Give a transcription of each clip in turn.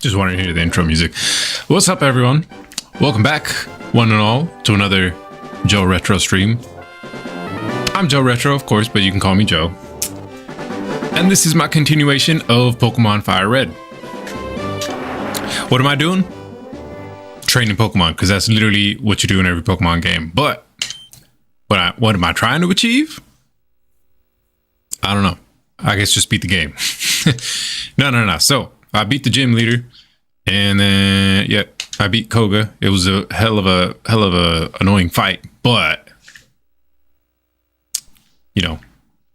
Just wanted to hear the intro music. What's up, everyone? Welcome back, one and all, to another Joe Retro stream. I'm Joe Retro, of course, but you can call me Joe. And this is my continuation of Pokemon Fire Red. What am I doing? Training Pokemon, because that's literally what you do in every Pokemon game. But what am I trying to achieve? I don't know. I guess just beat the game. No. So I beat the gym leader, and then I beat Koga. It was a hell of a annoying fight, but you know,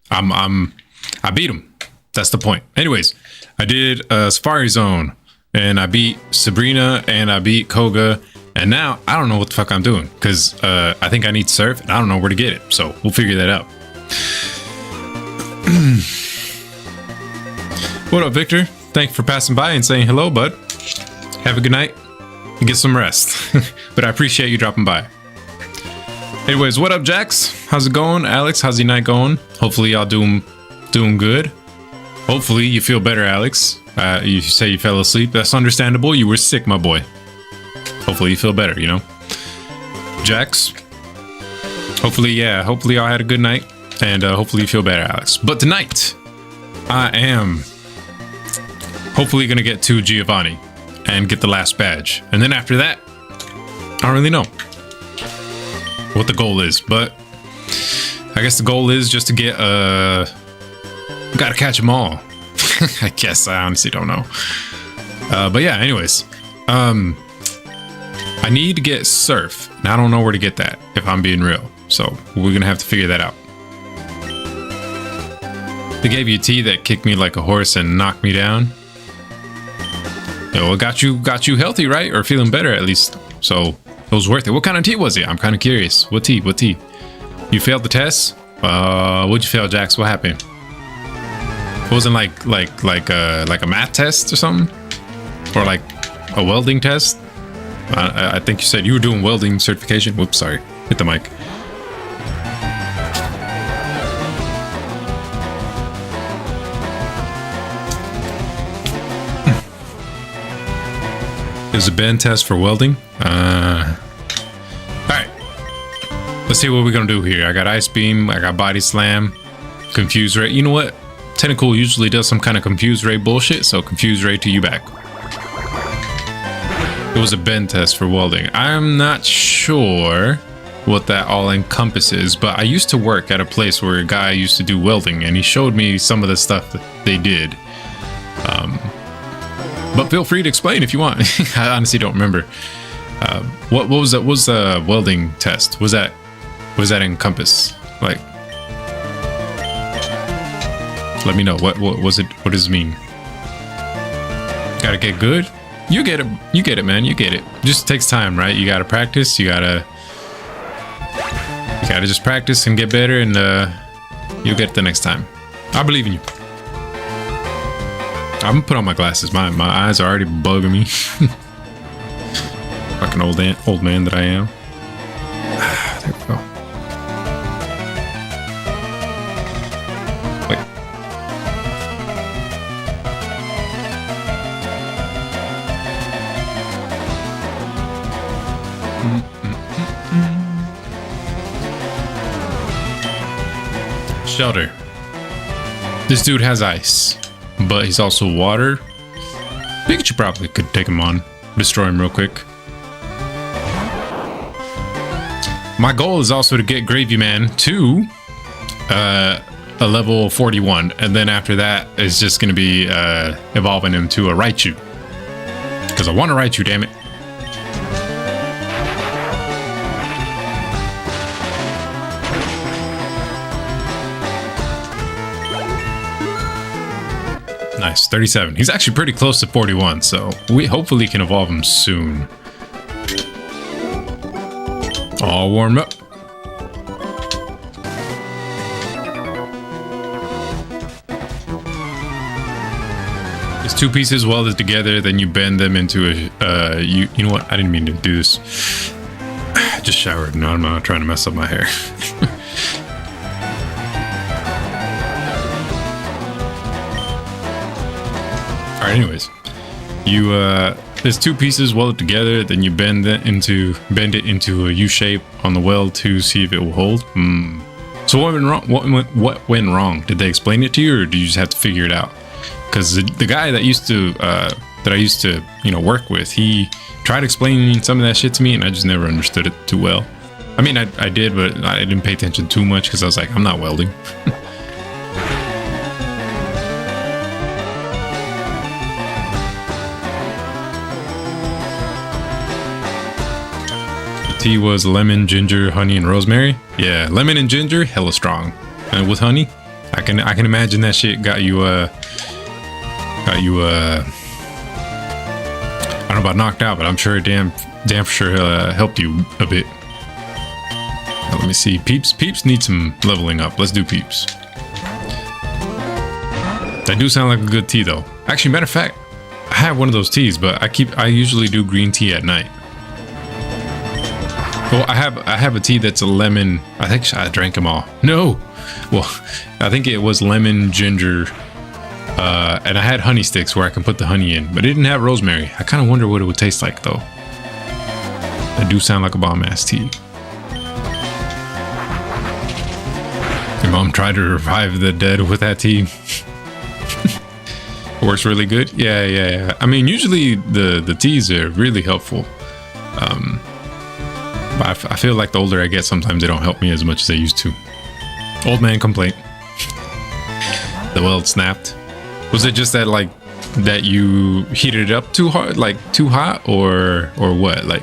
I beat him. That's the point. Anyways, I did a Safari Zone, and I beat Sabrina, and I beat Koga, and now I don't know what the fuck I'm doing, because I think I need Surf, and I don't know where to get it. So we'll figure that out. What up, Victor? Thanks for passing by and saying hello, bud. Have a good night and get some rest. But I appreciate you dropping by. Anyways, what up, Jax? How's it going? Alex, how's your night going? Hopefully y'all doing good. Hopefully you feel better, Alex. You say you fell asleep. That's understandable. You were sick, my boy. Hopefully you feel better, you know? Jax, hopefully y'all had a good night. And hopefully you feel better, Alex. But tonight, I am hopefully going to get to Giovanni and get the last badge. And then after that, I don't really know what the goal is. But I guess the goal is just to get, gotta catch them all. I guess, I honestly don't know. But yeah, anyways. I need to get Surf. And I don't know where to get that, if I'm being real. So we're going to have to figure that out. They gave you tea that kicked me like a horse and knocked me down. Well, it got you healthy, right? Or feeling better at least. So it was worth it. What kind of tea was it? I'm kind of curious. What tea? You failed the test? What'd you fail, Jax? What happened? It wasn't like a math test or something? Or like a welding test? I think you said you were doing welding certification. Whoops, sorry. Hit the mic. It was a band test for welding. Alright. Let's see what we're gonna do here. I got Ice Beam, I got Body Slam, Confuse Ray. You know what? Tentacle usually does some kind of Confuse Ray bullshit, so Confuse Ray to you back. It was a bend test for welding. I'm not sure what that all encompasses, but I used to work at a place where a guy used to do welding, and he showed me some of the stuff that they did. But feel free to explain if you want. I honestly don't remember. What was that? What was the welding test? Was that encompass? Like, let me know. What was it? What does it mean? Gotta get good. You get it. You get it, man. You get it. It just takes time, right? You gotta practice. You gotta just practice and get better, and you'll get it the next time. I believe in you. I'm gonna put on my glasses. My eyes are already bugging me. Fucking old man that I am. There we go. Wait. Shelter. This dude has ice, but he's also water. Pikachu probably could take him on, destroy him real quick. My goal is also to get Gravy Man to a level 41, and then after that is just going to be evolving him to a Raichu. Because I want a Raichu, damn it. Nice, 37. He's actually pretty close to 41, so we hopefully can evolve him soon. All warmed up. It's two pieces welded together, then you bend them into a you know what? I didn't mean to do this. I just showered. No, I'm not trying to mess up my hair. Alright, anyways. You there's two pieces welded together, then you bend it into a U shape on the weld to see if it will hold. So what went wrong? What went wrong? Did they explain it to you, or do you just have to figure it out? Because the guy that I used to work with, he tried explaining some of that shit to me, and I just never understood it too well. I mean, I did, but I didn't pay attention too much because I was like, I'm not welding. Tea was lemon, ginger, honey, and rosemary. Yeah, lemon and ginger, hella strong. And with honey, I can imagine that shit got you I don't know about knocked out, but I'm sure damn for sure helped you a bit. Now, let me see. Peeps need some leveling up. Let's do Peeps. That do sound like a good tea though. Actually, matter of fact, I have one of those teas, but I usually do green tea at night. Well, I have a tea that's a lemon. I think I drank them all. No, well, I think it was lemon, ginger, and I had honey sticks where I can put the honey in, but it didn't have rosemary. I kind of wonder what it would taste like though. That do sound like a bomb ass tea. Your mom tried to revive the dead with that tea. Works really good. Yeah. I mean, usually the teas are really helpful. But I feel like the older I get, sometimes they don't help me as much as they used to. Old man complaint. The weld snapped. Was it just that you heated it up too hard, like too hot, or what? Like,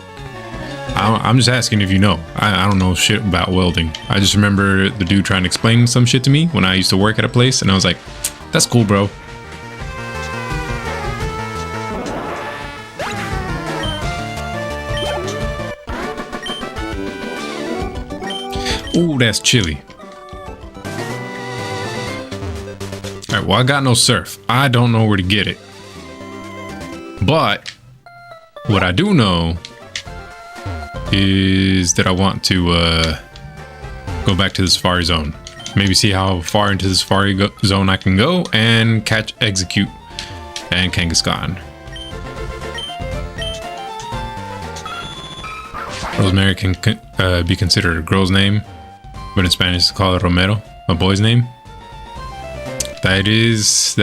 I'm just asking if you know. I don't know shit about welding. I just remember the dude trying to explain some shit to me when I used to work at a place, and I was like, "That's cool, bro." Ooh, that's chilly. Alright, well, I got no surf. I don't know where to get it. But what I do know is that I want to go back to the Safari Zone. Maybe see how far into the Safari Zone I can go and catch Execute and Kangaskhan. Rosemary can be considered a girl's name, but in Spanish it's called Romero, a boy's name. That is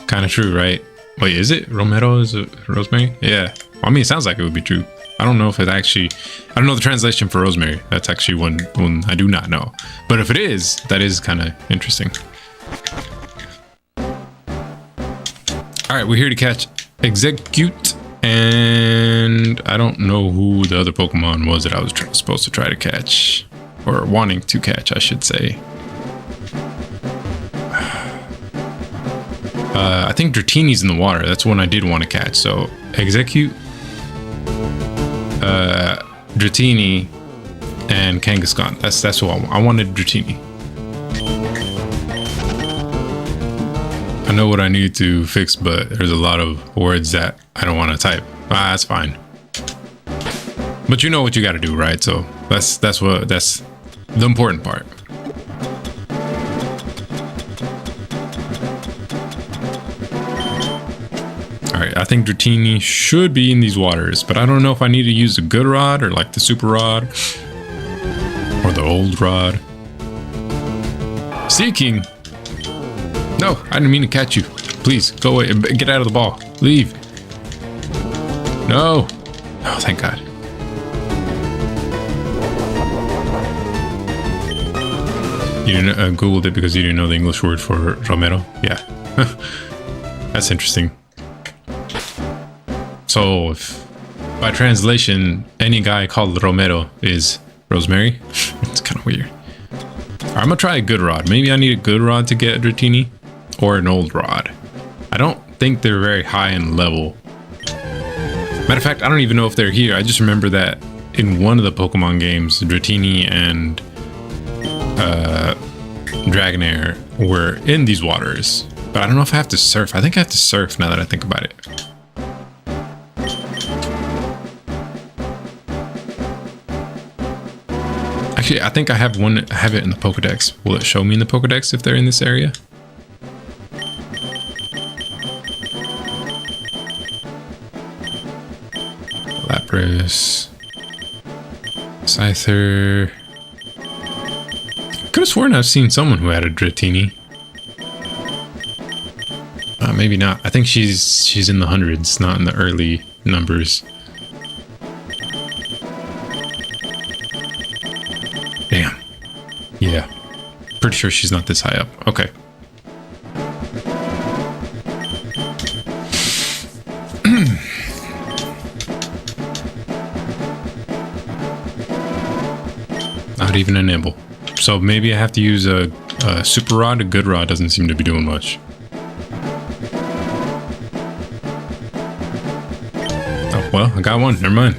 kind of true, right? Wait, is it? Romero is a rosemary? Yeah. Well, I mean, it sounds like it would be true. I don't know if it actually... I don't know the translation for rosemary. That's actually one I do not know. But if it is, that is kind of interesting. Alright, we're here to catch Execute. And I don't know who the other Pokemon was that I was supposed to try to catch. Or wanting to catch, I should say. I think Dratini's in the water. That's one I did want to catch. So, Execute, Dratini, and Kangaskhan. That's who I wanted. Dratini. I know what I need to fix, but there's a lot of words that I don't want to type. That's fine. But you know what you got to do, right? So that's the important part. Alright, I think Dratini should be in these waters, but I don't know if I need to use a good rod or like the super rod or the old rod. Seeking. No, I didn't mean to catch you. Please, go away. Get out of the ball. Leave. No. Oh, thank God. You didn't Googled it because you didn't know the English word for Romero? Yeah. That's interesting. So, if by translation, any guy called Romero is Rosemary, it's kind of weird. I'm gonna try a good rod. Maybe I need a good rod to get Dratini, or an old rod. I don't think they're very high in level. Matter of fact, I don't even know if they're here. I just remember that in one of the Pokemon games, Dratini and Dragonair were in these waters. But I don't know if I have to surf. I think I have to surf now that I think about it. Actually, I think I have it in the Pokedex. Will it show me in the Pokedex if they're in this area? Paris. Scyther. Could have sworn I've seen someone who had a Dratini. Maybe not. I think she's in the hundreds, not in the early numbers. Damn. Yeah. Pretty sure she's not this high up. Okay. Not even a nibble. So maybe I have to use a super rod. A good rod doesn't seem to be doing much. Oh, well, I got one. Never mind.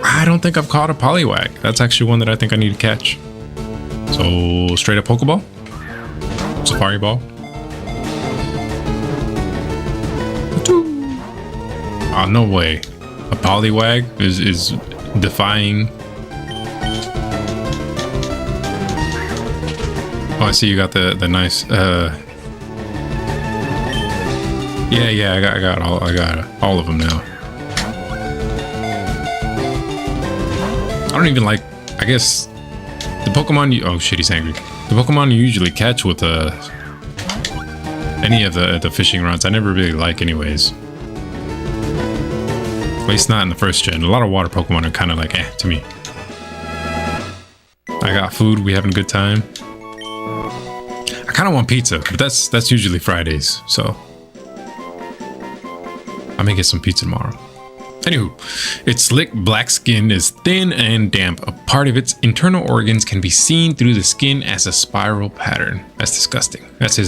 I don't think I've caught a Poliwag. That's actually one that I think I need to catch. So straight up Pokeball. Safari Ball. Oh, no way. A Poliwag is defying. Oh, I see you got the nice yeah, I got all of them now. I don't even like, I guess the Pokemon you, oh shit, he's angry. The Pokemon you usually catch with any of the fishing rods, I never really like anyways. At least not in the first gen. A lot of water Pokemon are kind of like to me. I got food, we having a good time. I kind of want pizza, but that's usually Fridays, so I may get some pizza tomorrow. Anywho, its slick black skin is thin and damp. A part of its internal organs can be seen through the skin as a spiral pattern. That's disgusting. That's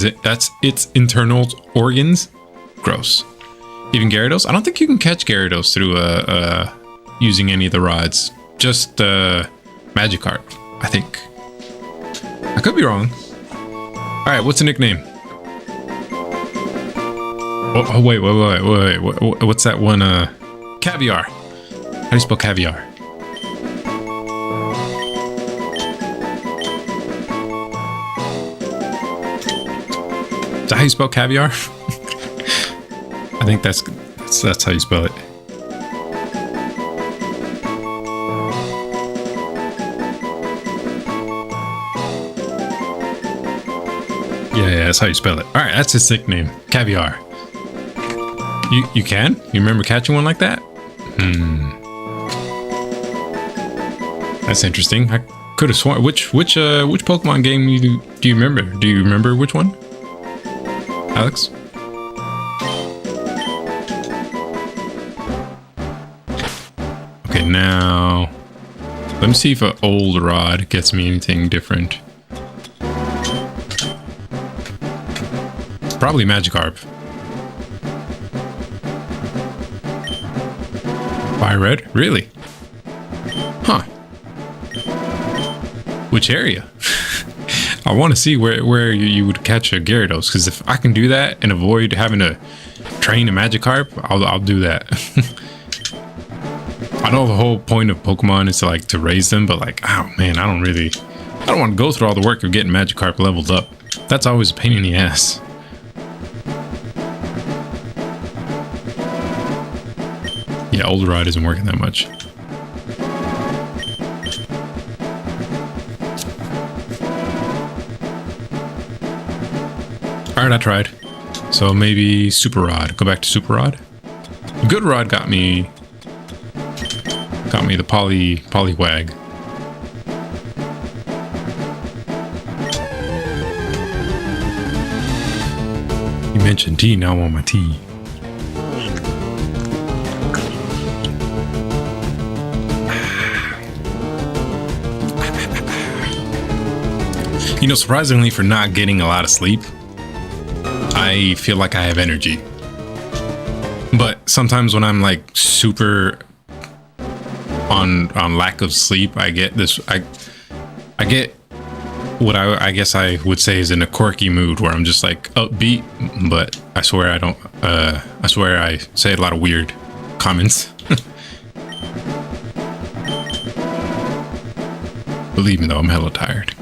its internal organs. Gross. Even Gyarados? I don't think you can catch Gyarados through using any of the rods. Just Magikarp, I think. I could be wrong. All right, what's the nickname? Oh wait. What's that one? Caviar. How do you spell caviar? Is that how you spell caviar? I think that's how you spell it. Yeah, that's how you spell it. All right, that's his nickname, Caviar. You can? You remember catching one like that? That's interesting. I could have sworn. Which Pokemon game do you remember? Do you remember which one, Alex? Okay, now let me see if an old rod gets me anything different. Probably Magikarp. Fire Red? Really? Huh. Which area? I want to see where you would catch a Gyarados, because if I can do that and avoid having to train a Magikarp, I'll do that. I know the whole point of Pokemon is to raise them, but like, oh man, I don't want to go through all the work of getting Magikarp leveled up. That's always a pain in the ass. Yeah, old rod isn't working that much. Alright, I tried. So maybe Super Rod. Go back to Super Rod. Good Rod got me the Poliwag. You mentioned tea, now I want my tea. You know, surprisingly, for not getting a lot of sleep, I feel like I have energy. But sometimes when I'm like super on lack of sleep, I get this. I get what I guess I would say is in a quirky mood where I'm just like upbeat, but I swear I don't. I swear I say a lot of weird comments. Believe me though, I'm hella tired.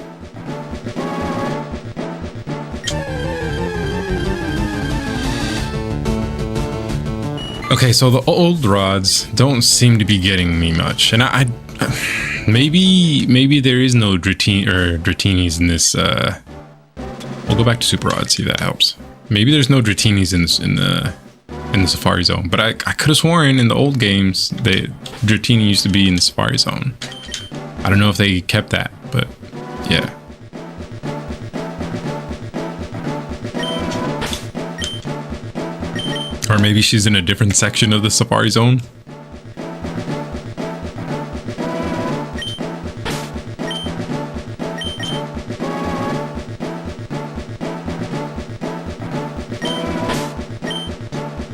Okay, so the old rods don't seem to be getting me much, and I maybe there is no Dratinis in this. We'll go back to Super Rod, see if that helps. Maybe there's no Dratinis in the Safari Zone, but I could have sworn in the old games that Dratini used to be in the Safari Zone. I don't know if they kept that, but yeah. Or maybe she's in a different section of the Safari Zone.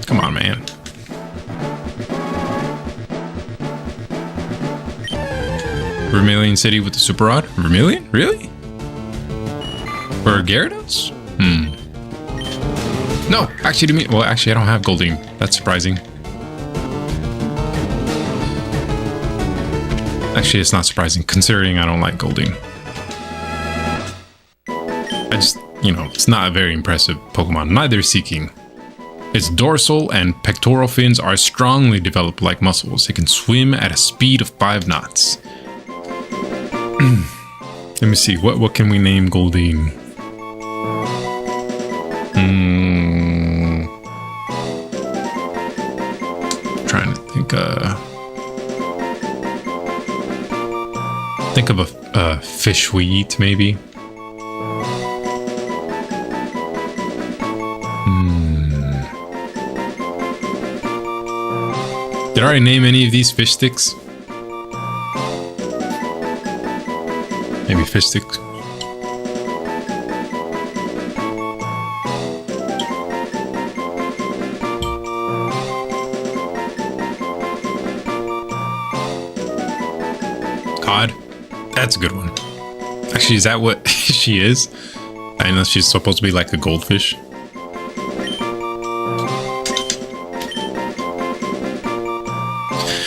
Come on, man. Vermilion City with the Super Rod? Vermilion? Really? For Gyarados? No, actually to me, well, actually I don't have Goldeen. That's surprising. Actually, it's not surprising considering I don't like Goldeen. I just, you know, it's not a very impressive Pokemon. Neither is Seeking. Its dorsal and pectoral fins are strongly developed like muscles. It can swim at a speed of 5 knots. Let me see, what can we name Goldeen? Trying to think of a fish we eat, maybe. Did I already name any of these fish sticks? Maybe fish sticks. Cod. That's a good one. Actually, is that what she is? I know she's supposed to be like a goldfish.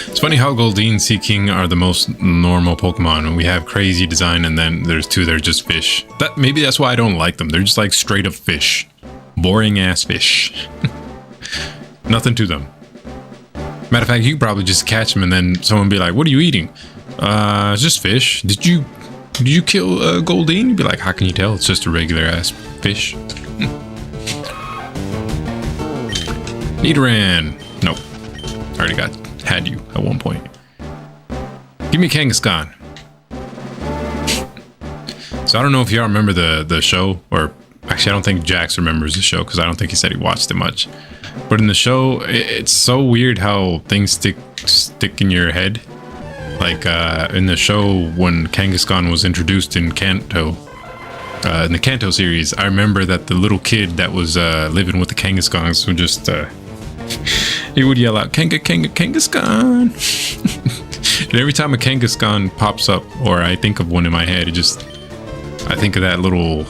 It's funny how Goldeen, Seeking are the most normal Pokemon. We have crazy design, and then there's two that are just fish. Maybe that's why I don't like them. They're just like straight up fish. Boring ass fish. Nothing to them. Matter of fact, you could probably just catch them and then someone be like, "What are you eating?" It's just fish. Did you kill Goldeen? You'd be like, "How can you tell? It's just a regular ass fish." Nidoran. Nope. Already had you at one point. Give me Kangaskhan. So I don't know if y'all remember the show, or actually I don't think Jax remembers the show because I don't think he said he watched it much. But in the show, it's so weird how things stick in your head. Like in the show when Kangaskhan was introduced in Kanto, in the Kanto series, I remember that the little kid that was living with the Kangaskhan's would just he would yell out Kangaskhan. And every time a Kangaskhan pops up, or I think of one in my head, I think of that little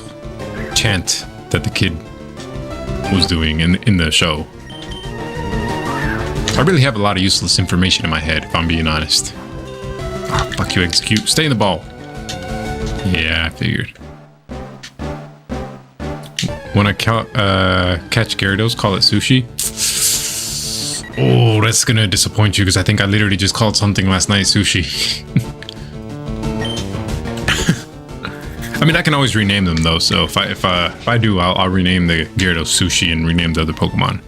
chant that the kid was doing in the show. I really have a lot of useless information in my head, if I'm being honest. Ah, fuck you, Execute. Stay in the ball. Yeah, I figured. When I catch Gyarados, call it sushi. Oh, that's gonna disappoint you because I think I literally just called something last night sushi. I mean, I can always rename them though. So if I do, I'll rename the Gyarados Sushi and rename the other Pokemon.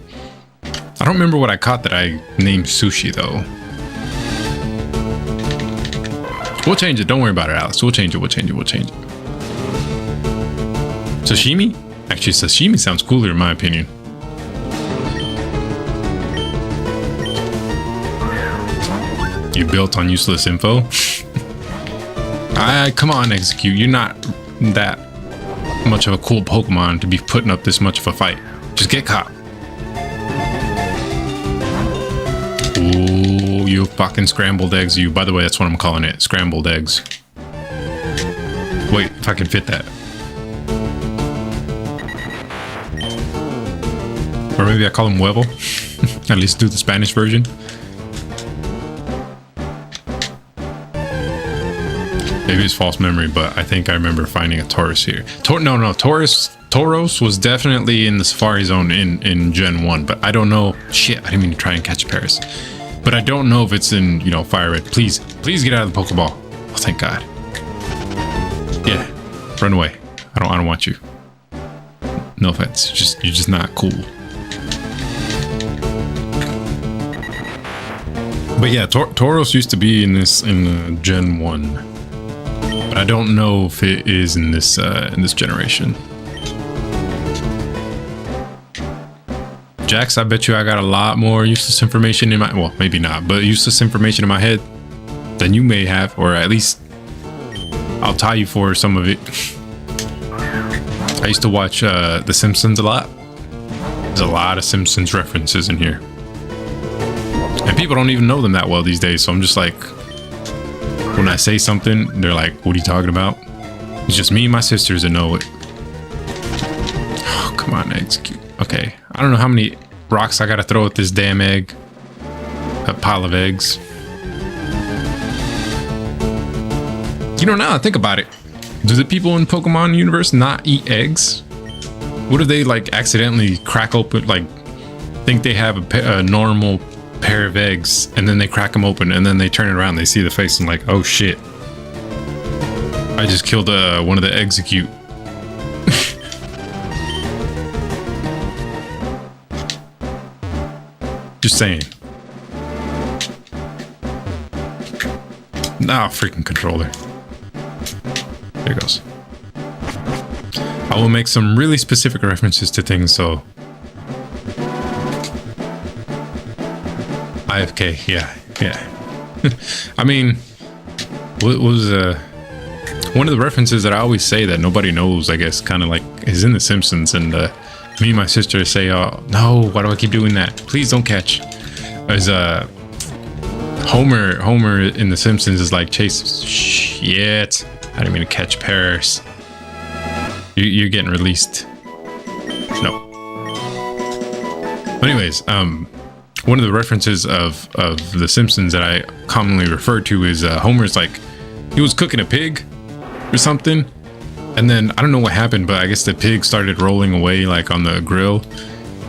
I don't remember what I caught that I named Sushi though. We'll change it. Don't worry about it, Alex. We'll change it. Sashimi? Actually, sashimi sounds cooler in my opinion. You built on useless info? Come on, Execute. You're not that much of a cool Pokemon to be putting up this much of a fight. Just get caught. Ooh, you fucking scrambled eggs, you. By the way, that's what I'm calling it. Scrambled eggs. Wait, if I can fit that. Or maybe I call him Huevo. At least do the Spanish version. Maybe it's false memory, but I think I remember finding a Tauros here. Tauros was definitely in the Safari Zone in Gen 1, but I don't know. Shit, I didn't mean to try and catch a Paris. But I don't know if it's in, you know, Fire Red. Please get out of the Pokeball. Oh, thank God. Yeah, run away. I don't want you. No offense. You're just not cool. But yeah, Tauros used to be in Gen 1. But I don't know if it is in this generation. Jax, I bet you I got a lot more useless information in my, well, maybe not, but useless information in my head than you may have, or at least I'll tie you for some of it. I used to watch The Simpsons a lot. There's a lot of Simpsons references in here. And people don't even know them that well these days, so I'm just like, when I say something, they're like, what are you talking about? It's just me and my sisters that know it. Oh, come on, execute. Okay, I don't know how many rocks I gotta throw at this damn egg. A pile of eggs. You know, now I think about it, do the people in Pokemon universe not eat eggs? What if they like accidentally crack open, like think they have a normal pair of eggs, and then they crack them open, and then they turn it around, they see the face and like, oh shit, I just killed one of the execute. Just saying. Nah, freaking controller. There it goes. I will make some really specific references to things, so IFK, yeah. I mean, what was one of the references that I always say that nobody knows, I guess, kind of like is in The Simpsons, and me and my sister say, oh no, why do I keep doing that? Please don't catch. There's Homer in The Simpsons is like, Chase, shit, I didn't mean to catch Paris. You're getting released. No. But anyways, one of the references of The Simpsons that I commonly refer to is Homer's like, he was cooking a pig or something, and then I don't know what happened, but I guess the pig started rolling away like on the grill,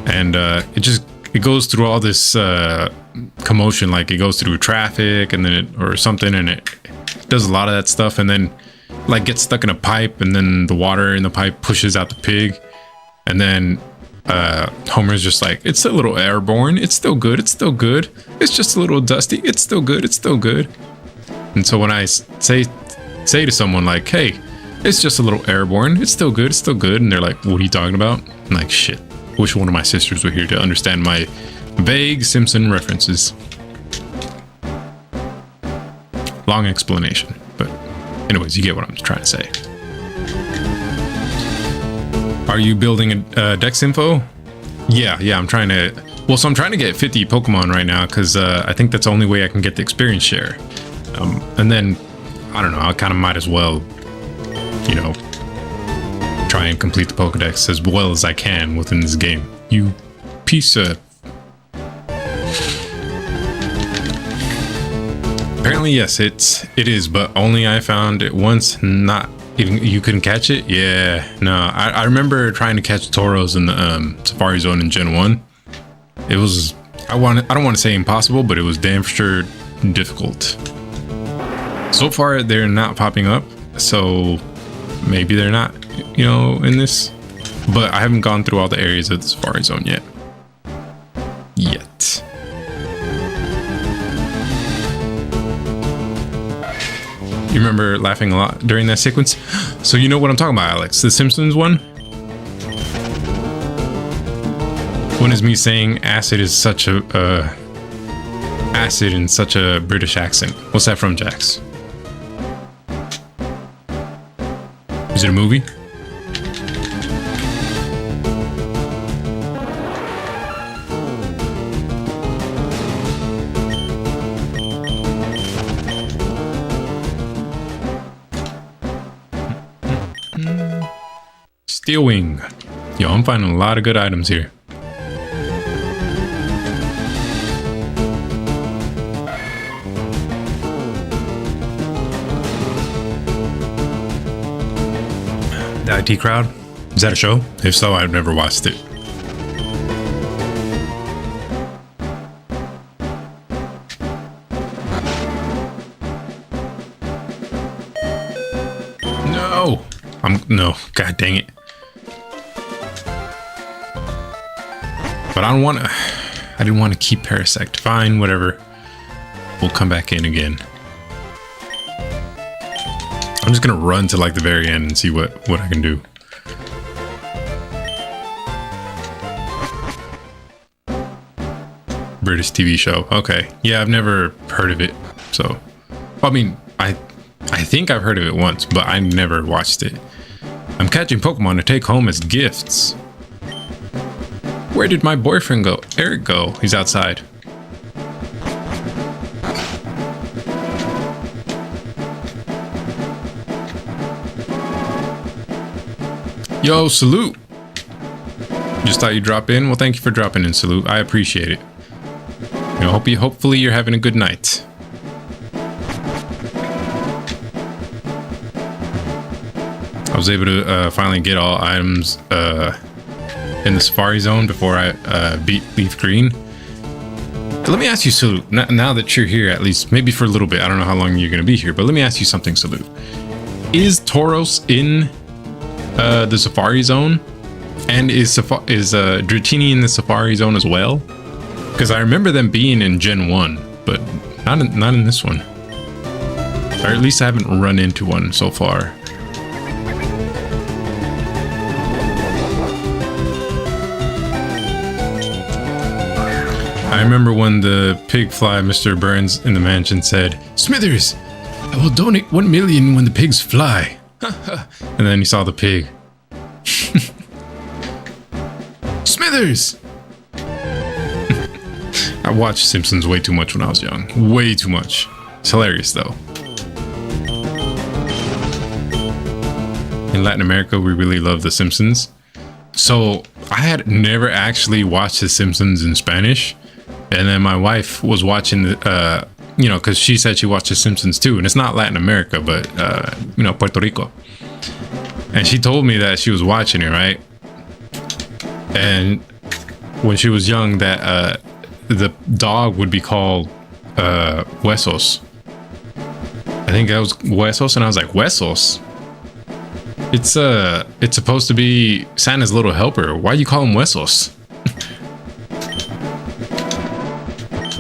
and it goes through all this commotion, like it goes through traffic and then or something, and it does a lot of that stuff, and then like gets stuck in a pipe, and then the water in the pipe pushes out the pig, and then Homer's just like, it's a little airborne, it's still good, it's just a little dusty, it's still good. And so when I say to someone like, hey, it's just a little airborne, it's still good, and they're like, what are you talking about? I'm like, shit, wish one of my sisters were here to understand my vague Simpson references. Long explanation, but anyways, you get what I'm trying to say. Are you building a Dex info? Yeah, I'm trying to, I'm trying to get 50 Pokemon right now, because I think that's the only way I can get the experience share. And then, I don't know, I kind of might as well, you know, try and complete the Pokedex as well as I can within this game. You piece of... Apparently, yes, it is, but only I found it once, not even you couldn't catch it. Yeah, no, I remember trying to catch Tauros in the Safari Zone in Gen 1. It was, I don't want to say impossible, but it was damn sure difficult. So far, they're not popping up, so maybe they're not, you know, in this. But I haven't gone through all the areas of the Safari Zone yet. You remember laughing a lot during that sequence? So you know what I'm talking about, Alex. The Simpsons one? One is me saying acid is such a... acid in such a British accent. What's that from, Jax? Is it a movie? Steel Wing. Yo, I'm finding a lot of good items here. IT Crowd? Is that a show? If so, I've never watched it. No! No, god dang it. But I didn't want to keep Parasect. Fine, whatever. We'll come back in again. I'm just gonna run to like the very end and see what I can do. British TV show. Okay. Yeah, I've never heard of it. So, I mean, I think I've heard of it once, but I never watched it. I'm catching Pokemon to take home as gifts. Where did my boyfriend go? Eric go? He's outside. Yo, Salute. Just thought you'd drop in. Well, thank you for dropping in, Salute. I appreciate it. You know, hopefully you're having a good night. I was able to finally get all items in the Safari Zone before I beat Leaf Green. Let me ask you, Salute, now that you're here, at least maybe for a little bit. I don't know how long you're going to be here, but let me ask you something, Salute. Is Tauros in the Safari Zone? And is Dratini in the Safari Zone as well? Because I remember them being in Gen 1, but not in this one. Or at least I haven't run into one so far. I remember when the pig fly Mr. Burns in the mansion said, "Smithers, I will donate 1 million when the pigs fly." And then he saw the pig. Smithers! I watched Simpsons way too much when I was young. Way too much. It's hilarious though. In Latin America, we really love The Simpsons. So I had never actually watched The Simpsons in Spanish. And then my wife was watching the, you know, because she said she watched The Simpsons too. And it's not Latin America, but, you know, Puerto Rico. And she told me that she was watching it, right? And when she was young, that the dog would be called Huesos. I think that was Huesos, and I was like, Huesos? It's supposed to be Santa's little helper. Why do you call him Huesos?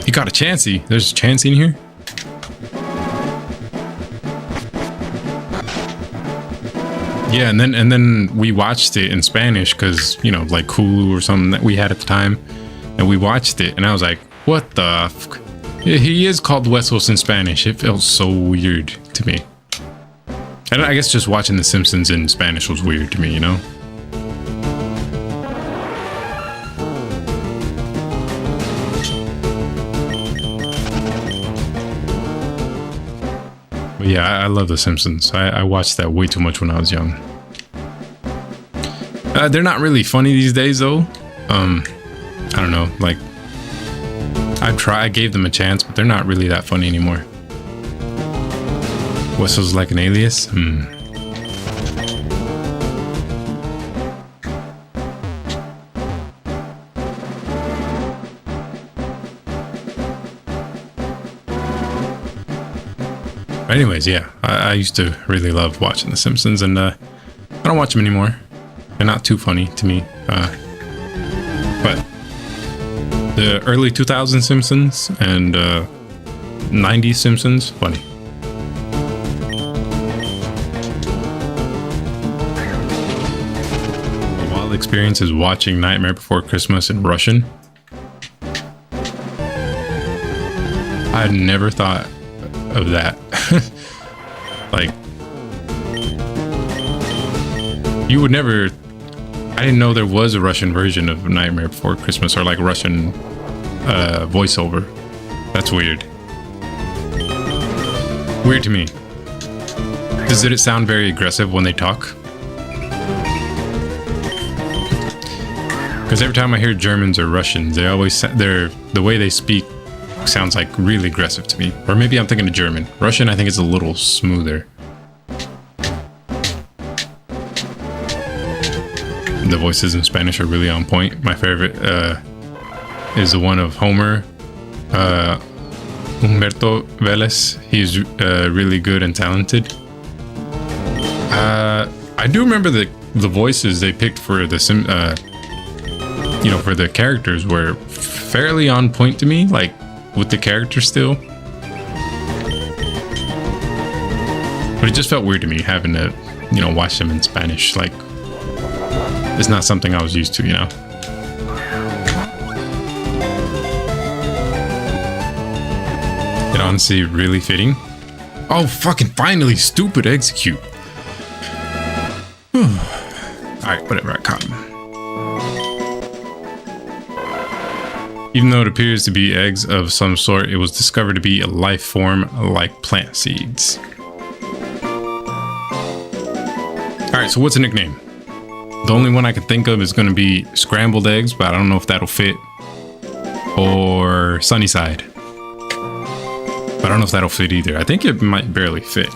He got a Chansey. There's a Chansey in here? Yeah, and then we watched it in Spanish because, you know, like Hulu or something that we had at the time. And we watched it, and I was like, what the f... He is called Huesos in Spanish. It felt so weird to me. And I guess just watching The Simpsons in Spanish was weird to me, you know? But yeah, I love The Simpsons. I watched that way too much when I was young. They're not really funny these days, though. I don't know, like, I gave them a chance, but they're not really that funny anymore. Whistle's like an alias? Anyways, yeah, I used to really love watching The Simpsons, and I don't watch them anymore. They're not too funny to me. But the early 2000s Simpsons and 90s Simpsons, funny. A wild experience is watching Nightmare Before Christmas in Russian. I had never thought of that. Like, you would never... I didn't know there was a Russian version of Nightmare Before Christmas, or like Russian voiceover. That's weird. Weird to me. Did it sound very aggressive when they talk? Because every time I hear Germans or Russians, they always the way they speak sounds like really aggressive to me. Or maybe I'm thinking of German. Russian, I think, is a little smoother. The voices in Spanish are really on point. My favorite is the one of Homer, Humberto Vélez. He's really good and talented. I do remember the voices they picked for the for the characters were fairly on point to me, like with the characters still. But it just felt weird to me having to, watch them in Spanish. Like, it's not something I was used to, It honestly really fitting. Oh, fucking finally, stupid execute. Alright, whatever, I caught him. Even though it appears to be eggs of some sort, it was discovered to be a life form like plant seeds. Alright, so what's a nickname? The only one I could think of is going to be scrambled eggs, but I don't know if that'll fit. Or Sunnyside. But I don't know if that'll fit either. I think it might barely fit.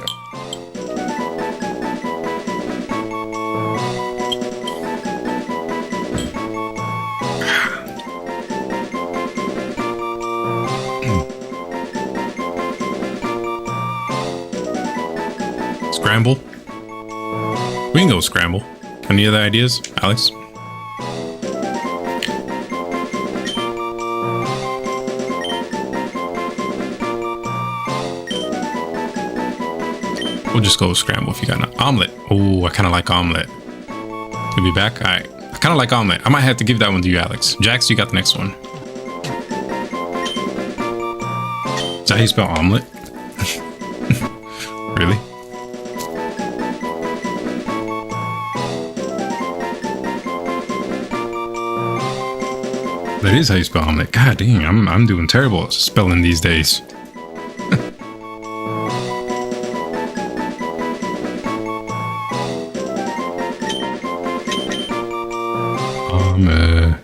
Scramble? We can go scramble. Any other ideas, Alex? We'll just go with scramble if you got an omelet. Oh, I kind of like omelet. You'll be back? All right. I kind of like omelet. I might have to give that one to you, Alex. Jax, you got the next one. Is that how you spell omelet? Really? That is how you spell omelet. God dang, I'm doing terrible at spelling these days.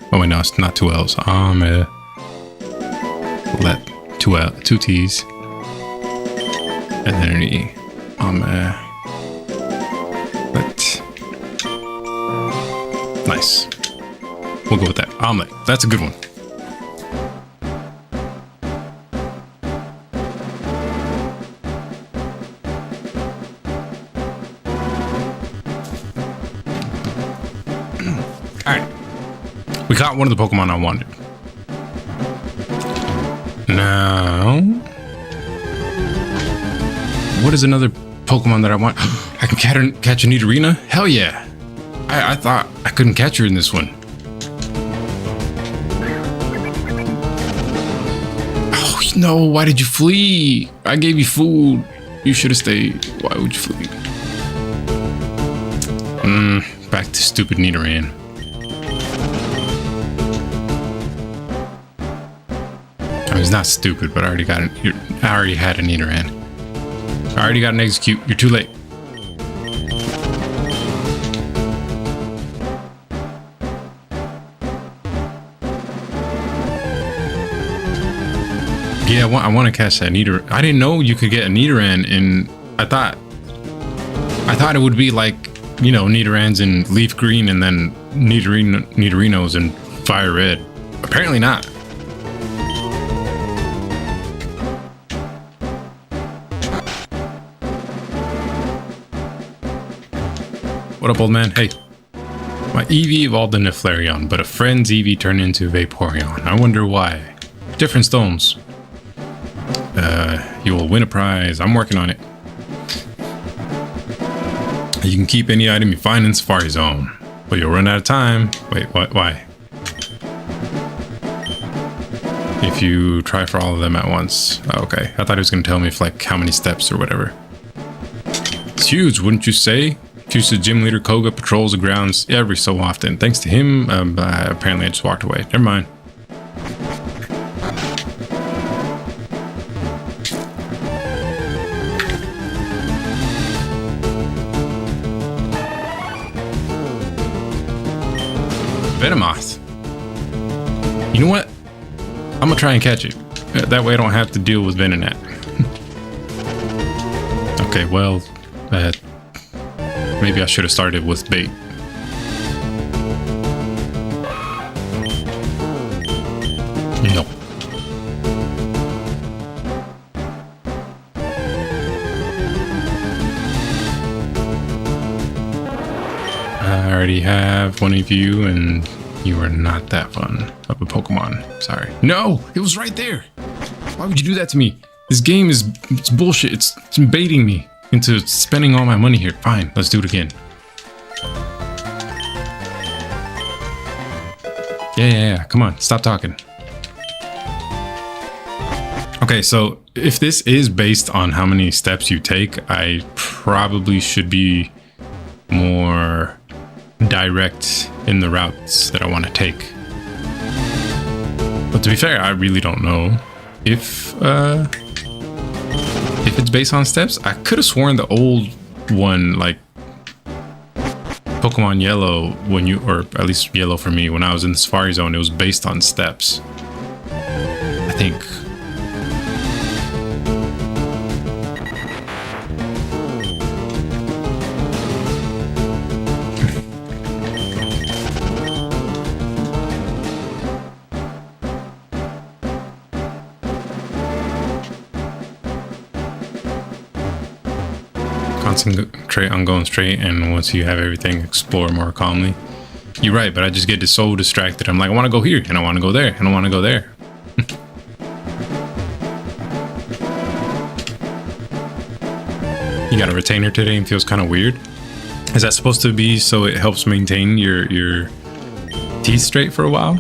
Oh wait, no, it's not two L's. Let two T's, and then an E. Let. Nice. We'll go with that. Omelet. That's a good one. Alright. We caught one of the Pokemon I wanted. Now... what is another Pokemon that I want? I can catch a Nidorina? Hell yeah! I thought I couldn't catch her in this one. No, why did you flee? I gave you food. You should have stayed. Why would you flee? Back to stupid Nidoran. I mean, it's not stupid, but I already got I already had a Nidoran. I already got an Execute. You're too late. Yeah, I want to catch that Nidoran. I didn't know you could get a Nidoran in... I thought it would be like, Nidorans in Leaf Green and then Nidorinos in Fire Red. Apparently not. What up, old man? Hey. My Eevee evolved into Flareon, but a friend's Eevee turned into Vaporeon. I wonder why. Different stones. You will win a prize. I'm working on it. You can keep any item you find in Safari Zone, but you'll run out of time. Wait, what? Why? If you try for all of them at once. Oh, okay. I thought he was going to tell me if, like, how many steps or whatever. It's huge, wouldn't you say? Fuchsia Gym Leader Koga patrols the grounds every so often. Thanks to him, apparently I just walked away. Never mind. Venomoth. You know what? I'm gonna try and catch it. That way I don't have to deal with Venonat. Okay, well, maybe I should have started with bait. I already have one of you, and you are not that fun of a Pokemon. Sorry. No, it was right there. Why would you do that to me? This game it's bullshit. It's baiting me into spending all my money here. Fine, let's do it again. Yeah. Come on, stop talking. Okay, so if this is based on how many steps you take, I probably should be more direct in the routes that I want to take. But to be fair, I really don't know if it's based on steps. I could have sworn the old one, like Pokemon Yellow, or at least Yellow for me, when I was in the Safari Zone, it was based on steps, I think. Concentrate on going straight, and once you have everything, explore more calmly. You're right, but I just get so distracted. I'm like, I want to go here, and I want to go there, and I want to go there. You got a retainer today and feels kind of weird. Is that supposed to be so it helps maintain your teeth straight for a while?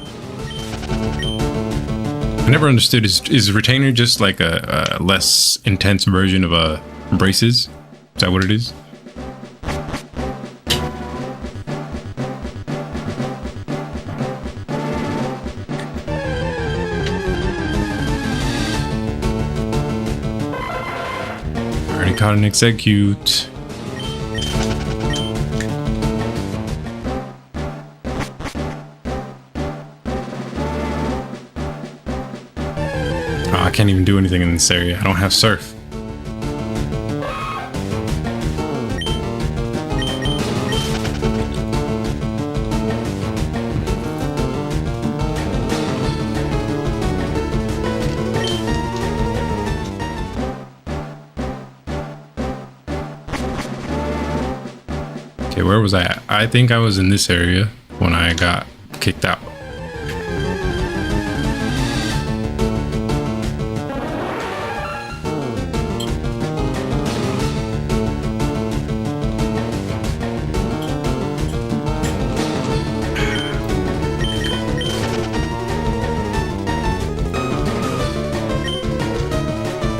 I never understood. Is retainer just like a less intense version of braces? Is that what it is? Already caught an execute. Oh, I can't even do anything in this area. I don't have surf. Okay, where was I at? I think I was in this area when I got kicked out.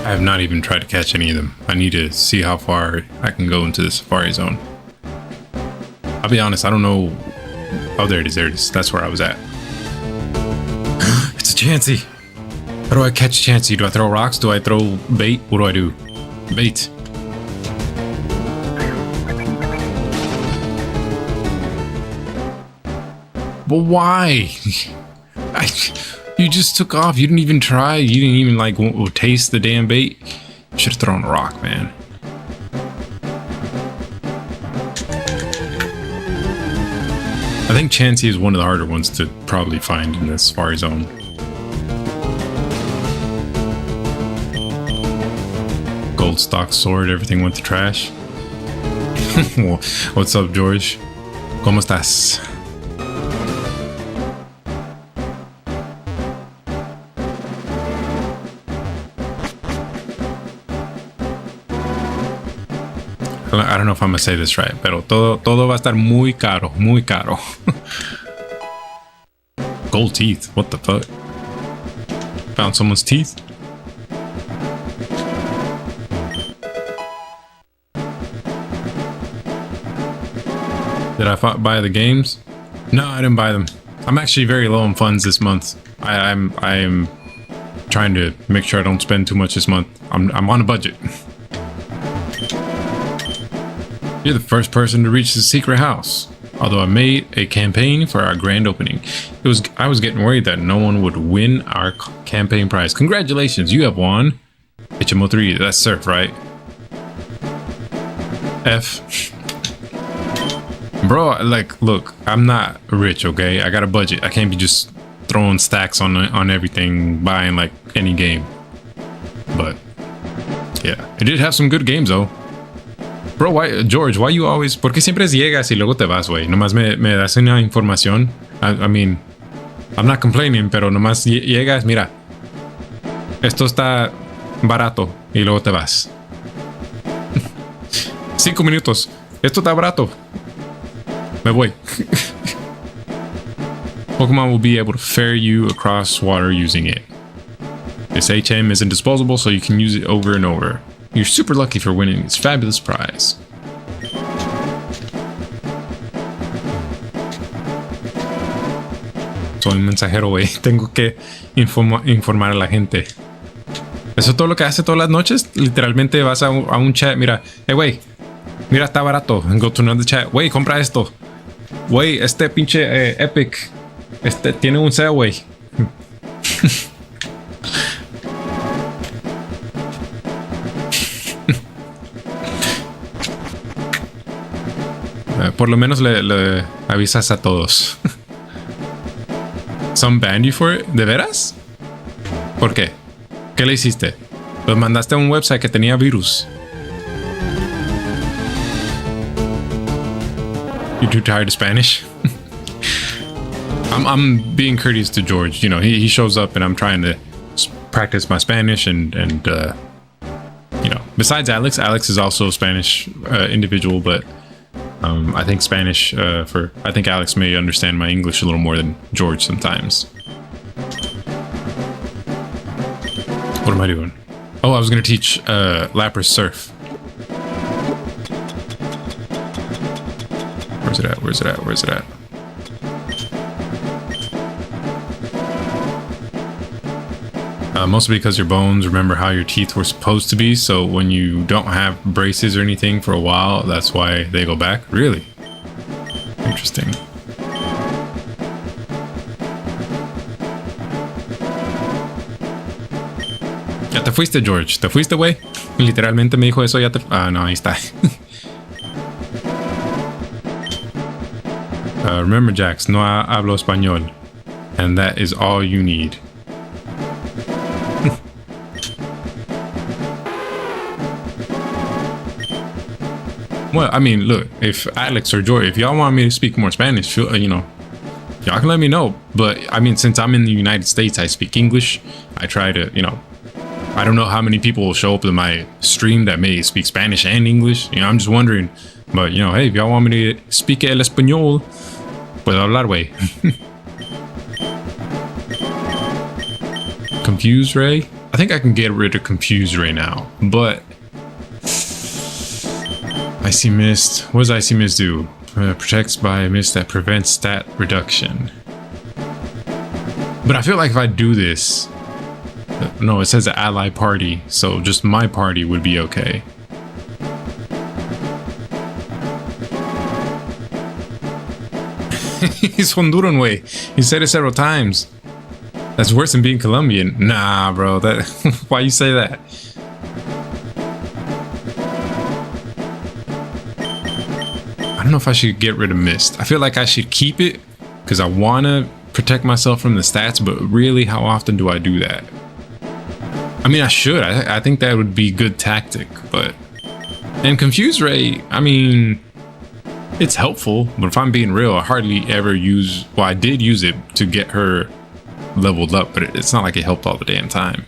I have not even tried to catch any of them. I need to see how far I can go into the Safari Zone. I'll be honest, I don't know. Oh, there it is. There it is. That's where I was at. It's a Chansey. How do I catch Chansey? Do I throw rocks? Do I throw bait? What do I do? Bait. But why? You just took off. You didn't even try. You didn't even like taste the damn bait. Should have thrown a rock, man. I think Chansey is one of the harder ones to probably find in the Safari Zone. Gold stock sword, everything went to trash. What's up, George? ¿Cómo estás? I don't know if I'm gonna say this right, pero todo va a estar muy caro, muy caro. Gold teeth, what the fuck? Found someone's teeth? Did I buy the games? No, I didn't buy them. I'm actually very low on funds this month. I'm trying to make sure I don't spend too much this month. I'm on a budget. You're the first person to reach the secret house. Although I made a campaign for our grand opening, I was getting worried that no one would win our campaign prize. Congratulations, you have won. HMO3, that's surf, right? F. Bro, like, look, I'm not rich, okay? I got a budget. I can't be just throwing stacks on everything, buying like any game. But yeah, it did have some good games though. Bro, George, why you always... ¿Por qué siempre llegas y luego te vas, güey? Nomás me das una información. I mean, I'm not complaining, pero nomás llegas, mira. Esto está barato y luego te vas. 5 minutos. Esto está barato. Me voy. Pokemon will be able to ferry you across water using it. This HM isn't disposable, so you can use it over and over. You're super lucky for winning this fabulous prize. Soy un mensajero, güey. Tengo que informar a la gente. Eso es todo lo que hace todas las noches. Literalmente vas a un chat. Mira, güey. Mira, está barato. Go to another chat. Güey, compra esto. Güey, este pinche Epic. Tiene un sale, güey. Por lo menos le avisas a todos. ¿Some banned you for it? ¿De veras? ¿Por qué? ¿Qué le hiciste? Los mandaste a un website que tenía virus. You too tired of Spanish? I'm being courteous to George. You know, he shows up and I'm trying to practice my Spanish and you know, besides Alex is also a Spanish individual, but I think I think Alex may understand my English a little more than George sometimes. What am I doing? Oh, I was going to teach Lapras Surf. Where's it at? Where's it at? Where's it at? Mostly because your bones remember how your teeth were supposed to be, so when you don't have braces or anything for a while, that's why they go back. Really? Interesting. Ya te fuiste, George. ¿Te fuiste, güey? Literalmente me dijo eso. Ya te... Ah, no, ahí está. Remember, Jax, no hablo español. And that is all you need. Well, I mean, look, if Alex or Joy, if y'all want me to speak more Spanish, you know, y'all can let me know. But I mean, since I'm in the United States, I speak English. I try to, you know, I don't know how many people will show up in my stream that may speak Spanish and English. You know, I'm just wondering. But, you know, hey, if y'all want me to speak el español, puedo hablar, güey. Confuse Ray? I think I can get rid of Confuse Ray now, but Icy Mist. What does Icy Mist do? Protects by a mist that prevents stat reduction. But I feel like if I do this... No, it says an ally party, so just my party would be okay. He's Honduran way. He said it several times. That's worse than being Colombian. Nah, bro. That why you say that? I don't know if I should get rid of Mist. I feel like I should keep it because I want to protect myself from the stats, but really, how often do I do that? I mean, I should. I think that would be good tactic, but... And Confuse Ray, I mean... It's helpful, but if I'm being real, I hardly ever use... Well, I did use it to get her leveled up, but it's not like it helped all the damn time.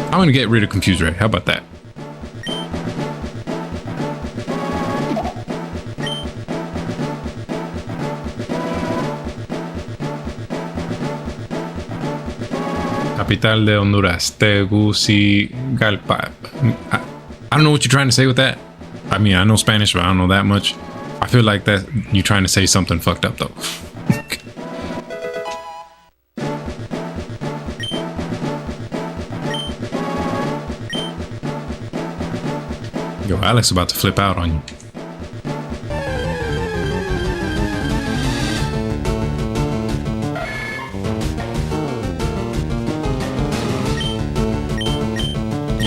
I'm gonna get rid of Confuse Ray. How about that? Capital de Honduras, Tegucigalpa. I don't know what you're trying to say with that. I mean, I know Spanish, but I don't know that much. I feel like that you're trying to say something fucked up, though. Yo, Alex about to flip out on you.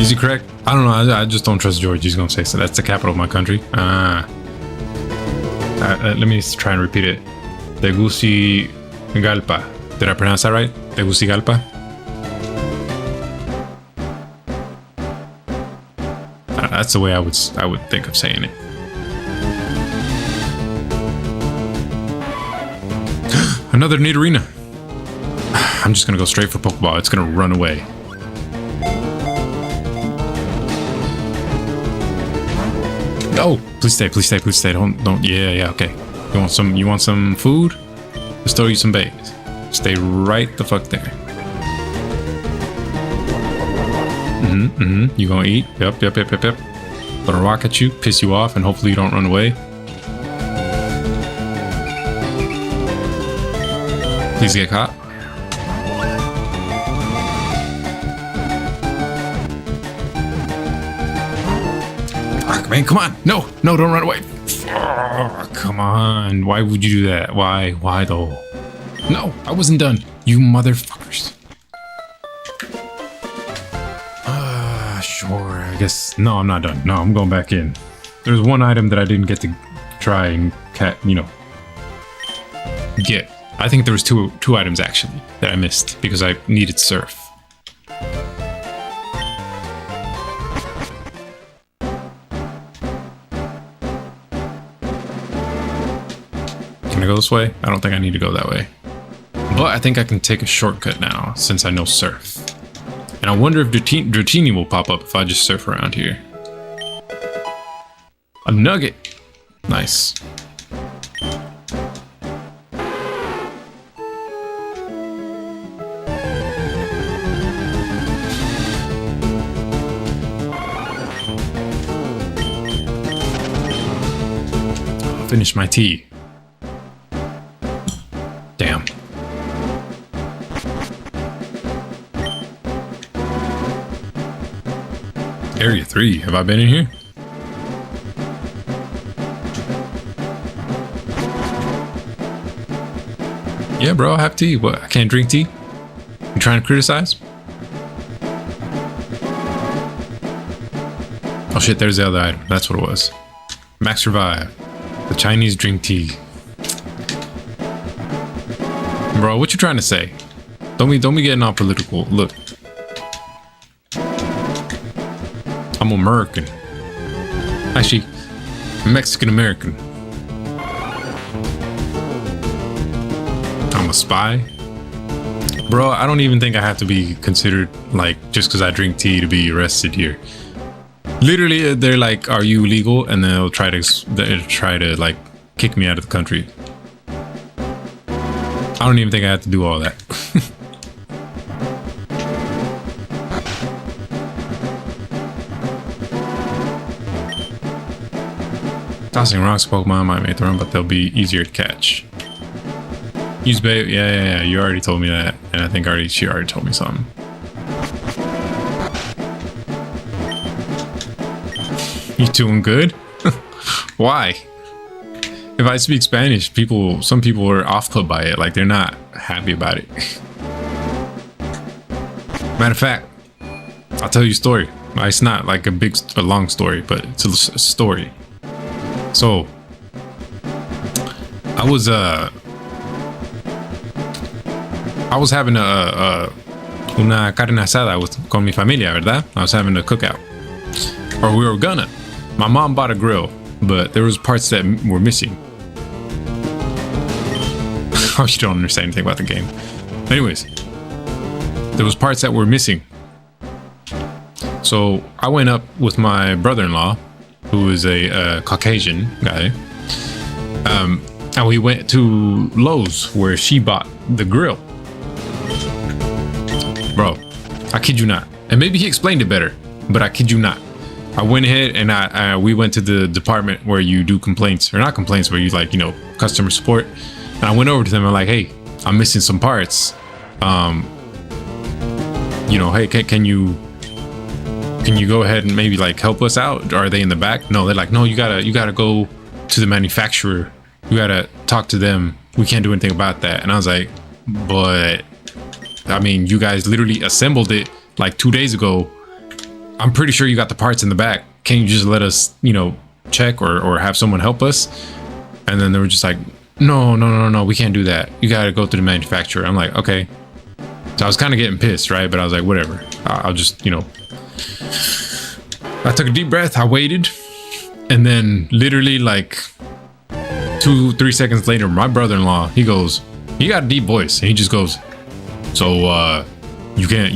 Easy correct? I don't know. I just don't trust George. He's gonna say so. That's the capital of my country. Let me try and repeat it. Tegucigalpa. Did I pronounce that right? Tegucigalpa. That's the way I would think of saying it. Another neat arena. I'm just gonna go straight for Pokeball. It's gonna run away. No, please stay, please stay, please stay. Don't. Yeah, okay. You want some food? Let's throw you some bait. Stay right the fuck there. You gonna eat? Yep. Gonna rock at you, piss you off, and hopefully you don't run away. Please get caught. Man, come on. No, don't run away. Oh, come on. Why would you do that? Why though? No, I wasn't done. You motherfuckers. Sure, I guess. No, I'm not done. No, I'm going back in. There's one item that I didn't get to try and get. I think there was two items actually that I missed because I needed surf. Can I go this way? I don't think I need to go that way. But I think I can take a shortcut now since I know surf. And I wonder if Dratini will pop up if I just surf around here. A nugget. Nice. I'll finish my tea. Damn. Area 3. Have I been in here? Yeah, bro, I have tea. What? I can't drink tea? You trying to criticize? Oh shit, there's the other item. That's what it was. Max Revive. The Chinese drink tea. Bro, what you trying to say? Don't be getting all political. Look. I'm American. Actually, Mexican-American. I'm a spy. Bro, I don't even think I have to be considered, like, just because I drink tea to be arrested here. Literally, they're like, are you illegal? And they'll try to like, kick me out of the country. I don't even think I have to do all that. Tossing rocks Pokemon might make the run, but they'll be easier to catch. Use bait. Yeah. You already told me that, and I think she already told me something. You doing good? Why? If I speak Spanish, some people are off-put by it. Like, they're not happy about it. Matter of fact, I'll tell you a story. It's not like a long story, but it's a story. So, I was having una carne asada con mi familia, ¿verdad? I was having a cookout. Or we were gonna. My mom bought a grill, but there was parts that were missing. Oh, you don't understand anything about the game. Anyways, there was parts that were missing. So I went up with my brother-in-law, who is a Caucasian guy, and we went to Lowe's where she bought the grill. Bro, I kid you not. And maybe he explained it better, but I kid you not. I went ahead and we went to the department where you do complaints, or not complaints, where you customer support. And I went over to them and like, hey, I'm missing some parts. Hey, can you go ahead and maybe like help us out? Are they in the back? No, they're like, no, you gotta go to the manufacturer. You gotta talk to them. We can't do anything about that. And I was like, but I mean, you guys literally assembled it like 2 days ago. I'm pretty sure you got the parts in the back. Can you just let us, check or have someone help us? And then they were just like, no, we can't do that. You gotta go to the manufacturer. I'm like, okay. So I was kind of getting pissed, right? But I was like, whatever. I'll just, I took a deep breath, I waited, and then literally like 2-3 seconds later, my brother-in-law, he goes, he got a deep voice, and he just goes, so you can't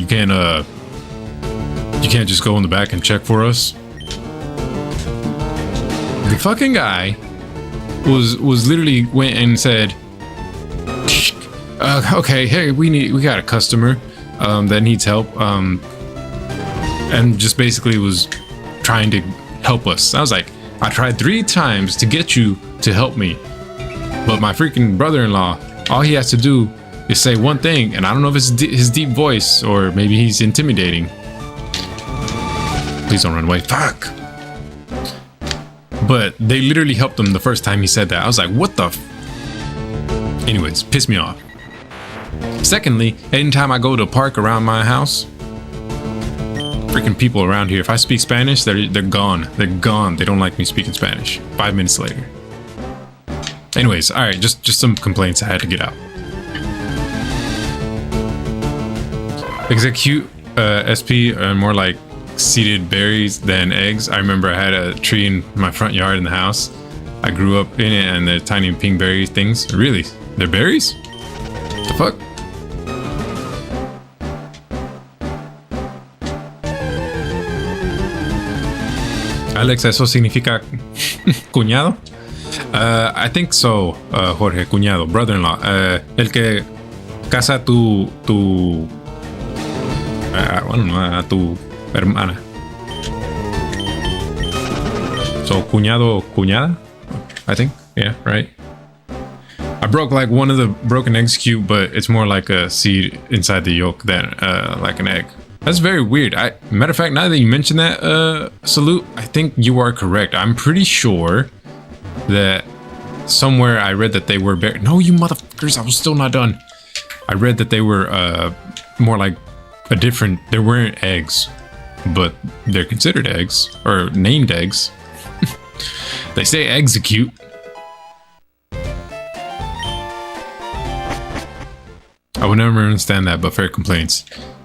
just go in the back and check for us. The fucking guy was literally went and said, okay, hey, we got a customer that needs help, and just basically was trying to help us. I was like, I tried 3 times to get you to help me, but my freaking brother-in-law, all he has to do is say one thing, and I don't know if it's his deep voice or maybe he's intimidating. Please don't run away. Fuck. But they literally helped him the first time he said that. I was like, what the anyways, pissed me off. Secondly, anytime I go to a park around my house, freaking people around here, if I speak Spanish, they're gone. They're gone. They don't like me speaking Spanish. 5 minutes later. Anyways, all right, just some complaints I had to get out. Execute SP are more like seeded berries than eggs. I remember I had a tree in my front yard in the house. I grew up in it, and the tiny pink berry things. Really? They're berries? The fuck? Alex, ¿eso significa cuñado? I think so, Jorge, cuñado, brother-in-law. El que casa tu I don't know, tu hermana. So, cuñado, cuñada? I think. Yeah, right. I broke like one of the broken eggs cube, but it's more like a seed inside the yolk than like an egg. That's very weird. Matter of fact, now that you mention that, Salute, I think you are correct. I'm pretty sure that somewhere I read that they were no, you motherfuckers, I was still not done. I read that they were more like a different, they weren't eggs, but they're considered eggs, or named eggs. They say execute. I would never understand that, but fair complaints.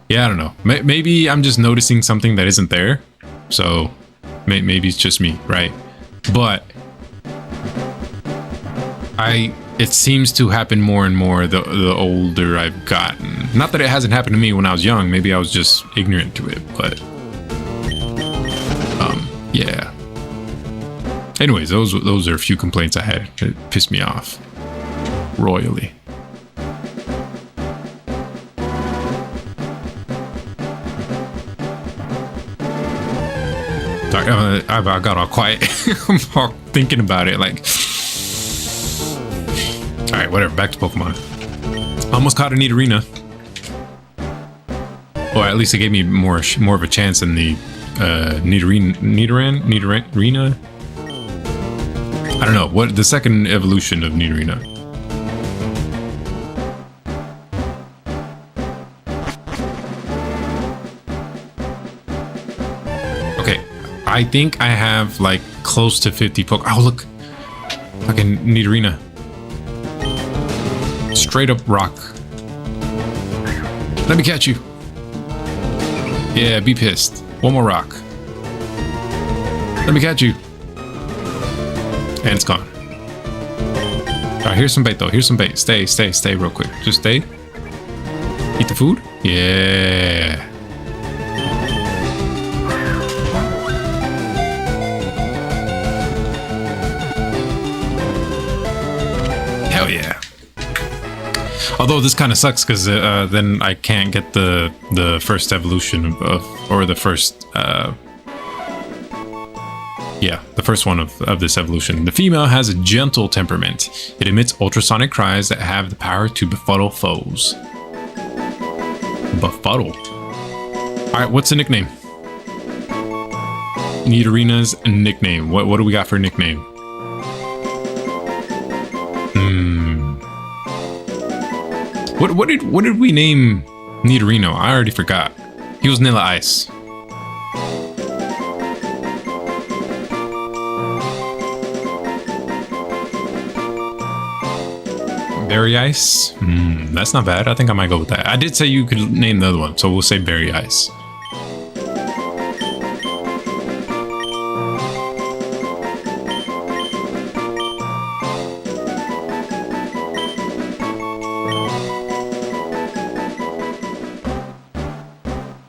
Yeah, I don't know. Maybe I'm just noticing something that isn't there. So maybe it's just me, right? But it seems to happen more and more the older I've gotten. Not that it hasn't happened to me when I was young. Maybe I was just ignorant to it, but yeah. Anyways, those are a few complaints I had. It pissed me off royally. I got all quiet. I'm all thinking about it, like. All right, whatever. Back to Pokemon. Almost caught a Nidorina. Or at least it gave me more of a chance than the Nidorina. I don't know what the second evolution of Nidorina. Okay, I think I have like close to 50 Pokemon. Oh look, fucking Nidorina. Straight up rock. Let me catch you. Yeah, be pissed. One more rock. Let me catch you. And it's gone. Alright, here's some bait though. Here's some bait. Stay real quick. Just stay. Eat the food. Yeah. Hell yeah. Although this kind of sucks because then I can't get the first evolution or the first the first one of this evolution. The female has a gentle temperament. It emits ultrasonic cries that have the power to befuddle foes. Befuddle. All right, what's the nickname? Nidorina's nickname. What do we got for a nickname? What did we name Nidorino? I already forgot. He was Nilla Ice. Berry Ice? That's not bad. I think I might go with that. I did say you could name the other one, so we'll say Berry Ice.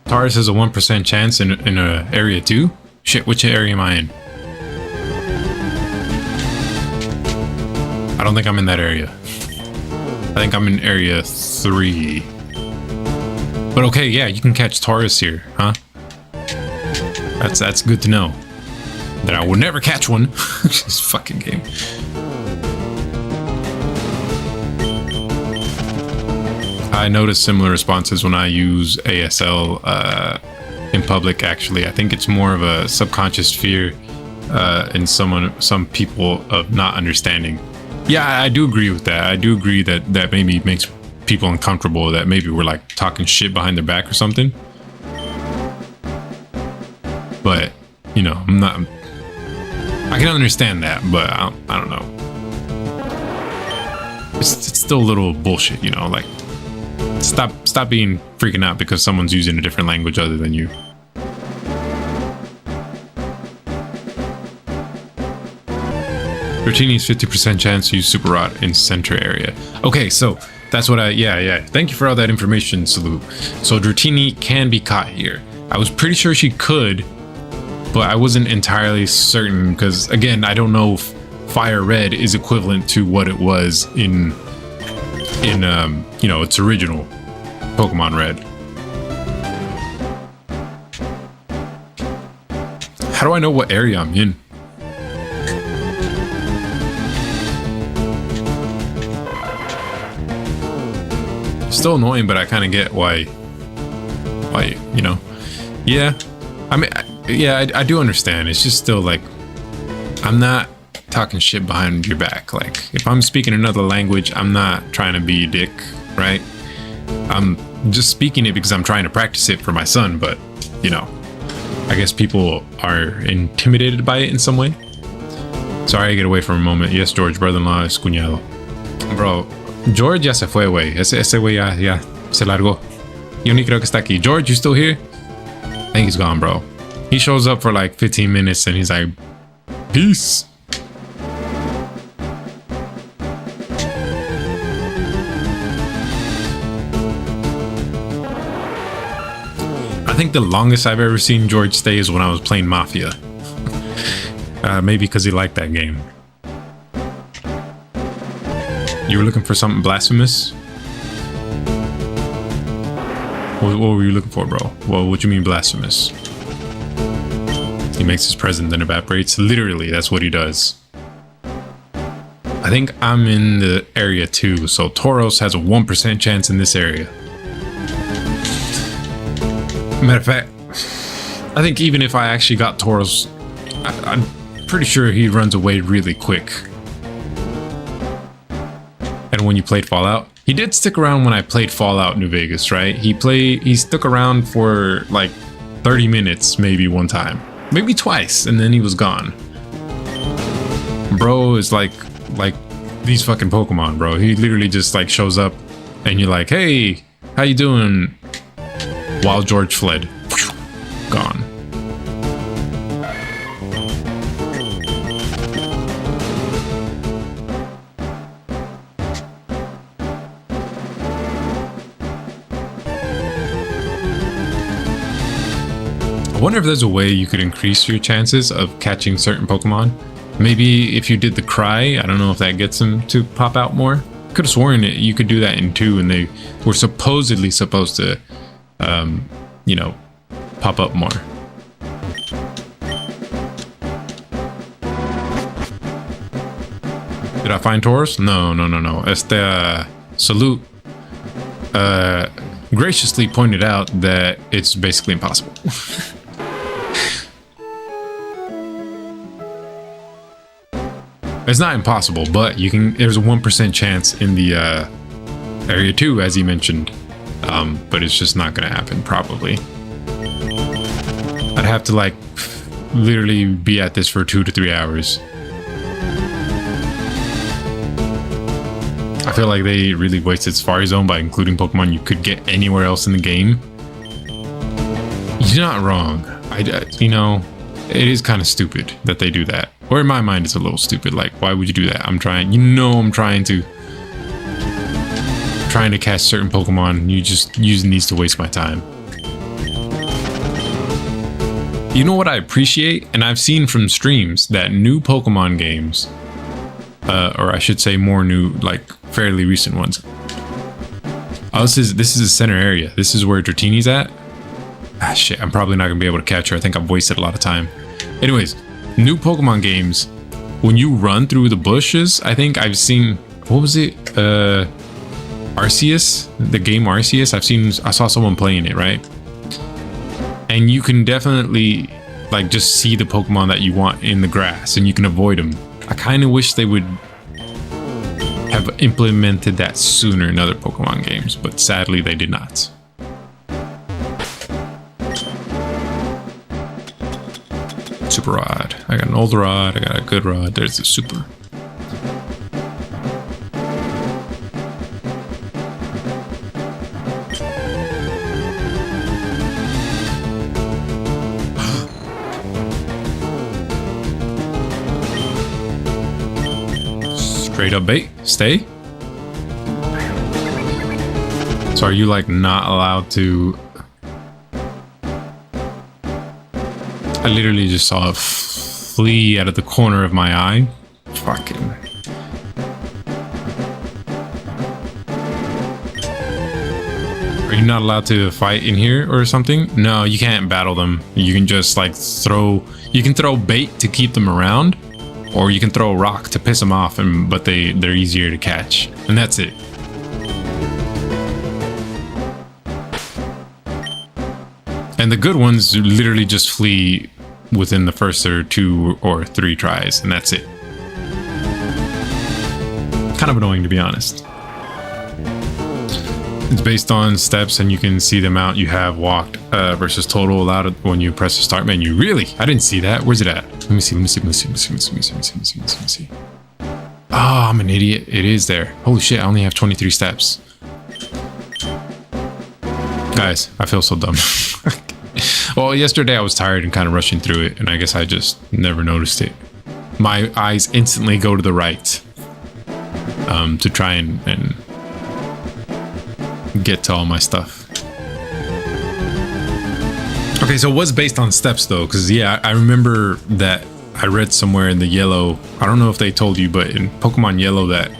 Taurus has a 1% chance in area 2? Shit, which area am I in? I don't think I'm in that area. I think I'm in area 3. But okay, yeah, you can catch Taurus here, huh? That's good to know. That I will never catch one. This fucking game. I notice similar responses when I use ASL in public, actually. I think it's more of a subconscious fear in some people of not understanding. Yeah, I do agree with that. I do agree that maybe makes people uncomfortable, that maybe we're like talking shit behind their back or something. But, you know, I can understand that, but I don't know. It's still a little bullshit, you know, like stop being freaking out because someone's using a different language other than you. Dratini's 50% chance to use Super Rod in center area. Okay, so that's what yeah. Thank you for all that information, Salute. So Dratini can be caught here. I was pretty sure she could, but I wasn't entirely certain because, again, I don't know if Fire Red is equivalent to what it was in you know, its original Pokemon Red. How do I know what area I'm in? Still annoying, but I kind of get why, you know. Yeah, I mean, yeah, I do understand. It's just still like, I'm not talking shit behind your back. Like, if I'm speaking another language, I'm not trying to be a dick, right? I'm just speaking it because I'm trying to practice it for my son, but, you know, I guess people are intimidated by it in some way. Sorry, I get away for a moment. Yes, George, brother-in-law es cuñado. Bro, George ya se fue, güey. Ese güey ya se largó. Yo ni creo que está aquí. George, you still here? I think he's gone, bro. He shows up for like 15 minutes and he's like, peace. I think the longest I've ever seen George stay is when I was playing Mafia. Maybe because he liked that game. You were looking for something blasphemous? What were you looking for, bro? Well, what you mean blasphemous? He makes his present then evaporates. Literally, that's what he does. I think I'm in the area 2, so Tauros has a 1% chance in this area. Matter of fact, I think even if I actually got Tauros, I'm pretty sure he runs away really quick. And when you played Fallout, he did stick around when I played Fallout New Vegas, right? He stuck around for like 30 minutes, maybe one time, maybe twice, and then he was gone. Bro is like these fucking Pokemon, bro. He literally just like shows up and you're like, hey, how you doing? While George fled. Gone. I wonder if there's a way you could increase your chances of catching certain Pokemon. Maybe if you did the cry, I don't know if that gets them to pop out more. Could have sworn that you could do that in 2 and they were supposedly supposed to you know, pop up more. Did I find Tauros? No. Salute graciously pointed out that it's basically impossible. It's not impossible, but you can. There's a 1% chance in the area 2, as he mentioned. But it's just not gonna happen, probably. I'd have to like literally be at this for 2 to 3 hours. I feel like they really wasted Safari Zone by including Pokemon you could get anywhere else in the game. You're not wrong. You know, it is kind of stupid that they do that. Or in my mind, it's a little stupid. Like, why would you do that? I'm trying to catch certain Pokemon. You just using these to waste my time. You know what I appreciate, and I've seen from streams, that new Pokemon games, or I should say more new, like fairly recent ones. Oh, this is the center area. This is where Dratini's at. Ah, shit, I'm probably not gonna be able to catch her. I think I've wasted a lot of time. Anyways, new Pokemon games, when you run through the bushes, I think I've seen, what was it? Arceus, the game Arceus. I saw someone playing it, right? And you can definitely like just see the Pokemon that you want in the grass, and you can avoid them. I kind of wish they would have implemented that sooner in other Pokemon games, but sadly they did not. Super rod. I got an old rod. I got a good rod. There's the super. Straight up bait. Stay. So are you like not allowed to? I literally just saw a flea out of the corner of my eye. Fucking. Are you not allowed to fight in here or something? No, you can't battle them. You can just like throw. You can throw bait to keep them around, or you can throw a rock to piss them off. But they're easier to catch, and that's it. And the good ones literally just flee within the first or 2 or 3 tries, and that's it. Kind of annoying, to be honest. It's based on steps, and you can see the amount you have walked versus total allowed when you press the start menu. Really? I didn't see that. Where's it at? Let me see. Oh, I'm an idiot. It is there. Holy shit, I only have 23 steps. Guys, I feel so dumb. Well, yesterday I was tired and kind of rushing through it, and I guess I just never noticed it. My eyes instantly go to the right to try and get to all my stuff. Okay, so it was based on steps though, because yeah, I remember that I read somewhere in the yellow, I don't know if they told you, but in Pokemon Yellow that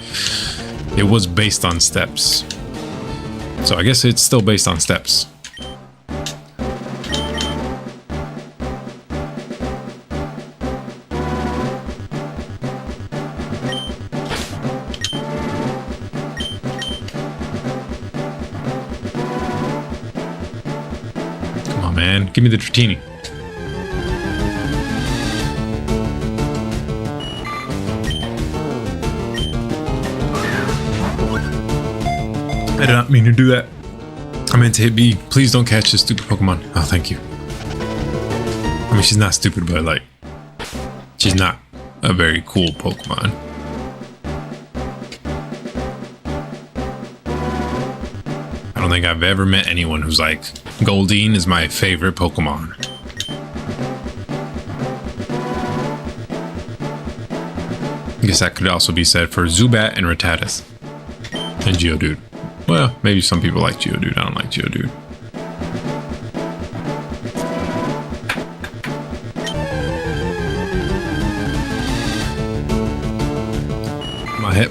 it was based on steps. So I guess it's still based on steps. Man, give me the Dratini. I did not mean to do that. I meant to hit B. Please don't catch this stupid Pokemon. Oh, thank you. I mean, she's not stupid, but like, she's not a very cool Pokemon. I don't think I've ever met anyone who's like, Goldeen is my favorite Pokemon. I guess that could also be said for Zubat and Rattata. And Geodude. Well, maybe some people like Geodude. I don't like Geodude.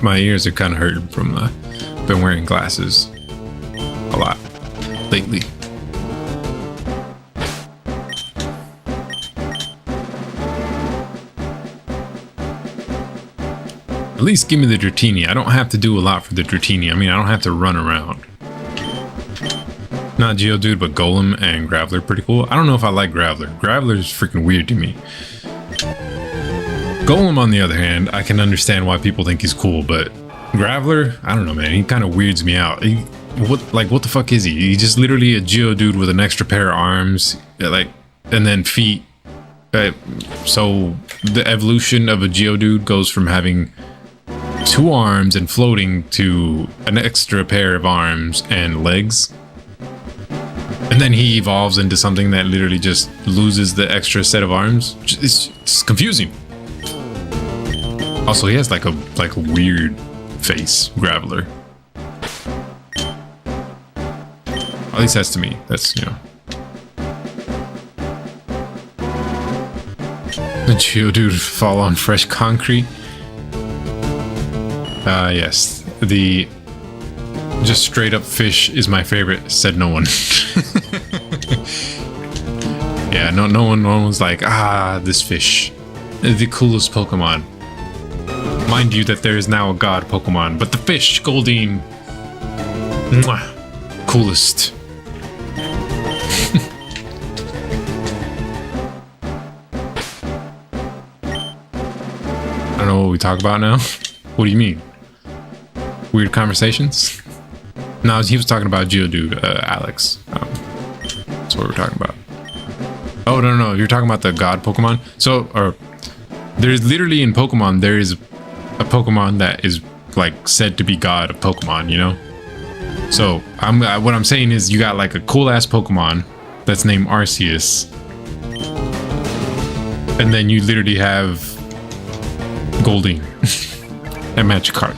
My ears are kind of hurting from been wearing glasses a lot lately. At least give me the Dratini. I don't have to do a lot for the Dratini. I mean, I don't have to run around. Not Geodude, but Golem and Graveler pretty cool. I don't know if I like Graveler. Graveler is freaking weird to me. Golem, on the other hand, I can understand why people think he's cool, but Graveler, I don't know, man. He kind of weirds me out. What the fuck is he? He's just literally a Geodude with an extra pair of arms, like, and then feet. So the evolution of a Geodude goes from having 2 arms and floating to an extra pair of arms and legs. And then he evolves into something that literally just loses the extra set of arms. It's confusing. Also, he has like a weird face, Graveler. At least that's to me. That's, you know. The Geodude fall on fresh concrete. Yes. The just straight up fish is my favorite, said no one. Yeah, no one was like, this fish. The coolest Pokemon. Mind you that there is now a god Pokemon, but the fish, Goldeen. Mwah, coolest. I don't know what we talk about now. What do you mean? Weird conversations? No, he was talking about Geodude, Alex. That's what we're talking about. Oh, no, you're talking about the god Pokemon? So, there's literally in Pokemon, there is a Pokemon that is, like, said to be god of Pokemon, you know? So, what I'm saying is you got, like, a cool-ass Pokemon that's named Arceus. And then you literally have Goldeen and Magikarp.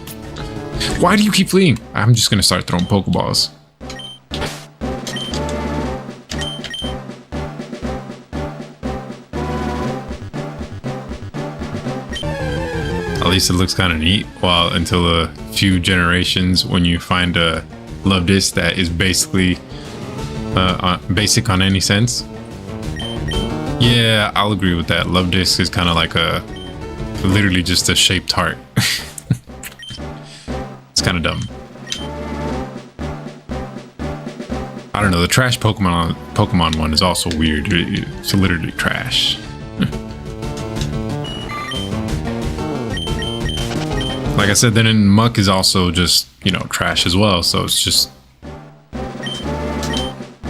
Why do you keep fleeing? I'm just gonna start throwing Pokeballs. At least it looks kind of neat. Well, until a few generations, when you find a Love Disc that is basically basic on any sense. Yeah, I'll agree with that. Love Disc is kind of like literally just a shaped heart. It's kind of dumb. I don't know. The trash Pokemon one is also weird. It's literally trash. Like I said, then in Muck is also just, you know, trash as well. So it's just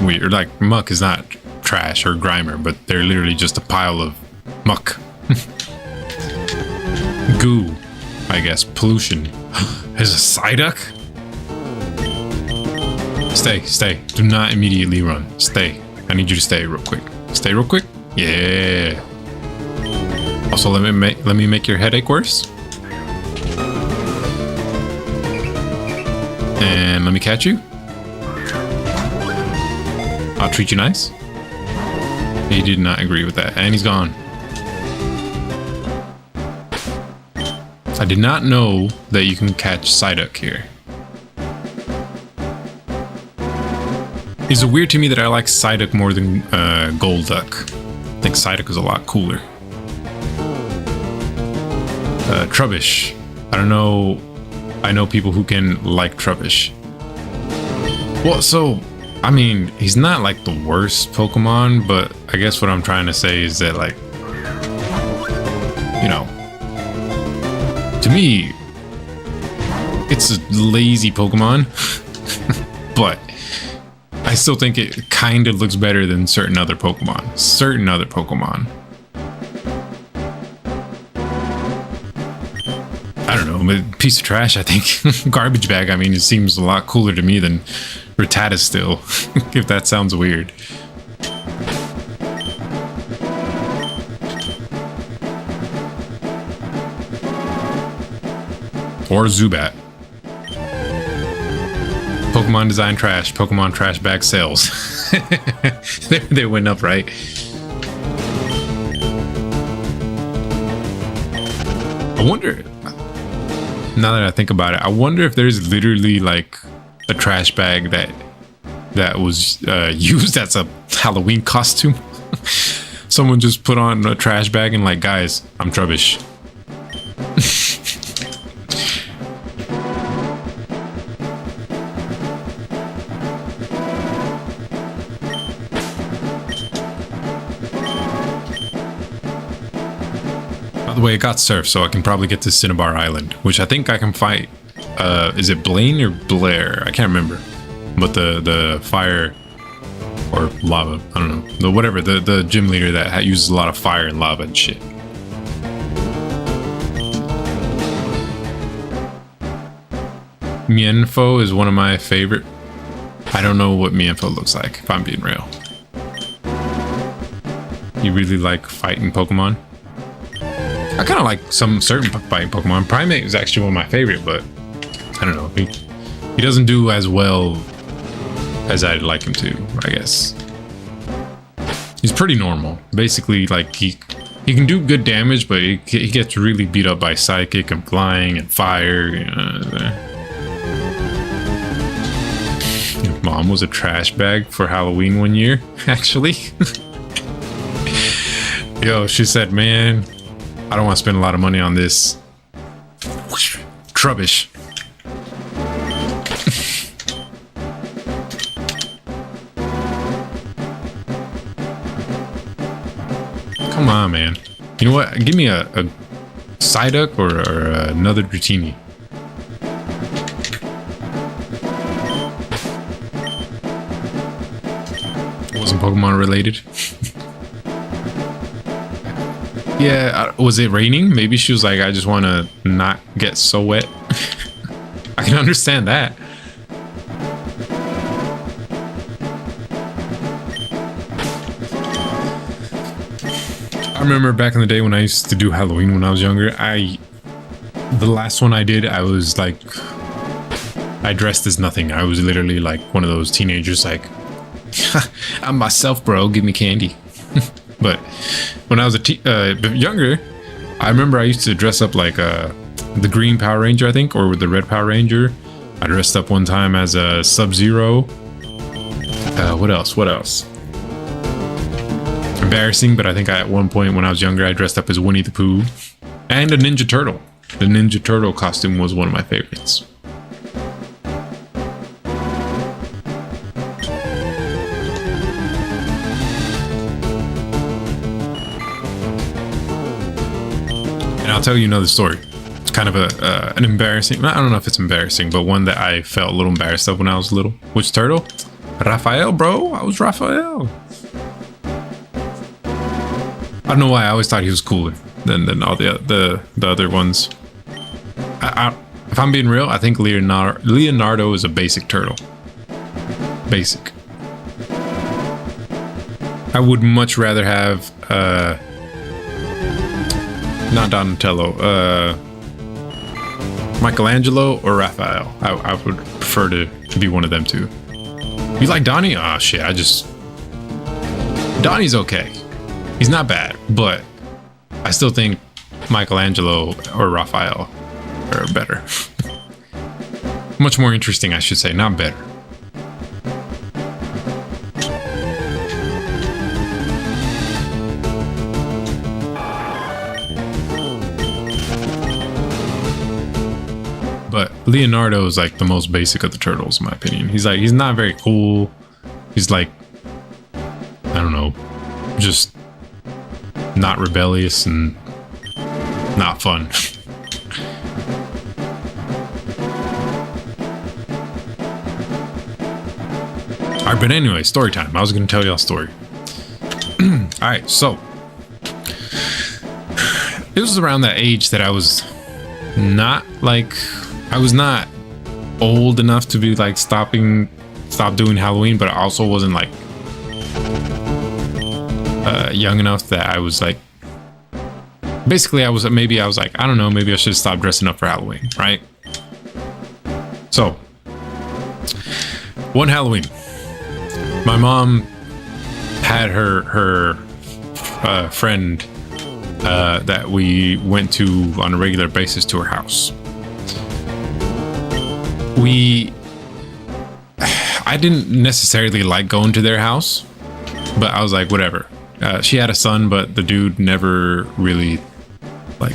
weird. Like Muck is not trash or Grimer, but they're literally just a pile of muck. Goo, I guess. Pollution. There's a Psyduck? Stay. Do not immediately run. Stay. I need you to stay real quick. Stay real quick. Yeah. Also, let me make your headache worse. And let me catch you. I'll treat you nice. He did not agree with that, and he's gone. I did not know that you can catch Psyduck here. Is it weird to me that I like Psyduck more than Golduck? I think Psyduck is a lot cooler. Trubbish. I don't know. I know people who can like Trubbish. Well, so, I mean, he's not like the worst Pokemon, but I guess what I'm trying to say is that, like, you know, to me, it's a lazy Pokemon, but I still think it kind of looks better than certain other Pokemon. I don't know, but piece of trash, I think. Garbage bag, I mean, it seems a lot cooler to me than Rattata still, if that sounds weird. Or Zubat. Pokemon design trash. Pokemon trash bag sales. They went up, right? I wonder, now that I think about it, I wonder if there's literally like a trash bag that was used as a Halloween costume. Someone just put on a trash bag and like, guys, I'm Trubbish. By the way, it got surf, so I can probably get to Cinnabar Island, which I think I can fight. Is it Blaine or Blair? I can't remember. But the fire or lava, I don't know. Whatever, the gym leader that uses a lot of fire and lava and shit. Mienfo is one of my favorite. I don't know what Mienfo looks like, if I'm being real. You really like fighting Pokemon? I kind of like some certain fighting Pokemon. Primeape is actually one of my favorite, but I don't know. He doesn't do as well as I'd like him to, I guess. He's pretty normal. Basically, like, he He can do good damage, but he gets really beat up by psychic and flying and fire. Mom was a trash bag for Halloween one year, actually. Yo, she said, man, I don't want to spend a lot of money on this. Trubbish. Come on, man. You know what? Give me a Psyduck or another Dratini. It wasn't Pokemon related. Yeah, was it raining? Maybe she was like, I just want to not get so wet. I can understand that. I remember back in the day when I used to do Halloween when I was younger, the last one I did, I was like, I dressed as nothing. I was literally like one of those teenagers like, I'm myself, bro, give me candy. But when I was younger, I remember I used to dress up like the green Power Ranger, I think, or with the red Power Ranger. I dressed up one time as a Sub-Zero. What else? Embarrassing, but I think at one point when I was younger, I dressed up as Winnie the Pooh and a Ninja Turtle. The Ninja Turtle costume was one of my favorites. And I'll tell you another story. It's kind of an embarrassing, I don't know if it's embarrassing, but one that I felt a little embarrassed of when I was little. Which turtle? Raphael, bro. I was Raphael. I don't know why I always thought he was cooler than all the other ones. If I'm being real, I think Leonardo is a basic turtle. Basic. I would much rather have not Donatello, Michelangelo or Raphael. I would prefer to be one of them two. You like Donnie? Oh shit, Donnie's okay. He's not bad, but I still think Michelangelo or Raphael are better. Much more interesting, I should say, not better. But Leonardo is like the most basic of the turtles, in my opinion. He's not very cool. He's like, I don't know, just not rebellious and not fun. Alright, but anyway, story time. I was going to tell y'all a story. Alright, so it was around that age that I was not old enough to be like stop doing Halloween, but I also wasn't like young enough that I was like, basically I was like, I don't know, maybe I should stop dressing up for Halloween, right? So one Halloween, my mom had her friend that we went to on a regular basis to her house. I didn't necessarily like going to their house, but I was like, whatever. She had a son, but the dude never really, like,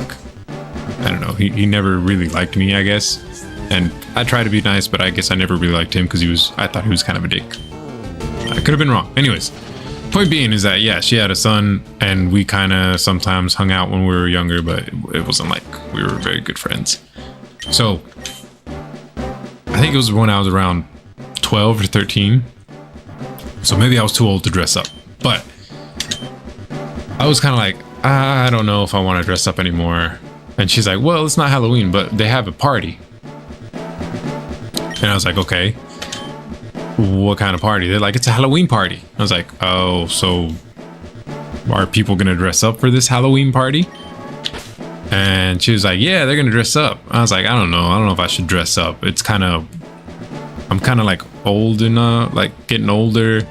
I don't know, he never really liked me, I guess. And I tried to be nice, but I guess I never really liked him because I thought he was kind of a dick. I could have been wrong. Anyways, point being is that, yeah, she had a son, and we kind of sometimes hung out when we were younger, but it wasn't like we were very good friends. So I think it was when I was around 12 or 13. So maybe I was too old to dress up, but I was kind of like, I don't know if I want to dress up anymore. And she's like, well, it's not Halloween, but they have a party. And I was like, okay, what kind of party? They're like, it's a Halloween party. I was like, oh, so are people going to dress up for this Halloween party? And she was like, yeah, they're going to dress up. I was like, I don't know if I should dress up. I'm kind of like old enough, like getting older.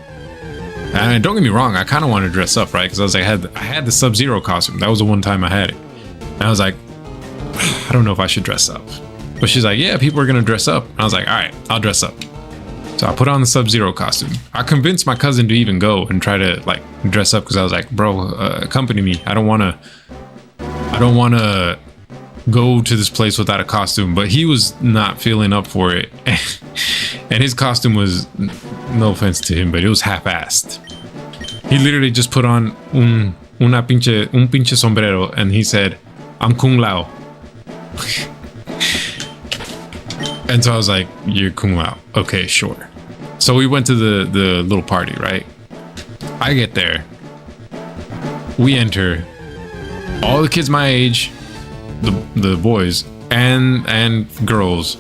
And don't get me wrong, I kind of want to dress up, right? Because I had the Sub-Zero costume. That was the one time I had it. And I was like, I don't know if I should dress up. But she's like, yeah, people are going to dress up. And I was like, all right, I'll dress up. So I put on the Sub-Zero costume. I convinced my cousin to even go and try to like dress up because I was like, bro, accompany me. I don't want to go to this place without a costume. But he was not feeling up for it. And his costume was, no offense to him, but it was half-assed. He literally just put on un pinche sombrero and he said, I'm Kung Lao. And so I was like, you're Kung Lao. Okay, sure. So we went to the little party, right? I get there. We enter. All the kids my age, the boys and girls,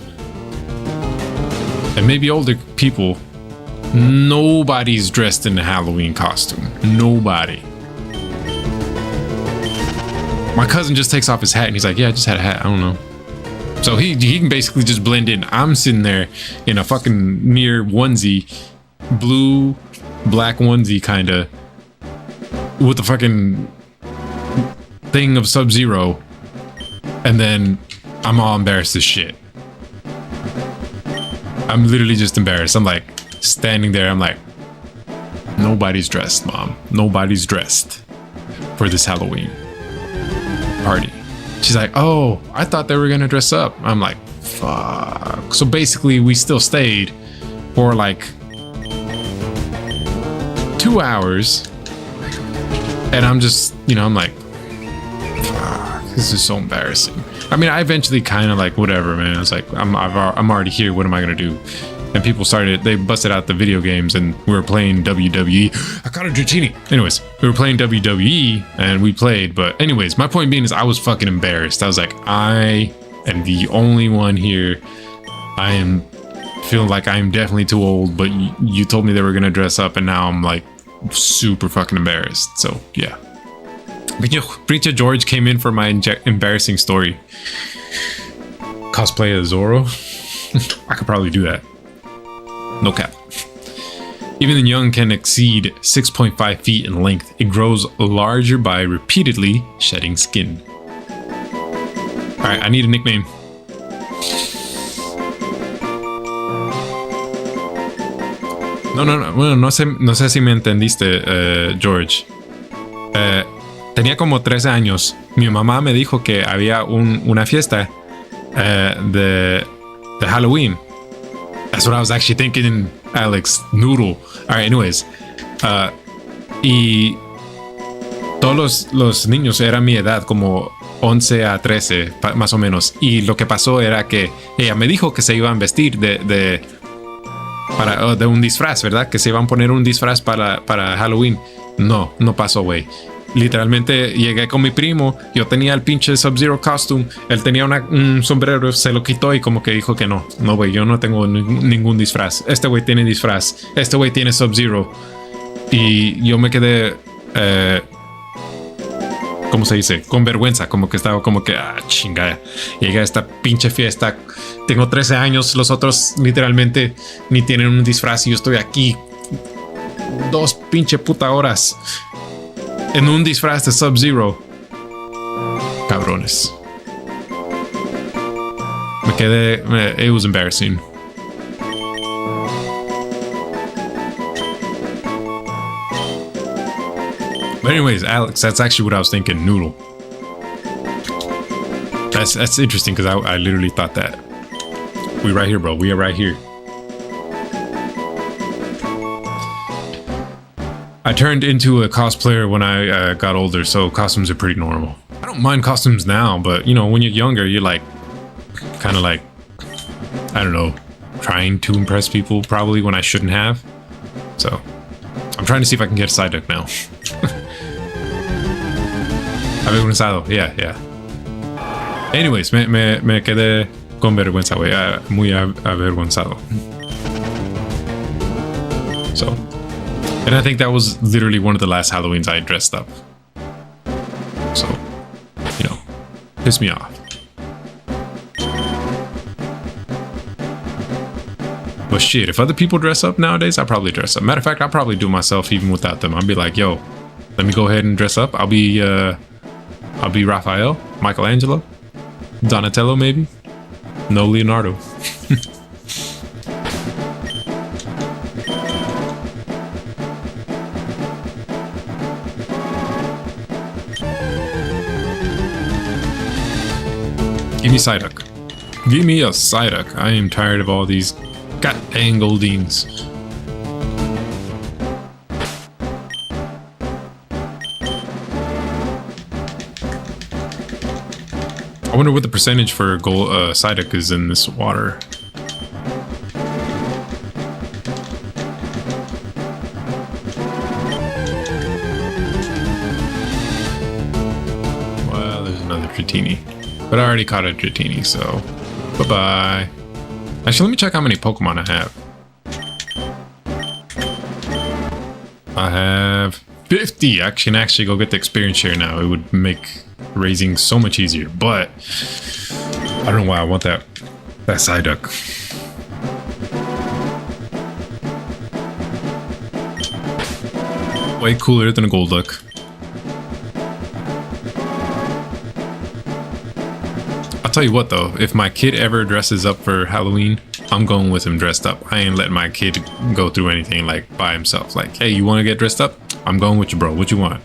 and maybe older people, nobody's dressed in a Halloween costume. Nobody. My cousin just takes off his hat and he's like, yeah, I just had a hat. I don't know. So he can basically just blend in. I'm sitting there in a fucking mere onesie, blue, black onesie kind of, with the fucking thing of Sub-Zero. And then I'm all embarrassed as shit. I'm literally just embarrassed. I'm like standing there. I'm like, nobody's dressed, Mom. Nobody's dressed for this Halloween party. She's like, oh, I thought they were gonna dress up. I'm like, fuck. So basically we still stayed for like 2 hours. And I'm just, I'm like, fuck, this is so embarrassing. I mean, I eventually kind of like, whatever, man. I was like, I'm already here. What am I gonna do? And people they busted out the video games and we were playing WWE. I caught a Dratini. Anyways, we were playing WWE and we played. But anyways, my point being is I was fucking embarrassed. I was like, I am the only one here. I am feeling like I'm definitely too old, but you told me they were going to dress up and now I'm like super fucking embarrassed. So yeah. Preacher George came in for my embarrassing story. Cosplay as Zorro. I could probably do that. No cap. Even the young can exceed 6.5 feet in length. It grows larger by repeatedly shedding skin. Alright, I need a nickname. No sé si me entendiste, George. Tenía como 13 años. Mi mamá me dijo que había una fiesta de Halloween. That's what I was actually thinking, Alex. Noodle. All right, anyways. Y todos los niños eran mi edad, como 11 a 13, más o menos. Y lo que pasó era que ella me dijo que se iban a vestir de un disfraz, ¿verdad? Que se iban a poner un disfraz para Halloween. No pasó, güey. Literalmente llegué con mi primo, yo tenía el pinche Sub-Zero costume, él tenía un sombrero, se lo quitó y como que dijo que no, güey, yo no tengo ningún disfraz. Este güey tiene disfraz, este güey tiene Sub-Zero. Y yo me quedé, ¿cómo se dice? Con vergüenza, como que estaba como que, chingada. Llegué a esta pinche fiesta, tengo 13 años, los otros literalmente ni tienen un disfraz y yo estoy aquí 2 pinche puta horas en un disfraz de Sub-Zero. Cabrones. Me quedé, it was embarrassing. But anyways, Alex, that's actually what I was thinking, Noodle. That's interesting because I literally thought that. We right here, bro. We are right here. I turned into a cosplayer when I got older, so costumes are pretty normal. I don't mind costumes now, but when you're younger, you're like, kind of like, I don't know, trying to impress people probably when I shouldn't have. So I'm trying to see if I can get a side deck now. Avergonzado, yeah. Anyways, me quedé con vergüenza, güey, muy avergonzado. So. And I think that was literally one of the last Halloweens I dressed up. So, pissed me off. But shit, if other people dress up nowadays, I probably dress up. Matter of fact, I'll probably do myself even without them. I'll be like, yo, let me go ahead and dress up. I'll be Raphael, Michelangelo, Donatello, maybe. No Leonardo. Give me Psyduck. Give me a Psyduck. I am tired of all these god dang Goldines. I wonder what the percentage for gold Psyduck is in this water. Well, there's another Dratini. But I already caught a Dratini, so bye-bye. Actually, let me check how many Pokemon I have. I have 50. I can actually go get the experience share now. It would make raising so much easier, but I don't know why I want that Psyduck. Way cooler than a Golduck. I'll tell you what though, if my kid ever dresses up for Halloween, I'm going with him dressed up. I ain't letting my kid go through anything like by himself. Like, hey, you want to get dressed up? I'm going with you, bro. What you want?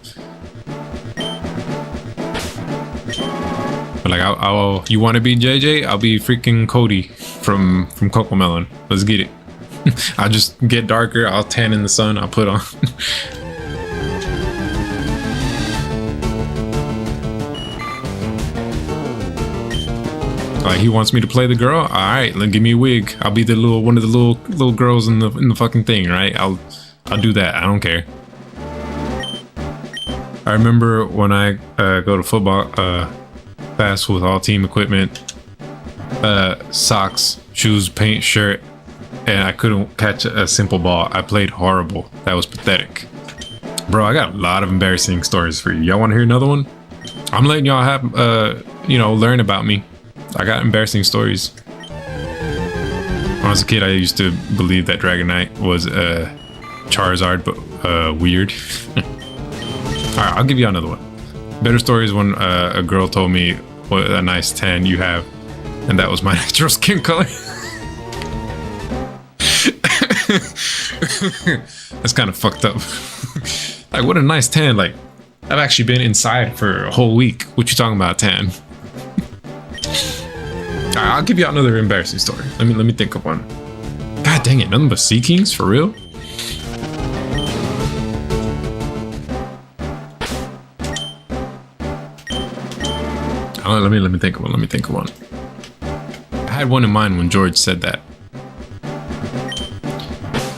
But like, you want to be JJ? I'll be freaking Cody from Cocomelon. Let's get it. I'll just get darker. I'll tan in the sun. I'll put on. Like, he wants me to play the girl. All right, let give me a wig. I'll be the one of the little girls in the fucking thing, right? I'll do that. I don't care. I remember when I go to football class with all team equipment, socks, shoes, paint, shirt, and I couldn't catch a simple ball. I played horrible. That was pathetic. Bro, I got a lot of embarrassing stories for you. Y'all want to hear another one? I'm letting y'all have, learn about me. I got embarrassing stories. When I was a kid, I used to believe that Dragonite was Charizard, but weird. Alright, I'll give you another one. Better story is when a girl told me what a nice tan you have, and that was my natural skin color. That's kind of fucked up. Like, what a nice tan. Like, I've actually been inside for a whole week. What you talking about, tan? I'll give you another embarrassing story. Let me think of one. God dang it, nothing but Sea Kings for real? Oh, let me think of one. Let me think of one. I had one in mind when George said that.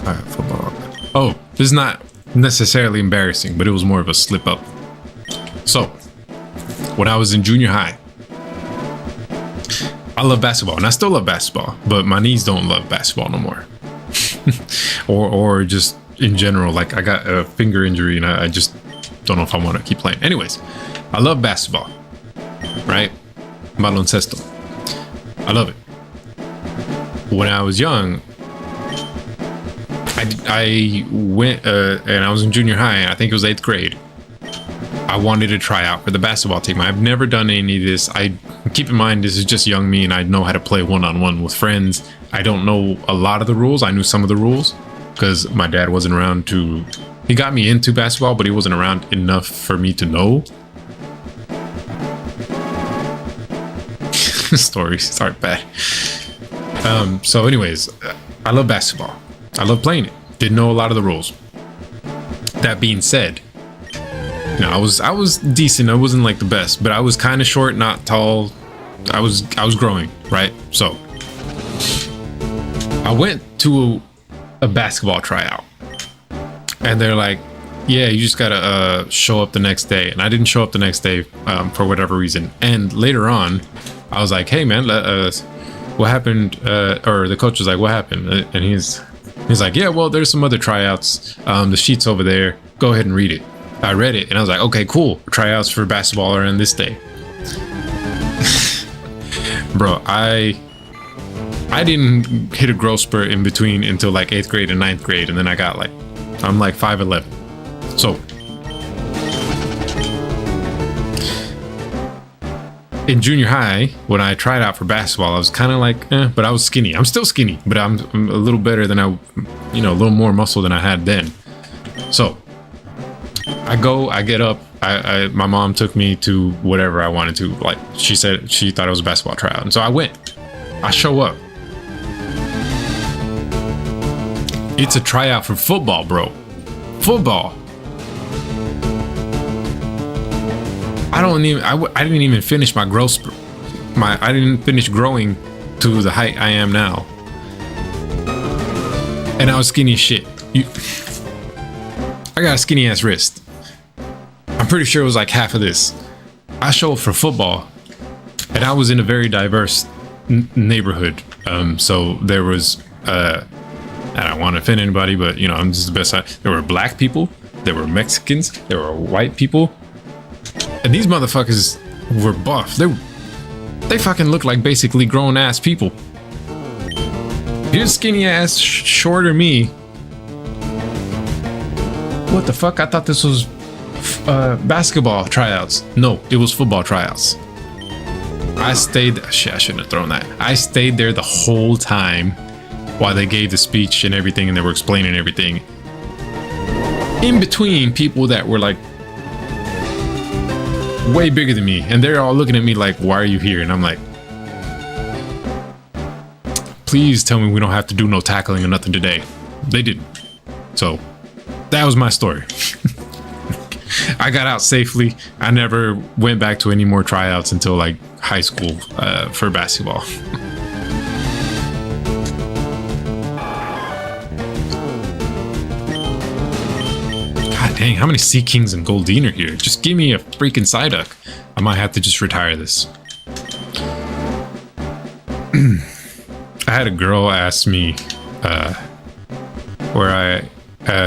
Alright, football. Oh, this is not necessarily embarrassing, but it was more of a slip up. So, when I was in junior high, I love basketball, and I still love basketball, but my knees don't love basketball no more. or just in general, like I got a finger injury and I just don't know if I want to keep playing. Anyways, I love basketball, right? Baloncesto. I love it. When I was young, I went and I was in junior high, and I think it was 8th grade. I wanted to try out for the basketball team. I've never done any of this. Keep in mind, this is just young me, and I know how to play one-on-one with friends. I don't know a lot of the rules. I knew some of the rules because my dad wasn't around to... He got me into basketball, but he wasn't around enough for me to know. Stories aren't bad. So anyways, I love basketball. I love playing it. Didn't know a lot of the rules. That being said, no, I was decent. I wasn't like the best, but I was kind of short, not tall. I was growing, right? So I went to a basketball tryout, and they're like, yeah, you just gotta show up the next day. And I didn't show up the next day for whatever reason. And later on, I was like, hey man, what happened? Or the coach was like, what happened? And he's like, yeah, well, there's some other tryouts. The sheet's over there. Go ahead and read it. I read it and I was like, okay, cool. Tryouts for basketball are on this day. Bro, I I didn't hit a growth spurt in between until like 8th grade and 9th grade, and then I'm like 5'11". So in junior high, when I tried out for basketball, I was kind of like, but I was skinny. I'm still skinny, but I'm a little better than a little more muscle than I had then. So I get up. My mom took me to whatever I wanted to. Like, she said she thought it was a basketball tryout, and so I went. I show up. It's a tryout for football, bro. Football. I didn't even finish my growth. I didn't finish growing to the height I am now, and I was skinny as shit. I got a skinny ass wrist. I'm pretty sure it was like half of this. I show up for football, and I was in a very diverse neighborhood. So there was, I don't want to offend anybody, but I'm just the best. There were black people, there were Mexicans, there were white people, and these motherfuckers were buff. They fucking look like basically grown ass people. Here's skinny ass, shorter me. What the fuck? I thought this was basketball tryouts. No, it was football tryouts. I stayed. Shit, I shouldn't have thrown that. I stayed there the whole time while they gave the speech and everything, and they were explaining everything. In between people that were like way bigger than me, and they're all looking at me like, "Why are you here?" And I'm like, "Please tell me we don't have to do no tackling or nothing today." They didn't. So that was my story. I got out safely. I never went back to any more tryouts until like high school for basketball. God dang, how many Sea Kings and Goldeen are here? Just give me a freaking Psyduck. I might have to just retire this. I had a girl ask me where I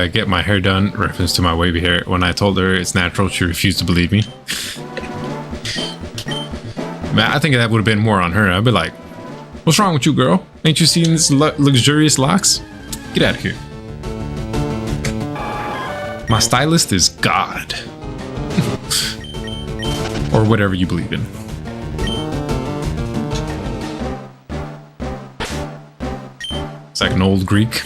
get my hair done, reference to my wavy hair. When I told her it's natural, she refused to believe me. Man, I think that would have been more on her. I'd be like, "What's wrong with you, girl? Ain't you seen this luxurious locks? Get out of here." My stylist is God. Or whatever you believe in. It's like an old Greek.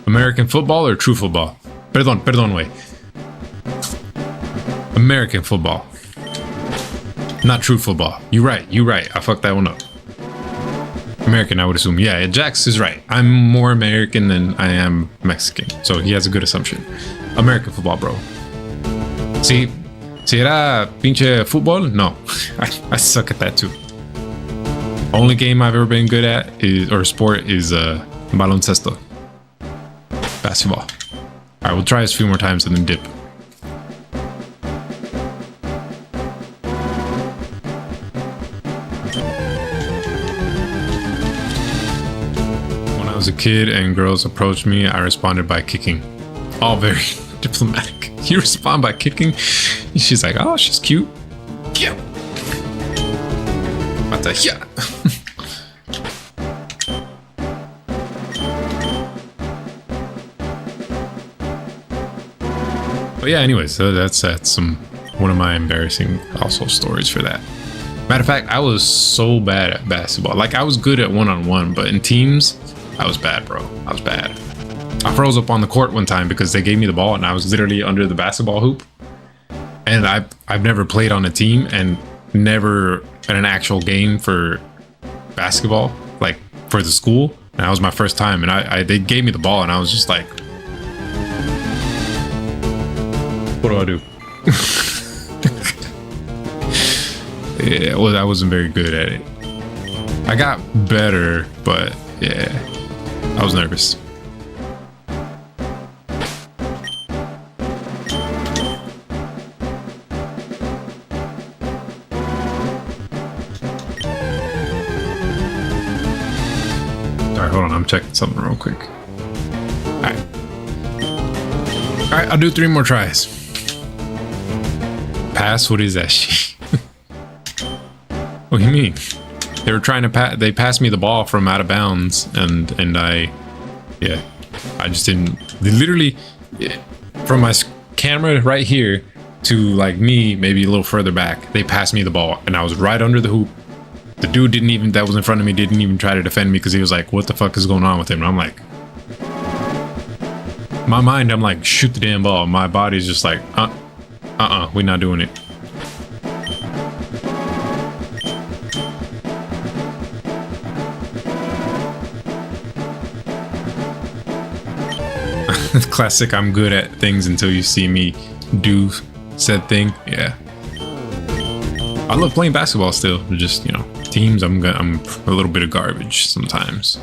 American football or true football? Perdón, güey. American football. Not true football. You're right. I fucked that one up. American, I would assume. Yeah, Jax is right. I'm more American than I am Mexican. So he has a good assumption. American football, bro. Si era pinche football, no. I suck at that too. Only game I've ever been good at is baloncesto. Basketball. Alright, we'll try this a few more times and then dip. When I was a kid and girls approached me, I responded by kicking. All very diplomatic. You respond by kicking? She's like, "Oh, she's cute." Yeah. Yeah. But yeah, anyways, so that's one of my embarrassing also stories for that. Matter of fact, I was so bad at basketball. Like, I was good at one-on-one, but in teams, I was bad, bro. I was bad. I froze up on the court one time because they gave me the ball and I was literally under the basketball hoop. And I've never played on a team and never at an actual game for basketball, like for the school. And that was my first time. And they gave me the ball and I was just like, what do I do? Yeah, well, I wasn't very good at it. I got better, but yeah, I was nervous. Alright, hold on, I'm checking something real quick. Alright, I'll do 3 more tries. Pass? What is that shit? What do you mean? They were trying to they passed me the ball from out of bounds, and I just didn't. They literally, from my camera right here to like me, maybe a little further back, they passed me the ball, and I was right under the hoop. The dude that was in front of me didn't even try to defend me because he was like, "What the fuck is going on with him?" And I'm like, my mind, I'm like, shoot the damn ball. My body's just like, we're not doing it. Classic, I'm good at things until you see me do said thing. Yeah. I love playing basketball still. Just, you know, teams, I'm a little bit of garbage sometimes.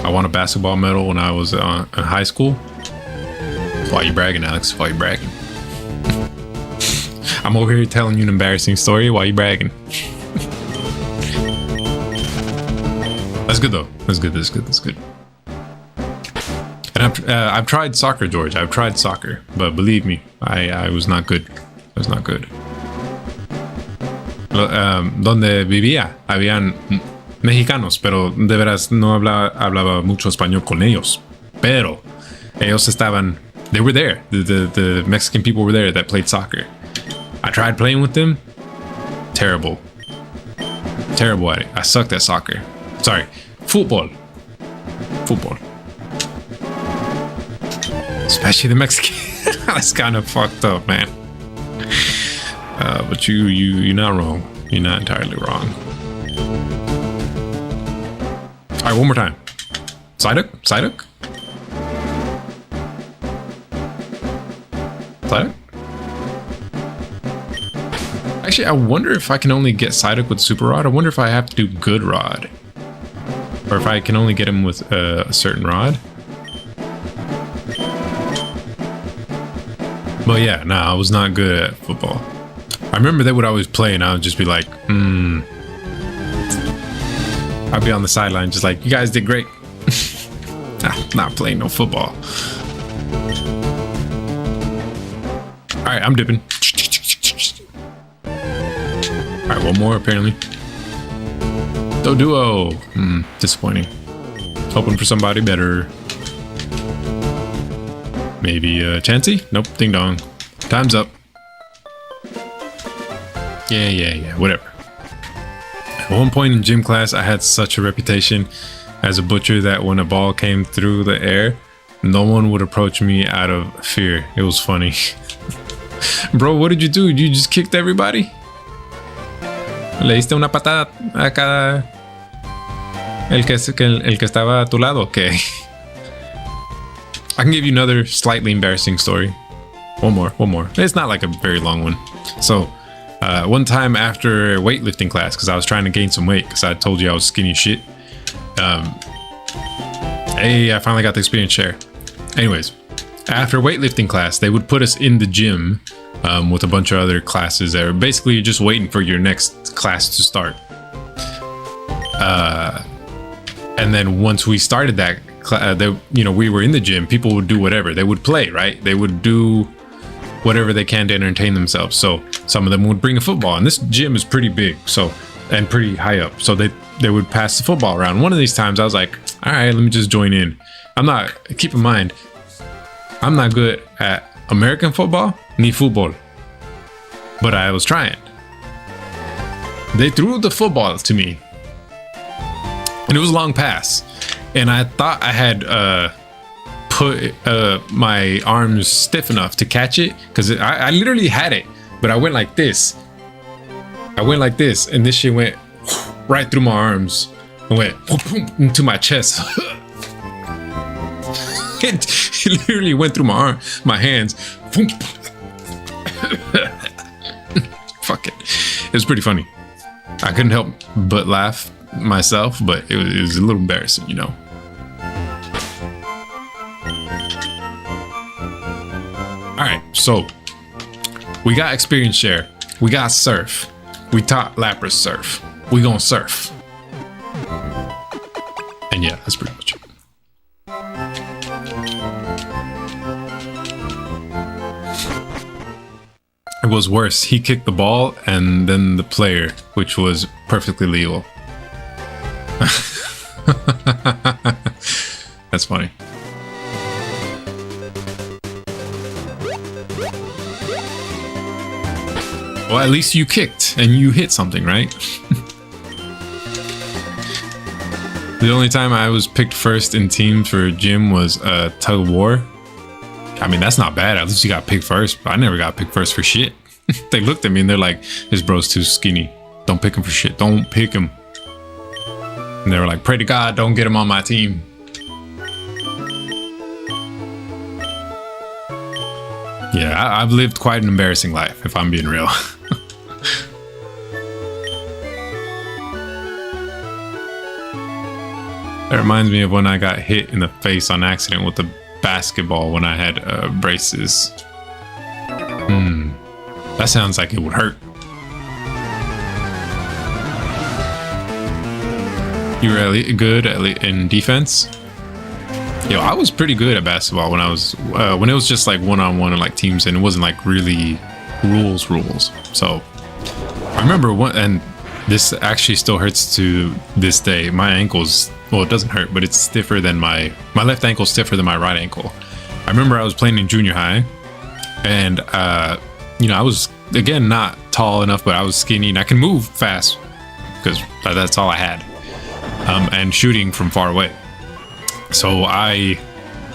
I won a basketball medal when I was in high school. Why you bragging, Alex? Why you bragging? I'm over here telling you an embarrassing story. Why you bragging? That's good though. That's good. That's good. That's good. And I've tried soccer, George. I've tried soccer, but believe me, I was not good. I was not good. Donde vivía, habían mexicanos, pero de veras no hablaba mucho español con ellos. Pero ellos estaban, they were there. The Mexican people were there that played soccer. I tried playing with them. Terrible. Terrible at it. I sucked at soccer. Sorry, football. Football. Especially the Mexican. That's kind of fucked up, man. But you're not wrong. You're not entirely wrong. All right, one more time. Psyduck? Psyduck? Psyduck? Actually, I wonder if I can only get Psyduck with Super Rod. I wonder if I have to do Good Rod. Or if I can only get him with a certain rod. But yeah, I was not good at football. I remember they would always play and I would just be like, I'd be on the sideline just like, you guys did great. Not playing no football. All right, I'm dipping. All right, one more apparently. Duo. Disappointing. Hoping for somebody better. Maybe Chansey? Nope, ding dong. Time's up. Yeah, whatever. At one point in gym class, I had such a reputation as a butcher that when a ball came through the air, no one would approach me out of fear. It was funny. Bro, what did you do? You just kicked everybody? Le diste una patada a cada... el que estaba a tu lado? Okay. I can give you another slightly embarrassing story. One more. It's not like a very long one. So, one time after weightlifting class, because I was trying to gain some weight, because I told you I was skinny shit. Hey, I finally got the experience share. Anyways, after weightlifting class, they would put us in the gym with a bunch of other classes that are basically just waiting for your next class to start. And then once we started that, we were in the gym, people would do whatever. They would play, right? They would do whatever they can to entertain themselves. So some of them would bring a football, and this gym is pretty big, and pretty high up. So they would pass the football around. One of these times I was like, all right, let me just join in. Keep in mind, I'm not good at American football, ni football, but I was trying. They threw the football to me, and it was a long pass. And I thought I had put my arms stiff enough to catch it, because I literally had it, but I went like this. And this shit went right through my arms and went into my chest. It literally went through my hands. Fuck it. It was pretty funny. I couldn't help but laugh myself, but it was a little embarrassing, you know. All right, so we got experience share, we got surf, we taught Lapras surf, we gonna surf, and yeah, that's pretty much it. was worse. He kicked the ball and then the player, which was perfectly legal. That's funny. Well, at least you kicked and you hit something, right? The only time I was picked first in teams for gym was tug of war. I mean, that's not bad. At least you got picked first. But I never got picked first for shit. They looked at me and they're like, this bro's too skinny. Don't pick him for shit. Don't pick him. And they were like, pray to God, don't get him on my team. Yeah, I've lived quite an embarrassing life, if I'm being real. That reminds me of when I got hit in the face on accident with a basketball when I had braces. That sounds like it would hurt. You were good in defense? Yo, I was pretty good at basketball when I was when it was just like one-on-one and like teams, and it wasn't like really rules. So I remember one, and this actually still hurts to this day. My ankles, well, it doesn't hurt, but it's stiffer than my left ankle's stiffer than my right ankle. I remember I was playing in junior high, and you know, I was again not tall enough, but I was skinny and I can move fast because that's all I had, and shooting from far away. So I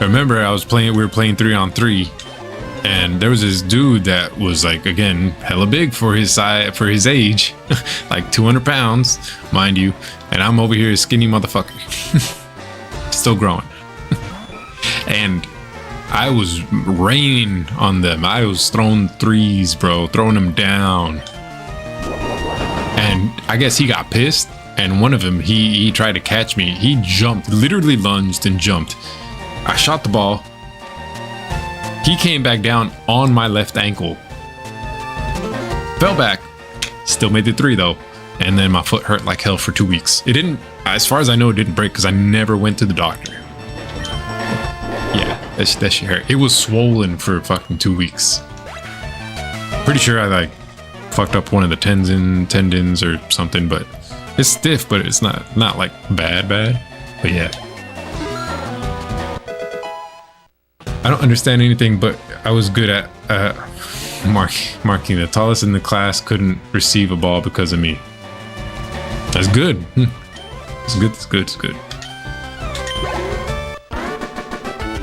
remember we were playing 3-on-3, and there was this dude that was like, again, hella big for his size, for his age, like 200 pounds, mind you. And I'm over here, a skinny motherfucker, still growing. And I was raining on them. I was throwing threes, bro, throwing them down. And I guess he got pissed. And one of them, he tried to catch me. He jumped, literally lunged and jumped. I shot the ball. He came back down on my left ankle. Fell back. Still made the three though. And then my foot hurt like hell for 2 weeks. It didn't, as far as I know, it didn't break because I never went to the doctor. Yeah, that shit hurt. It was swollen for fucking 2 weeks. Pretty sure I like fucked up one of the tendons or something, but it's stiff, but it's not like bad. But yeah. I don't understand anything, but I was good at marking. The tallest in the class couldn't receive a ball because of me. That's good. It's good.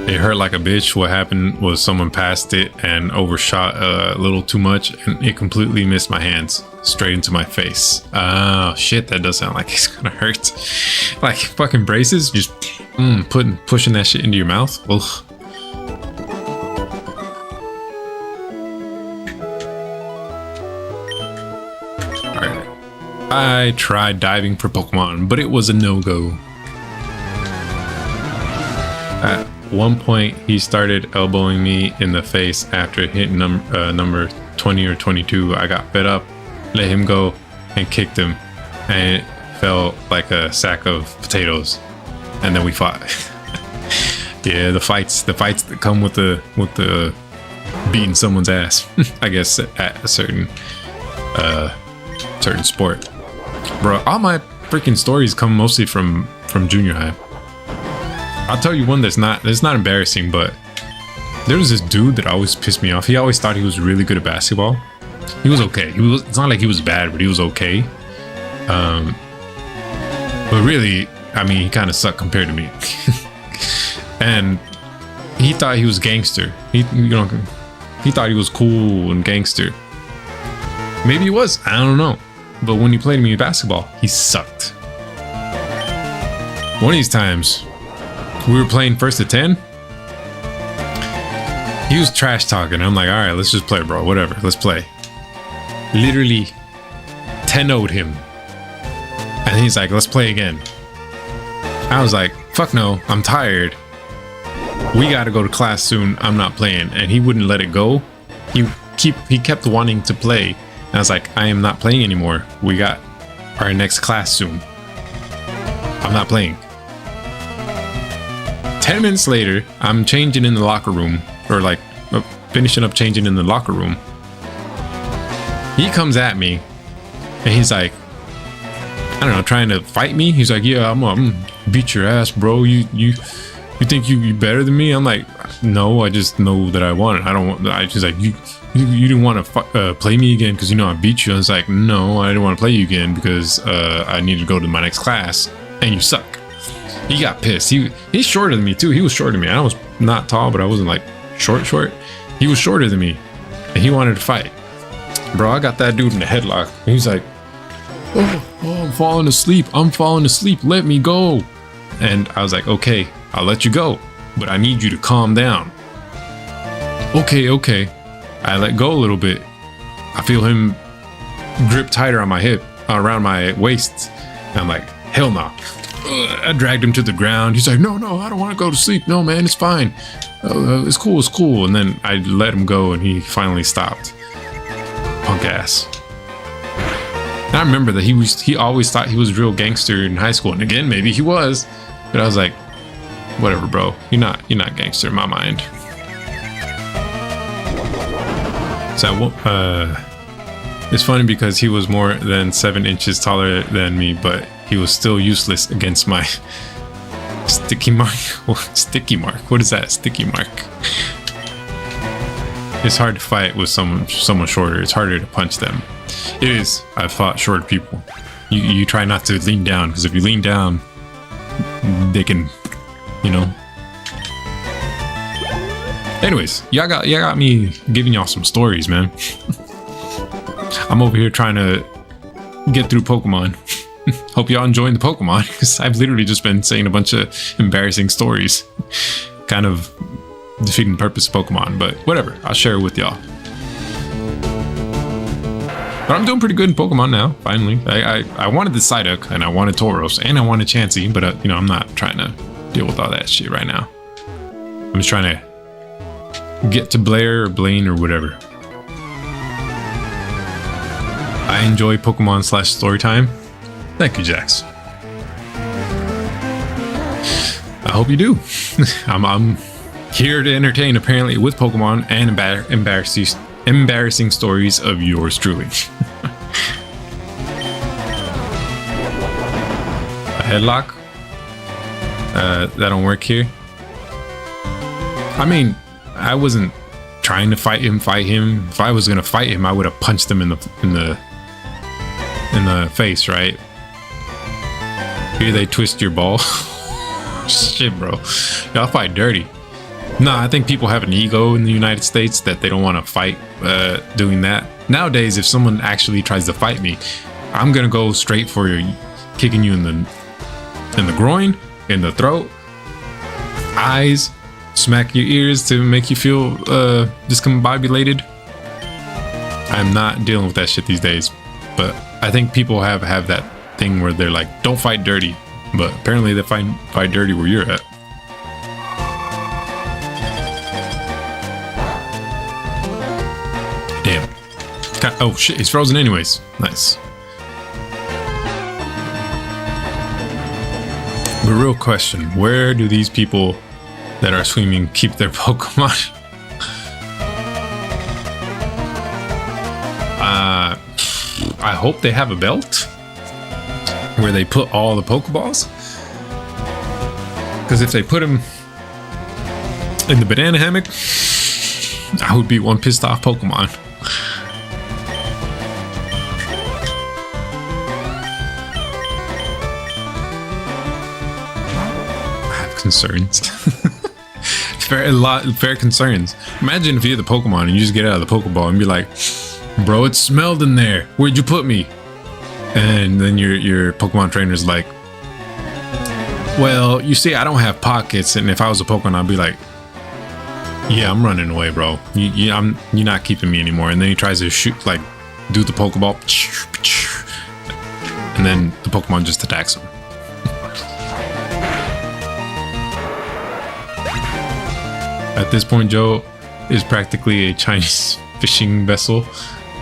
It hurt like a bitch. What happened was someone passed it and overshot a little too much, and it completely missed my hands straight into my face. Oh shit, that does sound like it's gonna hurt. Like fucking braces, just pushing that shit into your mouth. Ugh. Alright. I tried diving for Pokemon, but it was a no-go. At one point, he started elbowing me in the face after hitting number 20 or 22. I got fed up, let him go, and kicked him, and it felt like a sack of potatoes. And then we fought. Yeah, the fights that come with the beating someone's ass. I guess at a certain sport. Bro, all my freaking stories come mostly from junior high. I'll tell you one that's not embarrassing, but there was this dude that always pissed me off. He always thought he was really good at basketball. He was okay. It's not like he was bad, but he was okay. But really, I mean, he kind of sucked compared to me. And he thought he was gangster. He thought he was cool and gangster. Maybe he was. I don't know. But when he played me in basketball, he sucked. One of these times, we were playing 1st to 10. He was trash talking. I'm like, all right, let's just play, bro. Whatever, let's play. Literally 10-0'd him. And he's like, let's play again. I was like, fuck no, I'm tired. We gotta go to class soon. I'm not playing. And he wouldn't let it go. He kept wanting to play. And I was like, I am not playing anymore. We got our next class soon. I'm not playing. 10 minutes later, I'm changing in the locker room, or like finishing up changing in the locker room. He comes at me and he's like, I don't know, trying to fight me. He's like, yeah, I'm gonna beat your ass, bro. You think you better than me? I'm like, no, I just know that I want it. I don't want. I just like you didn't want to play me again because you know I beat you. I was like, no, I didn't want to play you again because I need to go to my next class and you suck. He got pissed. He's shorter than me too. He was shorter than me. I was not tall, but I wasn't like short. He was shorter than me, and he wanted to fight. Bro, I got that dude in the headlock. And he's like, oh, I'm falling asleep. Let me go. And I was like, okay, I'll let you go, but I need you to calm down. Okay. I let go a little bit. I feel him grip tighter on my hip, around my waist. And I'm like, hell no. I dragged him to the ground. He's like, no, I don't want to go to sleep. No, man, it's fine. It's cool. And then I let him go and he finally stopped. Punk ass. And I remember that he always thought he was a real gangster in high school. And again, maybe he was, but I was like, whatever, bro. You're not gangster in my mind. So it's funny because he was more than 7 inches taller than me, but he was still useless against my sticky mark. Sticky mark. What is that? Sticky mark. It's hard to fight with someone shorter. It's harder to punch them. It is. I've fought short people. You try not to lean down, because if you lean down, they can, you know. Anyways, y'all got me giving y'all some stories, man. I'm over here trying to get through Pokemon. Hope y'all enjoying the Pokemon, because I've literally just been saying a bunch of embarrassing stories. Kind of defeating the purpose of Pokemon, but whatever. I'll share it with y'all. But I'm doing pretty good in Pokemon now, finally. I wanted the Psyduck, and I wanted Tauros, and I wanted Chansey, but you know, I'm not trying to deal with all that shit right now. I'm just trying to get to Blair or Blaine or whatever. I enjoy Pokemon / Storytime. Thank you, Jax. I hope you do. I'm here to entertain, apparently, with Pokemon and embarrassing stories of yours truly. A headlock? That don't work here. I mean, I wasn't trying to fight him. If I was gonna fight him, I would have punched him in the face, right? Here they twist your ball. Shit, bro. Y'all fight dirty. No, I think people have an ego in the United States that they don't want to fight doing that. Nowadays, if someone actually tries to fight me, I'm gonna go straight for you, kicking you in the groin, in the throat, eyes, smack your ears to make you feel discombobulated. I'm not dealing with that shit these days, but I think people have that thing where they're like, don't fight dirty, but apparently they fight dirty where you're at. Damn. Oh shit, he's frozen anyways. Nice. But real question, where do these people that are swimming keep their Pokemon? I hope they have a belt where they put all the Pokeballs. Because if they put them in the banana hammock, I would be one pissed off Pokemon. I have concerns. Fair concerns. Imagine if you're the Pokemon and you just get out of the Pokeball and be like, bro, it smelled in there. Where'd you put me? And then your Pokemon trainer's like, well, you see, I don't have pockets, and if I was a Pokemon, I'd be like, yeah, I'm running away, bro. You're not keeping me anymore. And then he tries to shoot, like, do the Pokeball, and then the Pokemon just attacks him. At this point, Joe is practically a Chinese fishing vessel,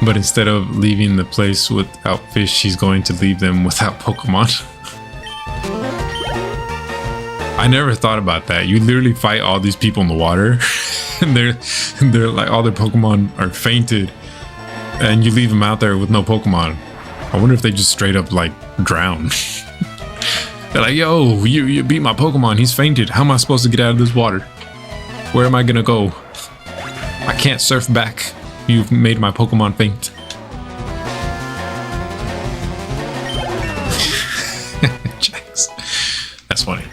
but instead of leaving the place without fish, she's going to leave them without Pokemon. I never thought about that. You literally fight all these people in the water, and they're like, all their Pokemon are fainted, and you leave them out there with no Pokemon. I wonder if they just straight up like drown. They're like, yo, you beat my Pokemon, he's fainted. How am I supposed to get out of this water? Where am I gonna go? I can't surf back. You've made my Pokemon faint. Jax. That's funny.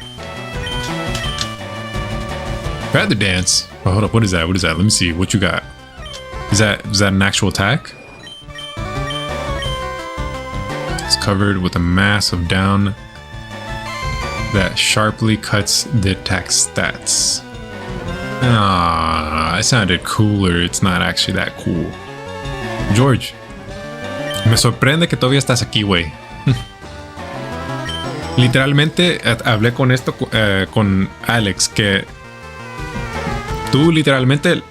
Rather dance. Oh, hold up, what is that? What is that? Let me see. What you got? Is that an actual attack? It's covered with a mass of down that sharply cuts the attack stats. Ah, it sounded cooler. It's not actually that cool. George, me sorprende que todavía estás aquí, güey. Literalmente hablé con esto con Alex, que tú literalmente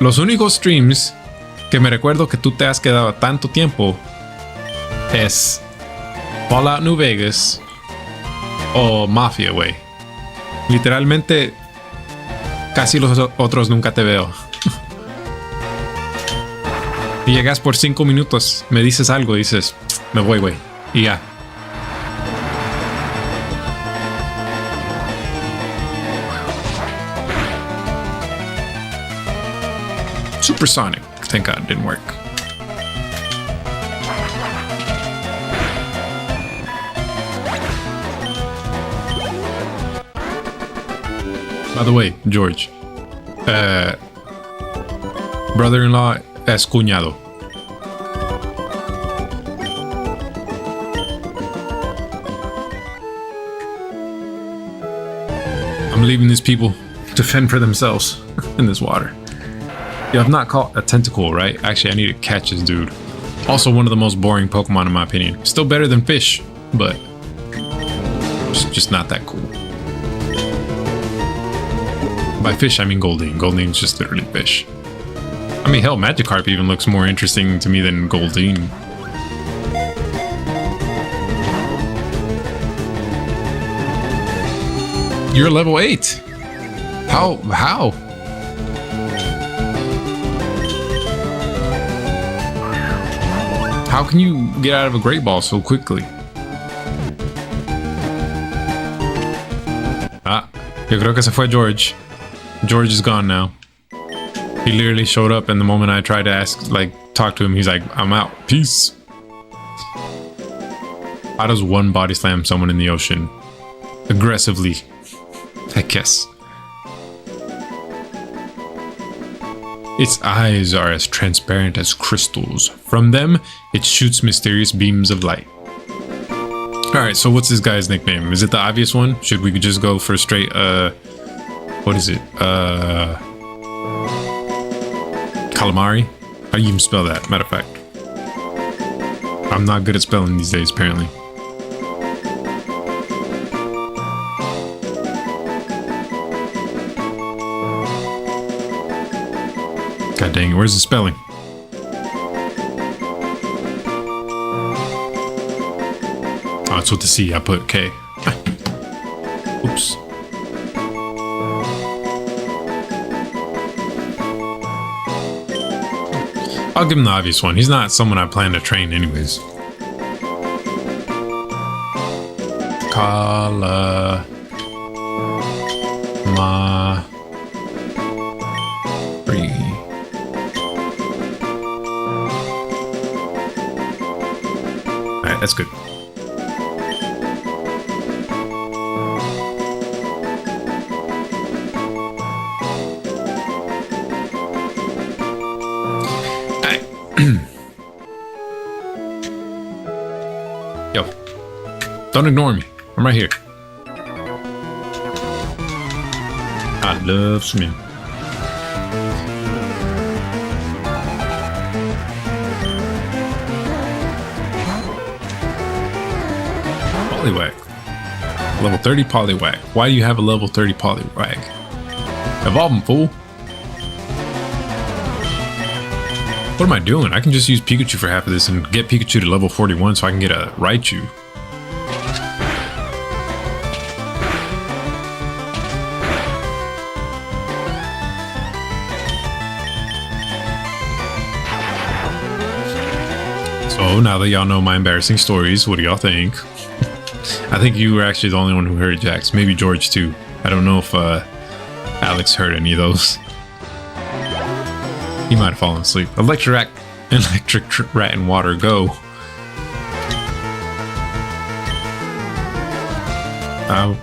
los únicos streams que me recuerdo que tú te has quedado tanto tiempo es Fallout New Vegas o Mafia, güey. Literalmente casi los otros nunca te veo. Y llegas por 5 minutos, me dices algo, dices, me voy, güey. Y ya. Supersonic. Thank God it didn't work. By the way, George, brother-in-law es cuñado. I'm leaving these people to fend for themselves in this water. Yeah, I've not caught a tentacle, right? Actually, I need to catch this dude. Also one of the most boring Pokemon in my opinion. Still better than fish, but just not that cool. By fish, I mean Goldeen. Goldeen's just literally fish. I mean, hell, Magikarp even looks more interesting to me than Goldeen. You're level 8. How? How can you get out of a Great Ball so quickly? Ah, yo creo que se fue George. George is gone now. He literally showed up, and the moment I tried to talk to him, he's like, I'm out. Peace. How does one body slam someone in the ocean? Aggressively. I guess. Its eyes are as transparent as crystals. From them, it shoots mysterious beams of light. Alright, so what's this guy's nickname? Is it the obvious one? Should we just go for straight, what is it? Calamari? How do you even spell that, matter of fact? I'm not good at spelling these days, apparently. God dang it, where's the spelling? Oh, it's with the C, I put K. Oops. I'll give him the obvious one. He's not someone I plan to train anyways. Calamari. Alright, that's good. Yo, don't ignore me. I'm right here. I love swimming. Poliwag. Level 30 Poliwag. Why do you have a level 30 Poliwag? Evolve him, fool. What am I doing? I can just use Pikachu for half of this and get Pikachu to level 41 so I can get a Raichu. So now that y'all know my embarrassing stories, what do y'all think? I think you were actually the only one who heard it, Jax. Maybe George too. I don't know if Alex heard any of those. He might have fallen asleep. Electric rat and water, go.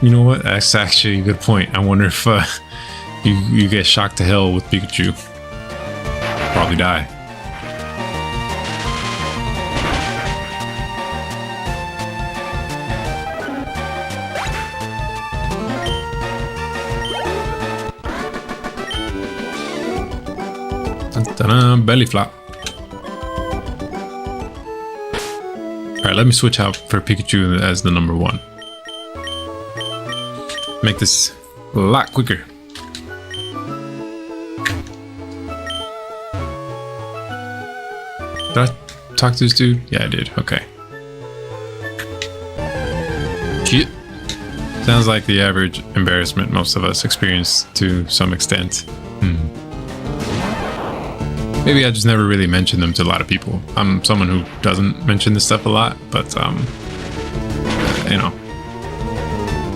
You know what? That's actually a good point. I wonder if you get shocked to hell with Pikachu. Probably die. Belly flop. Alright, let me switch out for Pikachu as the number 1. Make this a lot quicker. Did I talk to this dude? Yeah, I did. Okay. Shit. Sounds like the average embarrassment most of us experience to some extent. Maybe I just never really mentioned them to a lot of people. I'm someone who doesn't mention this stuff a lot, but you know,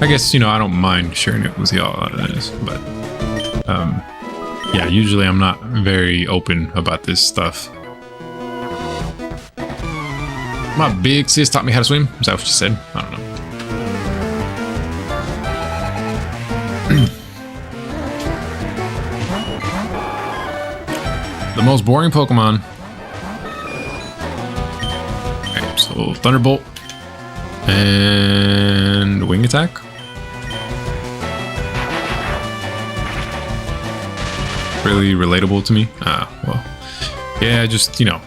I guess, you know, I don't mind sharing it with y'all, but yeah, usually I'm not very open about this stuff. My big sis taught me how to swim. Is that what she said? I don't know. The most boring Pokemon. Okay, so Thunderbolt and Wing Attack. Really relatable to me. Well, yeah, just, you know,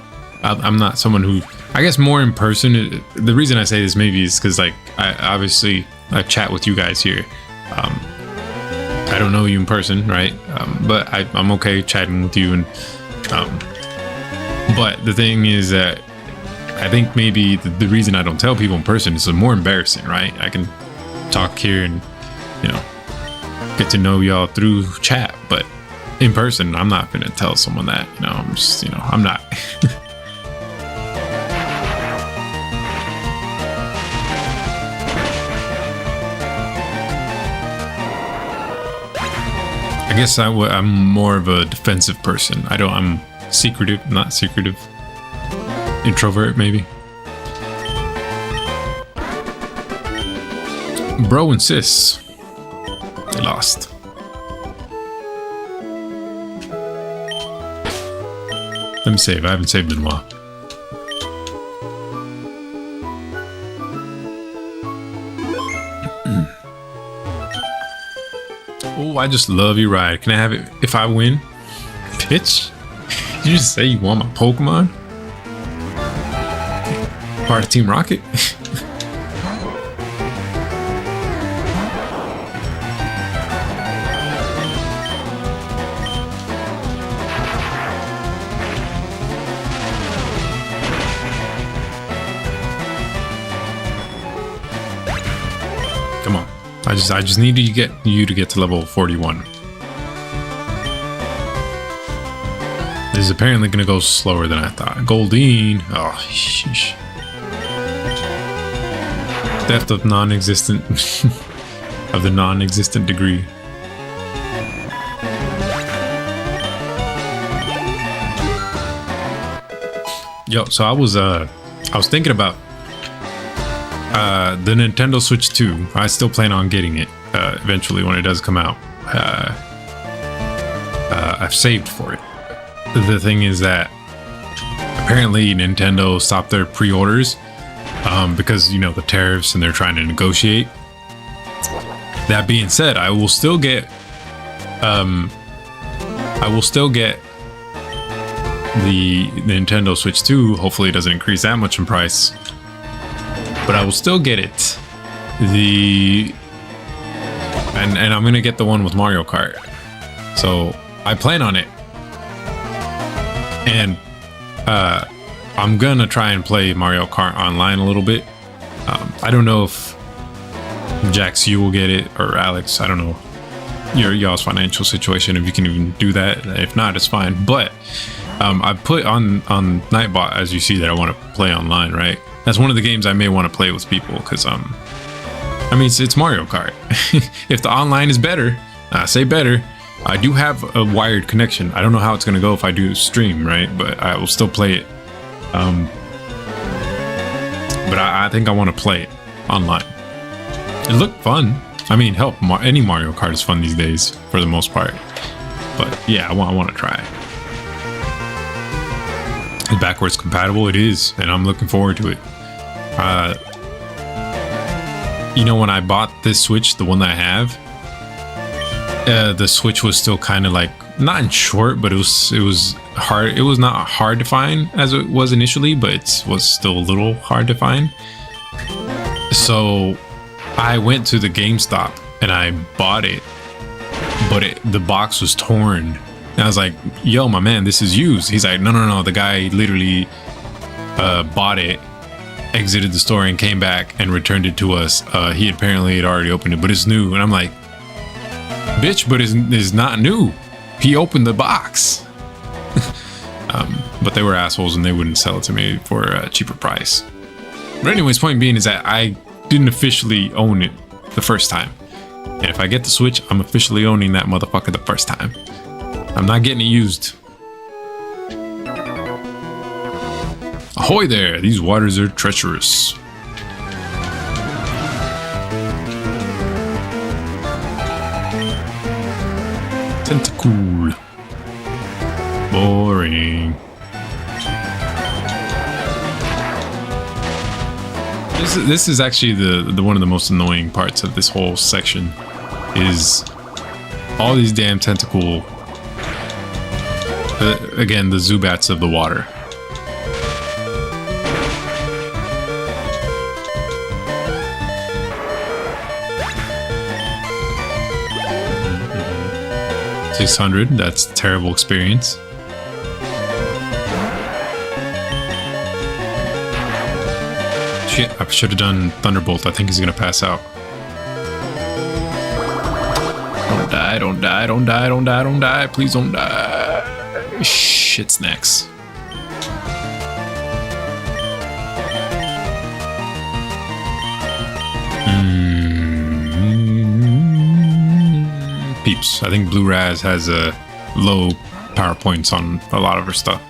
I'm not someone who, I guess more in person. The reason I say this maybe is because, like, I chat with you guys here. I don't know you in person, right? But I'm okay chatting with you, and but the thing is that I think maybe the reason I don't tell people in person is more embarrassing, right? I can talk here and, you know, get to know y'all through chat, but in person, I'm not gonna tell someone that, you know. I'm just, you know, I'm not. I guess I'm more of a defensive person. I'm secretive, not secretive. Introvert, maybe. Bro and sis. They lost. Let me save. I haven't saved in a while. Oh, I just love your ride. Can I have it if I win? Bitch. Did you just say you want my Pokemon? Part of Team Rocket? Come on. I just need to get you to get to level 41. This is apparently going to go slower than I thought. Goldeen. Oh, sheesh. Depth of non-existent of the non-existent degree. Yo, so I was thinking about the Nintendo Switch 2. I still plan on getting it eventually when it does come out. I've saved for it. The thing is that apparently Nintendo stopped their pre-orders because, you know, the tariffs, and they're trying to negotiate. That being said, I will still get the Nintendo Switch 2. Hopefully it doesn't increase that much in price, but I will still get it. And I'm gonna get the one with Mario Kart. So I plan on it. And I'm gonna try and play Mario Kart online a little bit. I don't know if Jax, you will get it, or Alex. I don't know y'all's financial situation, if you can even do that. If not, it's fine. But I put on Nightbot, as you see, that I want to play online, right? That's one of the games I may want to play with people, because I mean, it's Mario Kart. If the online is better, I say better. I do have a wired connection. I don't know how it's gonna go if I do stream, right? But I will still play it. But I think I want to play it online. It looked fun. I mean, hell, any Mario Kart is fun these days for the most part. But yeah, I want to try it. It's backwards compatible. It is, and I'm looking forward to it. You know, when I bought this Switch, the one that I have, the Switch was still kind of like, not in short, but it was hard. It was not hard to find as it was initially, but it was still a little hard to find. So I went to the GameStop and I bought it, but the box was torn. And I was like, yo, my man, this is used. He's like, no. The guy literally bought it, exited the store, and came back and returned it to us. He apparently had already opened it, but it's new. And I'm like, bitch, but it's not new. He opened the box. But they were assholes and they wouldn't sell it to me for a cheaper price. But anyways, point being is that I didn't officially own it the first time. And if I get the Switch, I'm officially owning that motherfucker the first time. I'm not getting it used. Ahoy there! These waters are treacherous. Tentacool. Boring. This is actually the one of the most annoying parts of this whole section, is all these damn tentacle. Again, the Zubats of the water. $600, that's a terrible experience. Shit, I should have done Thunderbolt. I think he's gonna pass out. Don't die, don't die, don't die, don't die, don't die. Please don't die. Shit snacks. Peeps. I think Blue Raz has low power points on a lot of her stuff.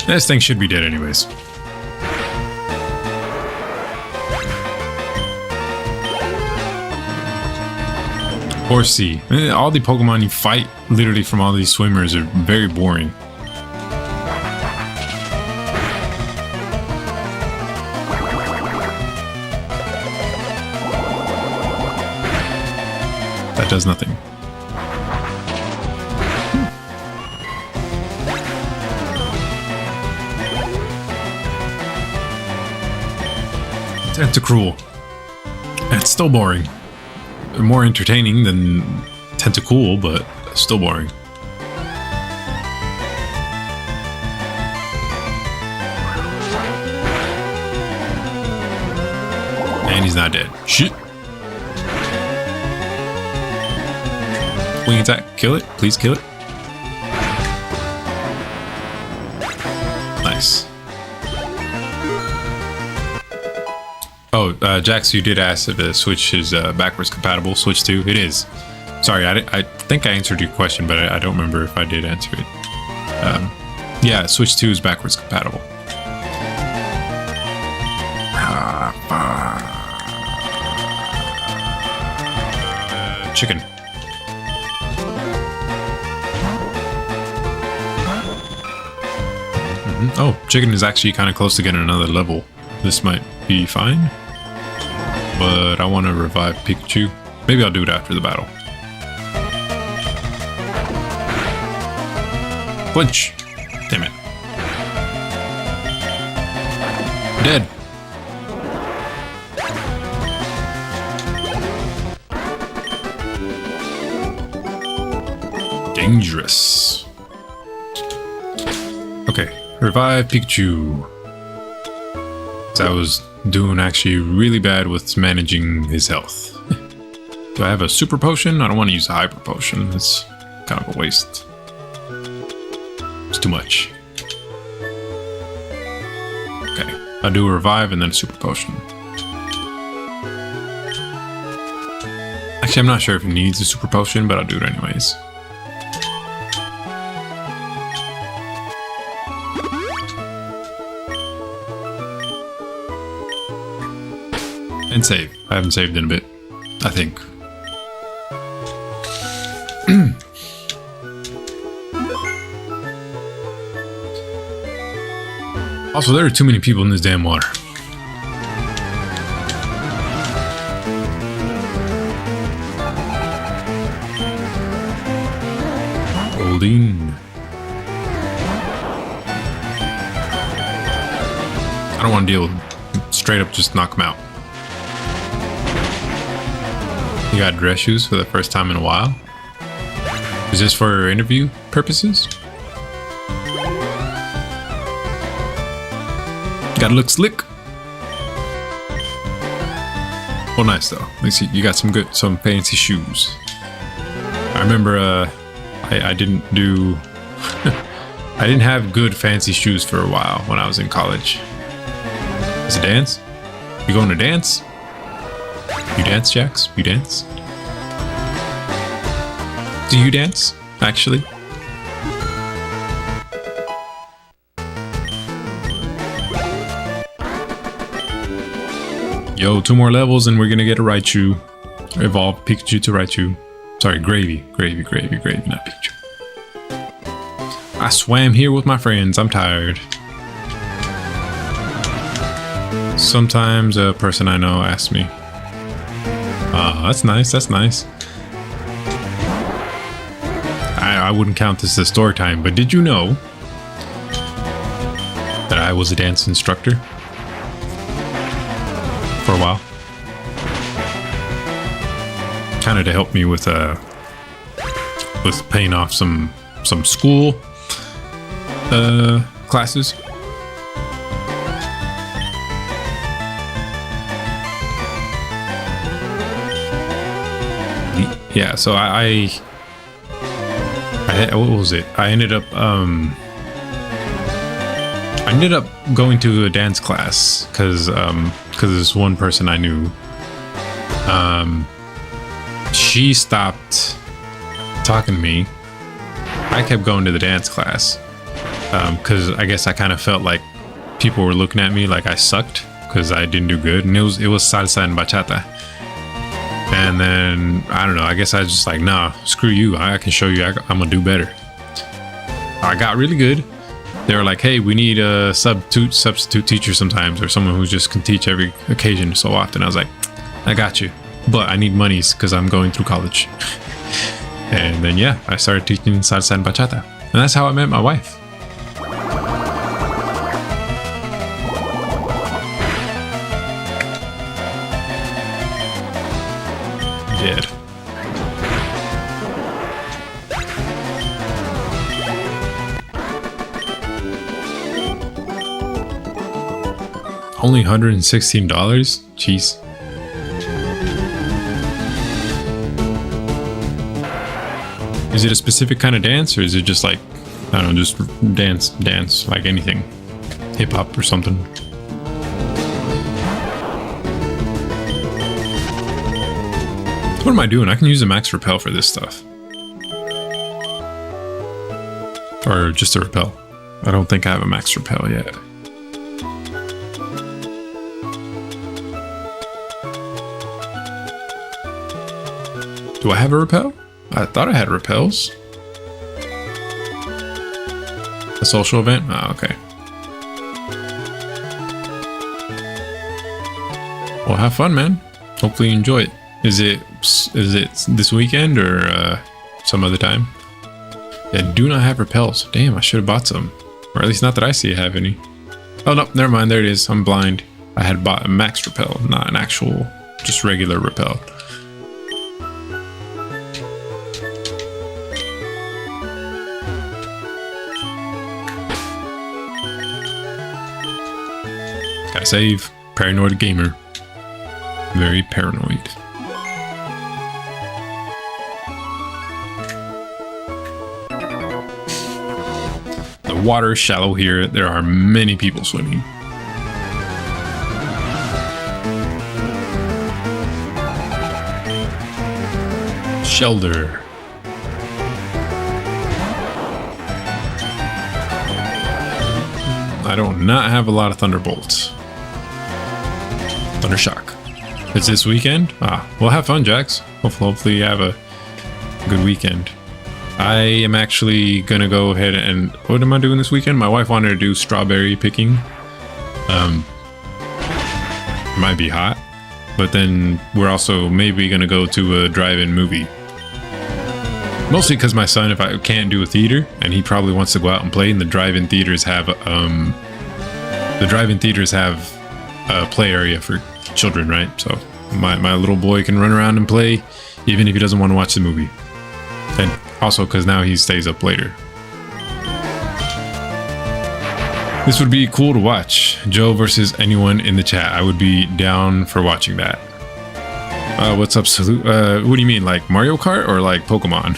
This thing should be dead anyways. Horsey. All the Pokemon you fight literally from all these swimmers are very boring. That does nothing. Tentacruel. It's still boring. More entertaining than Tentacool, but still boring. And he's not dead. Shit. Wing attack. Kill it. Please kill it. Nice. Oh, Jax, you did ask if the Switch is backwards compatible. Switch 2, it is. Sorry, I think I answered your question, but I don't remember if I did answer it. Yeah, Switch 2 is backwards compatible. Chicken. Oh, chicken is actually kind of close to getting another level. This might be fine. But I want to revive Pikachu. Maybe I'll do it after the battle. Flinch. Damn it. Dead. Dangerous. Okay, revive Pikachu. I was doing actually really bad with managing his health. Do I have a super potion? I don't want to use a hyper potion. It's kind of a waste. It's too much. Okay, I'll do a revive and then a super potion. Actually, I'm not sure if it needs a super potion, but I'll do it anyways. And save. I haven't saved in a bit, I think. Also, there are too many people in this damn water. Holding. I don't want to deal with straight up just knock them out. You got dress shoes for the first time in a while? Is this for interview purposes? Gotta look slick. Oh, nice though. Let me see. You got some fancy shoes. I remember I didn't do I didn't have good fancy shoes for a while when I was in college. Is it dance? You going to dance? You dance, Jax? You dance? Do you dance, actually? Yo, 2 more levels and we're gonna get a Raichu. Evolve Pikachu to Raichu. Sorry, Gravy, not Pikachu. I swam here with my friends. I'm tired. Sometimes a person I know asks me. That's nice, that's nice. I wouldn't count this as story time, but did you know that I was a dance instructor for a while? Kind of to help me with paying off some school classes. Yeah, so I what was it? I ended up going to a dance class because this one person I knew, she stopped talking to me. I kept going to the dance class because I guess I kind of felt like people were looking at me like I sucked because I didn't do good, and it was salsa and bachata. And then, I don't know, I guess I was just like, nah, screw you. I can show you, I'm gonna do better. I got really good. They were like, hey, we need a substitute teacher sometimes, or someone who just can teach every occasion so often. I was like, I got you, but I need monies because I'm going through college. And then, yeah, I started teaching salsa and bachata. And that's how I met my wife. Dead. Only $116? Jeez. Is it a specific kind of dance, or is it just like, I don't know, just dance like anything? Hip hop or something? What am I doing? I can use a max repel for this stuff. Or just a repel. I don't think I have a max repel yet. Do I have a repel? I thought I had repels. A social event? Oh, okay. Well, have fun, man. Hopefully you enjoy it. Is it this weekend or some other time? Yeah, do not have repels. Damn, I should have bought some. Or at least not that I see I have any. Oh, no, never mind. There it is. I'm blind. I had bought a max repel, not an actual, just regular repel. Gotta save. Paranoid gamer. Very paranoid. The water is shallow here. There are many people swimming. Shelter. I do not have a lot of thunderbolts. Thundershock. It's this weekend? Well, have fun, Jax. Hopefully you have a good weekend. I am actually gonna go ahead and... What am I doing this weekend? My wife wanted to do strawberry picking. It might be hot. But then we're also maybe gonna go to a drive-in movie. Mostly because my son, if I can't do a theater, and he probably wants to go out and play, and the drive-in theaters have a play area for children, right? So my little boy can run around and play even if he doesn't want to watch the movie. And also because now he stays up later. This would be cool to watch. Joe versus anyone in the chat. I would be down for watching that. What's up, Salute? What do you mean, like Mario Kart or like Pokemon?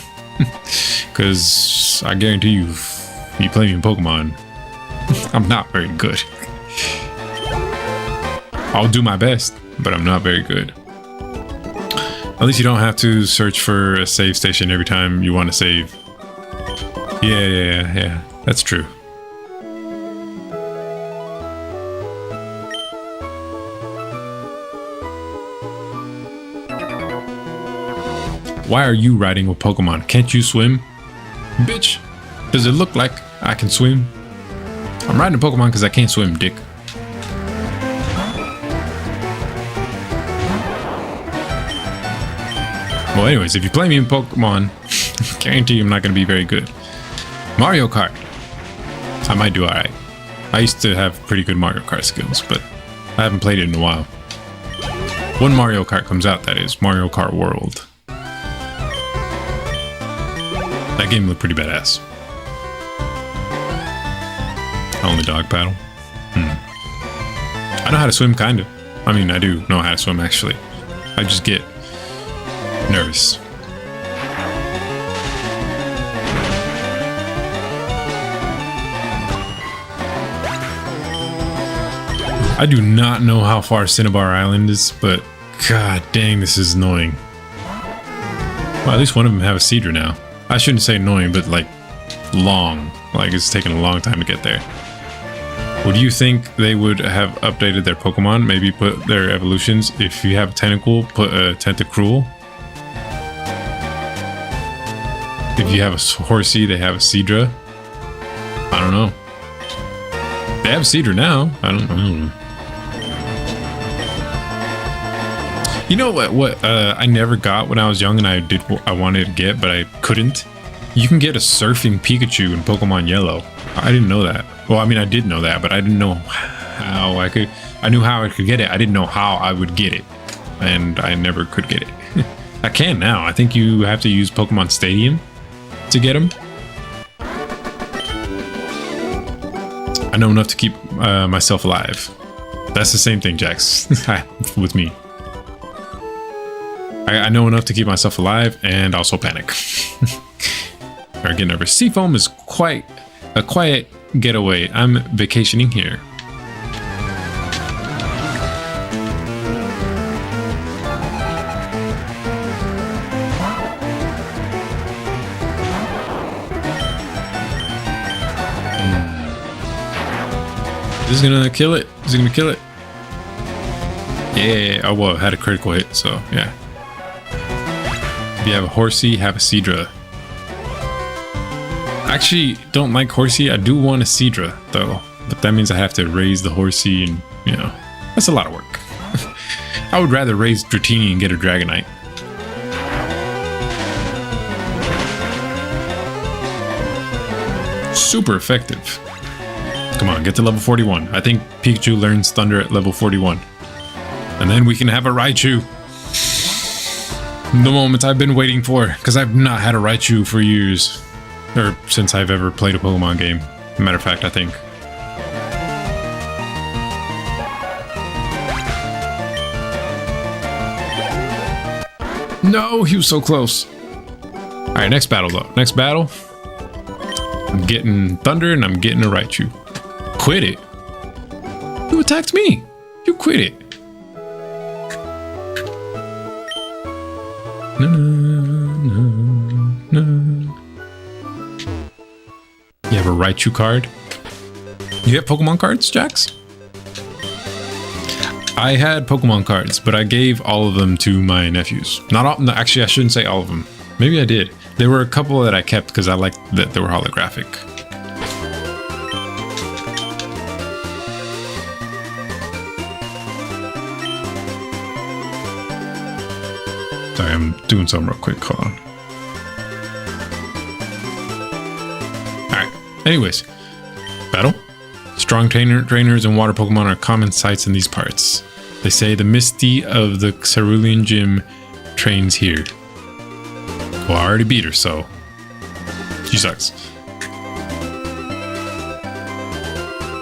Because I guarantee you, if you play me in Pokemon, I'm not very good. I'll do my best, but I'm not very good. At least you don't have to search for a save station every time you want to save. Yeah, that's true. Why are you riding with Pokemon? Can't you swim? Bitch, does it look like I can swim? I'm riding a Pokemon because I can't swim, dick. Well, anyways, if you play me in Pokemon, guarantee you I'm not going to be very good. Mario Kart. I might do alright. I used to have pretty good Mario Kart skills, but I haven't played it in a while. When Mario Kart comes out, that is. Mario Kart World. That game looked pretty badass. Only dog paddle. I know how to swim, kind of. I mean, I do know how to swim, actually. I just get nervous. I do not know how far Cinnabar Island is, but god dang, this is annoying. Well, at least one of them have a Seadra now. I shouldn't say annoying, but like long. Like it's taking a long time to get there. Would you think they would have updated their Pokemon? Maybe put their evolutions. If you have a Tentacool, put a Tentacruel. If you have a Horsey, they have a Seadra. I don't know. They have a Seadra now. I don't know. You know what I never got when I was young and I wanted to get, but I couldn't? You can get a surfing Pikachu in Pokemon Yellow. I didn't know that. Well, I mean, I did know that, but I didn't know how I could. I knew how I could get it. I didn't know how I would get it. And I never could get it. I can now. I think you have to use Pokemon Stadium to get them. I know enough to keep myself alive. That's the same thing, Jax, with me. I know enough to keep myself alive and also panic. Or get nervous. Seafoam is quite a quiet getaway. I'm vacationing here. This is gonna kill it. This is gonna kill it. Yeah. Oh, well, had a critical hit, so yeah. If you have a Horsey, have a Seadra. I actually don't like Horsey. I do want a Seadra, though. But that means I have to raise the Horsey and, you know, that's a lot of work. I would rather raise Dratini and get a Dragonite. Super effective. Come on, get to level 41. I think Pikachu learns Thunder at level 41. And then we can have a Raichu. The moment I've been waiting for, because I've not had a Raichu for years. Or since I've ever played a Pokemon game. Matter of fact, I think. No, he was so close. Alright, next battle though. Next battle. I'm getting Thunder and I'm getting a Raichu. Quit it. You attacked me. You quit it. No, no, no, no. You have a Raichu card. You have Pokemon cards, Jax? I had Pokemon cards, but I gave all of them to my nephews. Not all, no, actually, I shouldn't say all of them. Maybe I did. There were a couple that I kept because I liked that they were holographic. Sorry, I'm doing something real quick. Hold on. Alright. Anyways. Battle. Strong trainers and water Pokemon are common sights in these parts. They say the Misty of the Cerulean Gym trains here. Well, I already beat her, so she sucks.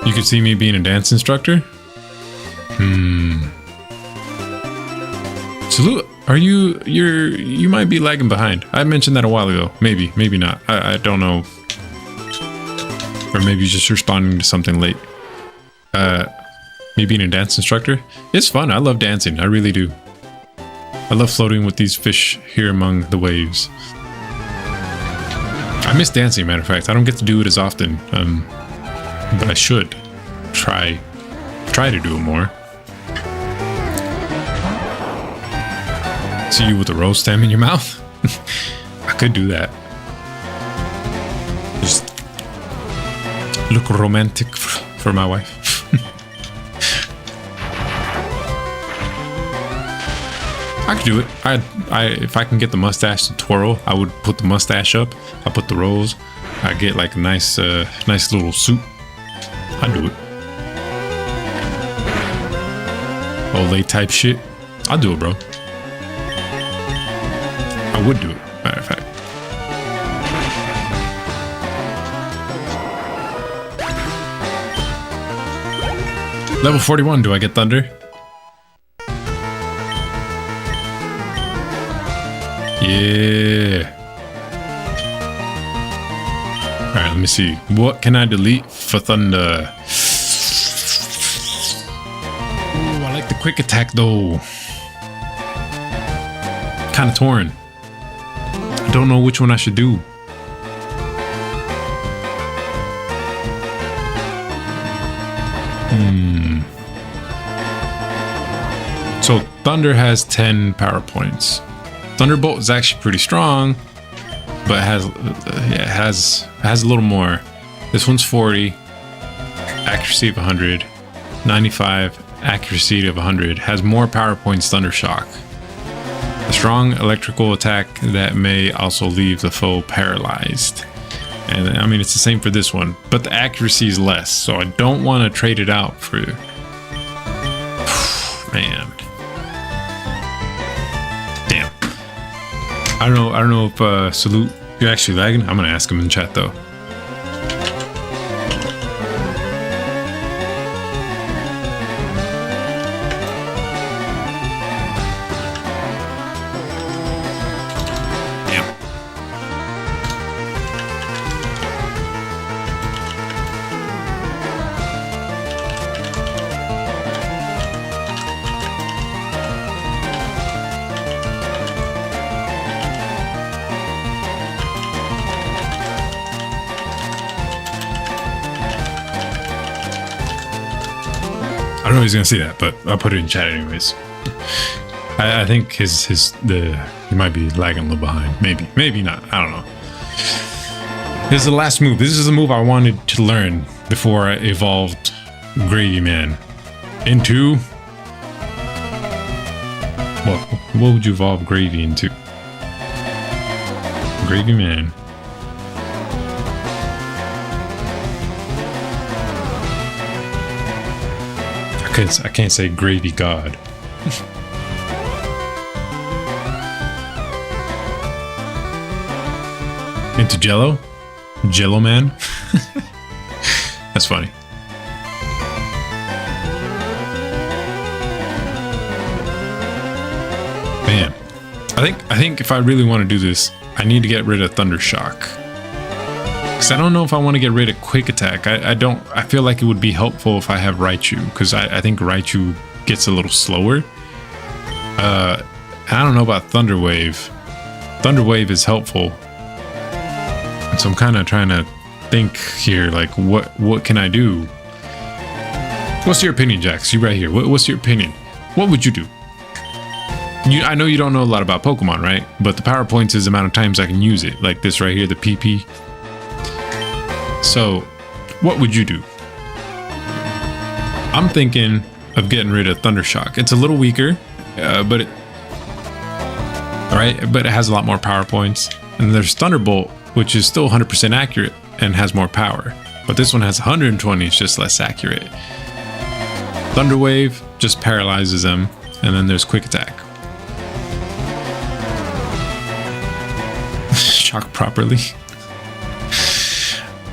You could see me being a dance instructor? Salute, you might be lagging behind. I mentioned that a while ago. Maybe not. I don't know. Or maybe just responding to something late. Me being a dance instructor? It's fun. I love dancing. I really do. I love floating with these fish here among the waves. I miss dancing, matter of fact. I don't get to do it as often. But I should try to do it more. See you with a rose stem in your mouth? I could do that. Just look romantic for my wife. I could do it. If I can get the mustache to twirl, I would put the mustache up. I put the rose. I get like a nice little suit. I'd do it. Olay type shit. I'll do it, bro. I would do it, matter of fact. Level 41, do I get Thunder? Yeah. Alright, let me see. What can I delete for Thunder? Ooh, I like the quick attack though. Kind of torn. I don't know which one I should do. So Thunder has 10 power points. Thunderbolt is actually pretty strong, but it has a little more. This one's 40, accuracy of 100, 95, accuracy of 100. Has more power points. Thunder Shock. A strong electrical attack that may also leave the foe paralyzed. And I mean, it's the same for this one, but the accuracy is less, so I don't want to trade it out for. Man. Damn. I don't know if Salute, you're actually lagging. I'm gonna ask him in chat though. I don't know if he's gonna see that, but I'll put it in chat anyways. I think he might be lagging a little behind. Maybe not. I don't know. This is the last move. This is the move I wanted to learn before I evolved Gravy Man into. What would you evolve Gravy into? Gravy Man. I can't say Gravy God. Into Jello? Jello Man? That's funny. Man, I think if I really want to do this, I need to get rid of Thunder Shock. Because I don't know if I want to get rid of Quick Attack. I feel like it would be helpful if I have Raichu, because I think Raichu gets a little slower. I don't know about Thunder Wave. Thunder Wave is helpful. And so I'm kind of trying to think here, like, what can I do? What's your opinion, Jax? You right here. What's your opinion? What would you do? I know you don't know a lot about Pokemon, right? But the power points is the amount of times I can use it. Like this right here, the PP. So, what would you do? I'm thinking of getting rid of Thunder Shock. It's a little weaker, but it has a lot more power points. And there's Thunderbolt, which is still 100% accurate and has more power. But this one has 120, it's just less accurate. Thunder Wave just paralyzes them, and then there's Quick Attack. Shock properly.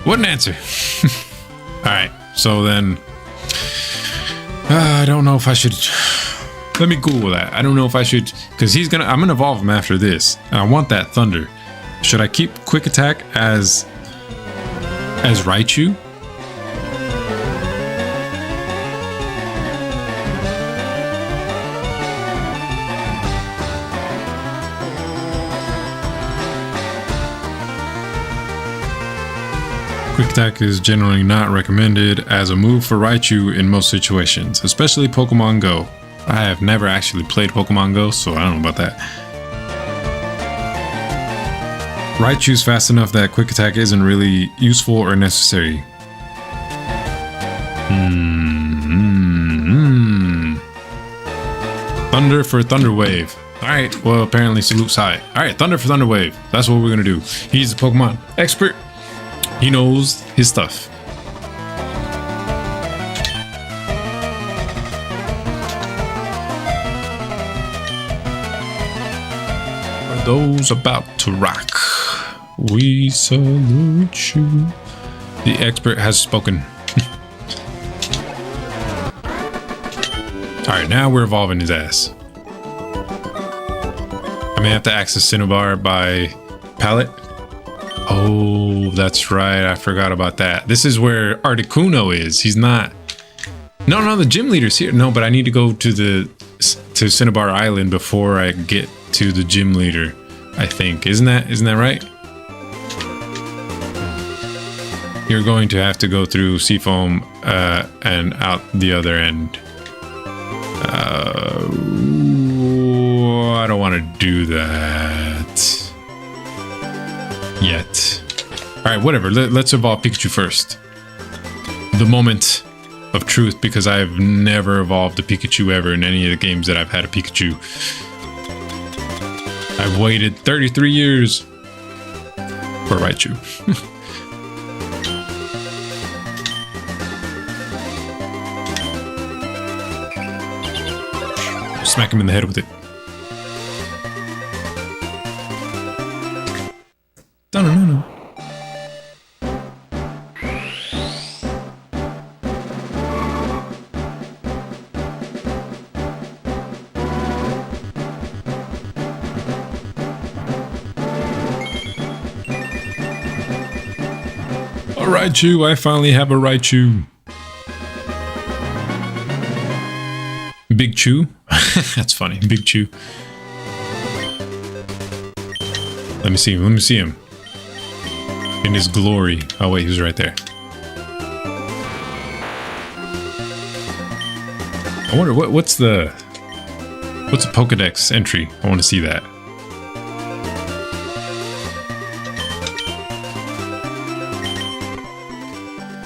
What an answer. Alright, so then I don't know if I should. Let me Google that. I don't know if I should, because I'm gonna evolve him after this, and I want that Thunder. Should I keep Quick Attack as Raichu? Quick Attack is generally not recommended as a move for Raichu in most situations, especially Pokemon Go. I have never actually played Pokemon Go, so I don't know about that. Raichu's fast enough that Quick Attack isn't really useful or necessary. Thunder for Thunder Wave. Alright, well apparently Salute's high. Alright, Thunder for Thunder Wave. That's what we're gonna do. He's a Pokemon expert. He knows his stuff. For those about to rock, we salute you. The expert has spoken. Alright, now we're evolving his ass. I may have to access Cinnabar by palette. Oh, that's right. I forgot about that. This is where Articuno is. He's not. No, the gym leader's here. No, but I need to go to Cinnabar Island before I get to the gym leader. I think. Isn't that right? You're going to have to go through Seafoam and out the other end. I don't want to do that yet. Alright, whatever. Let's evolve Pikachu first. The moment of truth, because I've never evolved a Pikachu ever in any of the games that I've had a Pikachu. I've waited 33 years for Raichu. Smack him in the head with it. No. A Raichu, I finally have a Raichu. Big Chew? That's funny, Big Chew. Let me see him. In his glory. Oh wait, he was right there. I wonder what's a Pokedex entry? I want to see that.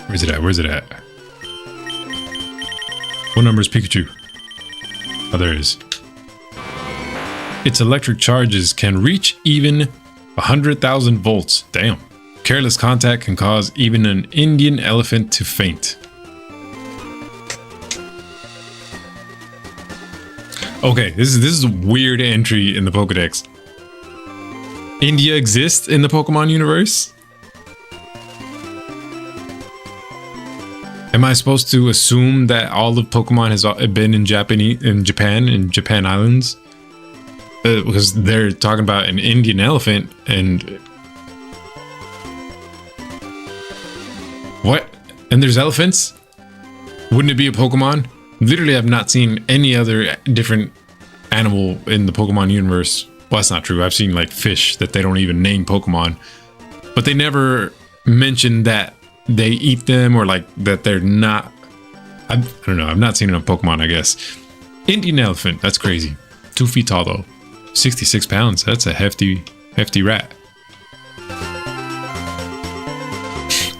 Where's it at? What number is Pikachu? Oh, there it is. Its electric charges can reach even 100,000 volts. Damn. Careless contact can cause even an Indian elephant to faint. Okay, this is a weird entry in the Pokedex. India exists in the Pokemon universe? Am I supposed to assume that all of Pokemon has been in Japan Islands? Because they're talking about an Indian elephant, and What? And there's elephants? Wouldn't it be a Pokemon? Literally, I've not seen any other different animal in the Pokemon universe. Well, that's not true. I've seen like fish that they don't even name Pokemon. But they never mention that they eat them or like that they're not. I don't know. I've not seen enough Pokemon, I guess. Indian elephant. That's crazy. 2 feet tall though. 66 pounds. That's a hefty rat.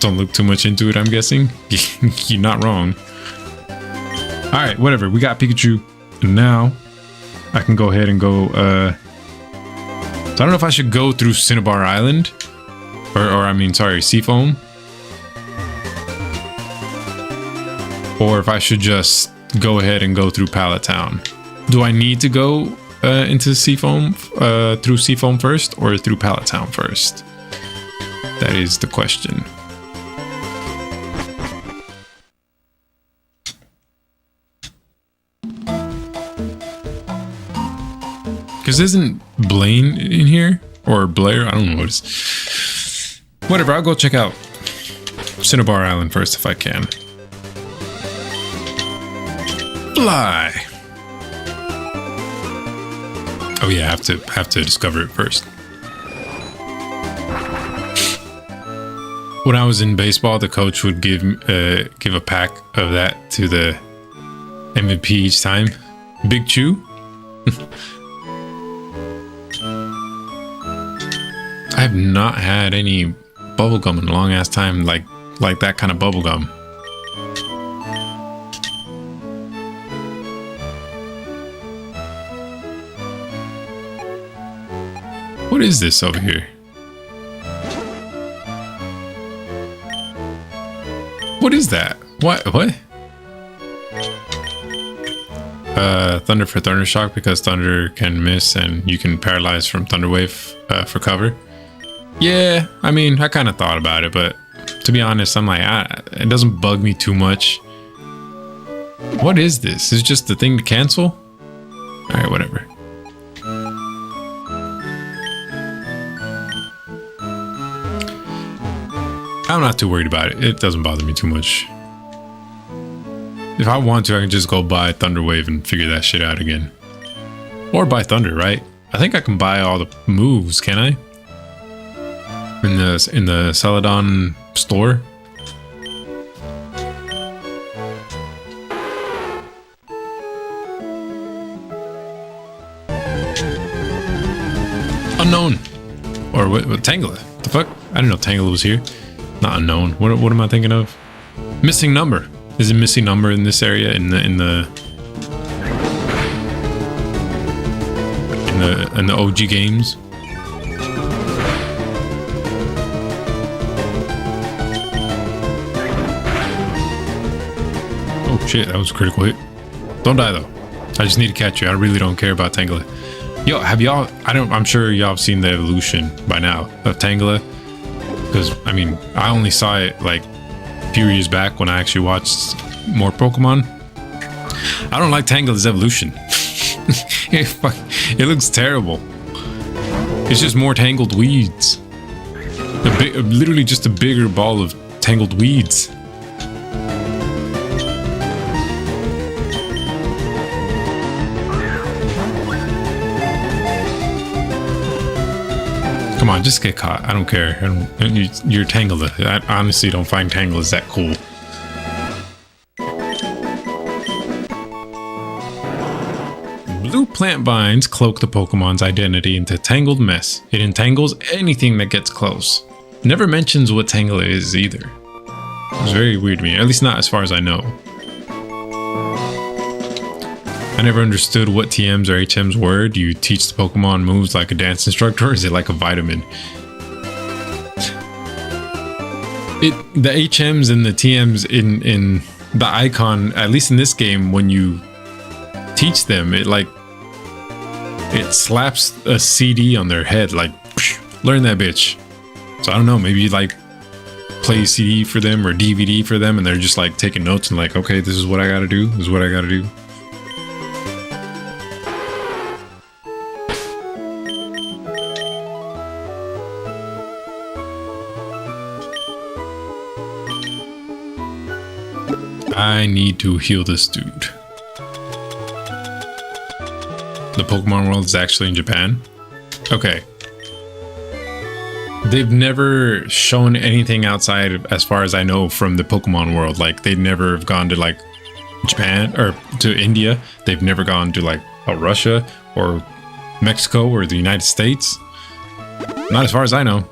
Don't look too much into it, I'm guessing. You're not wrong. Alright, whatever. We got Pikachu. And now I can go ahead and go. So I don't know if I should go through Cinnabar Island. Or I mean, sorry, Seafoam. Or if I should just go ahead and go through Pallet Town. Do I need to go into Seafoam, through Seafoam first or through Pallet Town first? That is the question. Because isn't Blaine in here? Or Blair? I don't know what it is. Whatever, I'll go check out Cinnabar Island first if I can. Fly! Oh yeah, I have to discover it first. When I was in baseball, the coach would give a pack of that to the MVP each time. Big Chew. I have not had any bubblegum in a long ass time, like that kind of bubblegum. What is this over here? What is that? What? Thunder for Thunder Shock because Thunder can miss and you can paralyze from Thunder Wave for cover. Yeah, I mean, I kind of thought about it, but to be honest, I'm like, it doesn't bug me too much. What is this? Is it just the thing to cancel? Alright, whatever. I'm not too worried about it. It doesn't bother me too much. If I want to, I can just go buy Thunder Wave and figure that shit out again. Or buy Thunder, right? I think I can buy all the moves, can I? In the Celadon store. Unknown. Or what Tangela? The fuck? I didn't know Tangela was here. Not unknown. What am I thinking of? Missing number. Is it missing number in this area in the OG games? Oh shit, that was a critical hit. Don't die though. I just need to catch you. I really don't care about Tangela. Yo, have y'all? I'm sure y'all have seen the evolution by now of Tangela. Because, I mean, I only saw it like a few years back when I actually watched more Pokemon. I don't like Tangela's evolution. It looks terrible. It's just more tangled weeds. Literally just a bigger ball of tangled weeds. Come on, just get caught. I don't care. You're Tangela. I honestly don't find Tangelas that cool. Blue plant vines cloak the Pokemon's identity into tangled mess. It entangles anything that gets close. Never mentions what Tangela is either. It's very weird to me, at least not as far as I know. I never understood what TMs or HMs were. Do you teach the Pokemon moves like a dance instructor, or is it like a vitamin? The HMs and the TMs in the icon, at least in this game, when you teach them, it slaps a CD on their head, like, learn that bitch. So I don't know, maybe you like play CD for them or DVD for them and they're just like taking notes and like, okay, this is what I gotta do, this is what I gotta do. I need to heal this dude. The Pokemon world is actually in Japan? Okay. They've never shown anything outside, as far as I know, from the Pokemon world. Like, they've never gone to, like, Japan or to India. They've never gone to, like, Russia or Mexico or the United States. Not as far as I know.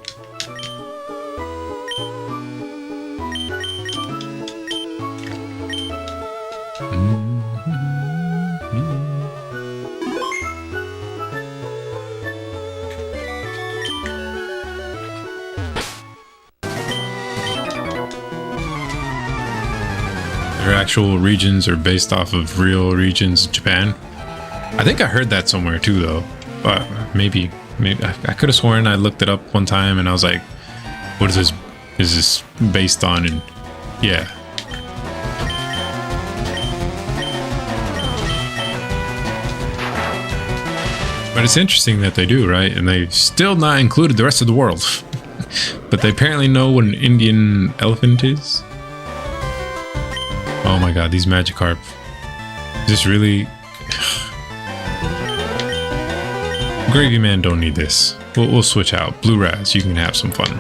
Their actual regions are based off of real regions in Japan. I think I heard that somewhere too, though. But maybe I could have sworn I looked it up one time and I was like, "What is this? Is this based on?" And yeah. But it's interesting that they do, right? And they've still not included the rest of the world. But they apparently know what an Indian elephant is. Oh my god, these Magikarp. Is this really... Gravy Man don't need this. We'll switch out. Blue Raz, you can have some fun.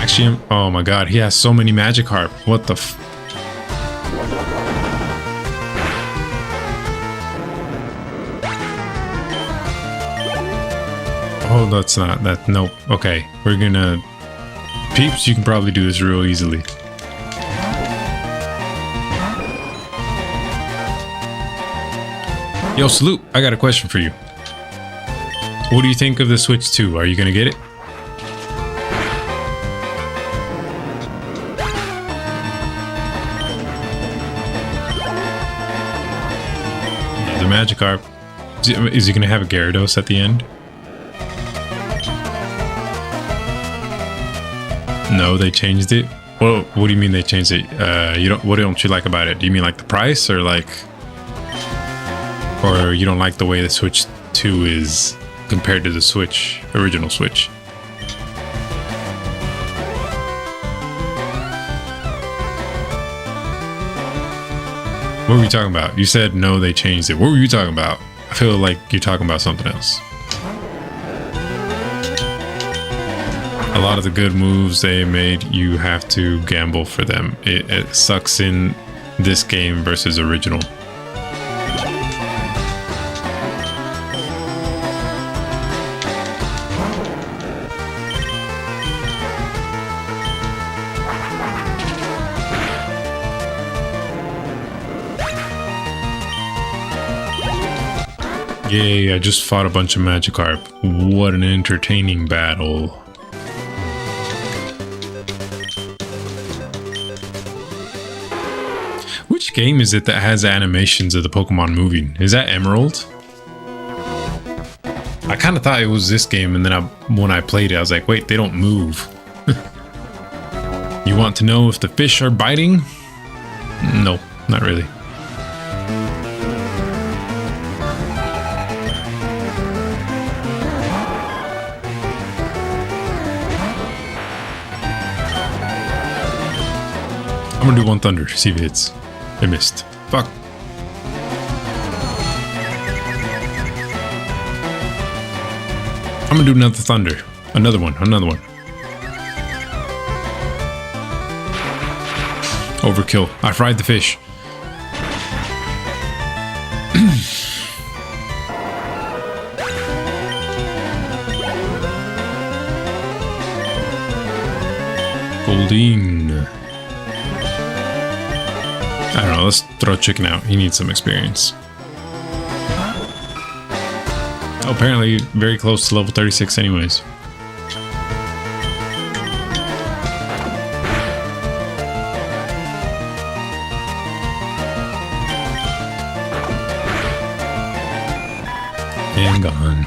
Actually, oh my god, he has so many Magikarp. What the f... Oh, that's not that. Nope. Okay, we're gonna... Peeps, you can probably do this real easily. Yo, Salute, I got a question for you. What do you think of the Switch 2? Are you gonna get it? The Magikarp. Is he gonna have a Gyarados at the end? No, they changed it. Well, what do you mean they changed it? What don't you like about it? Do you mean like the price, or like, or you don't like the way the Switch 2 is compared to the Switch, original Switch? What were you talking about? You said no, they changed it. What were you talking about? I feel like you're talking about something else. A lot of the good moves they made, you have to gamble for them. It sucks in this game versus original. Yay, I just fought a bunch of Magikarp. What an entertaining battle. Which game is it that has animations of the Pokemon moving? Is that Emerald? I kind of thought it was this game, and then when I played it, I was like, wait, they don't move. You want to know if the fish are biting? No, not really. I'm gonna do one thunder, see if it hits. I missed. Fuck. I'm gonna do another thunder. Another one. Overkill. I fried the fish. Goldeen. I don't know, let's throw Chicken out. He needs some experience. Oh, apparently very close to level 36 anyways. And gone.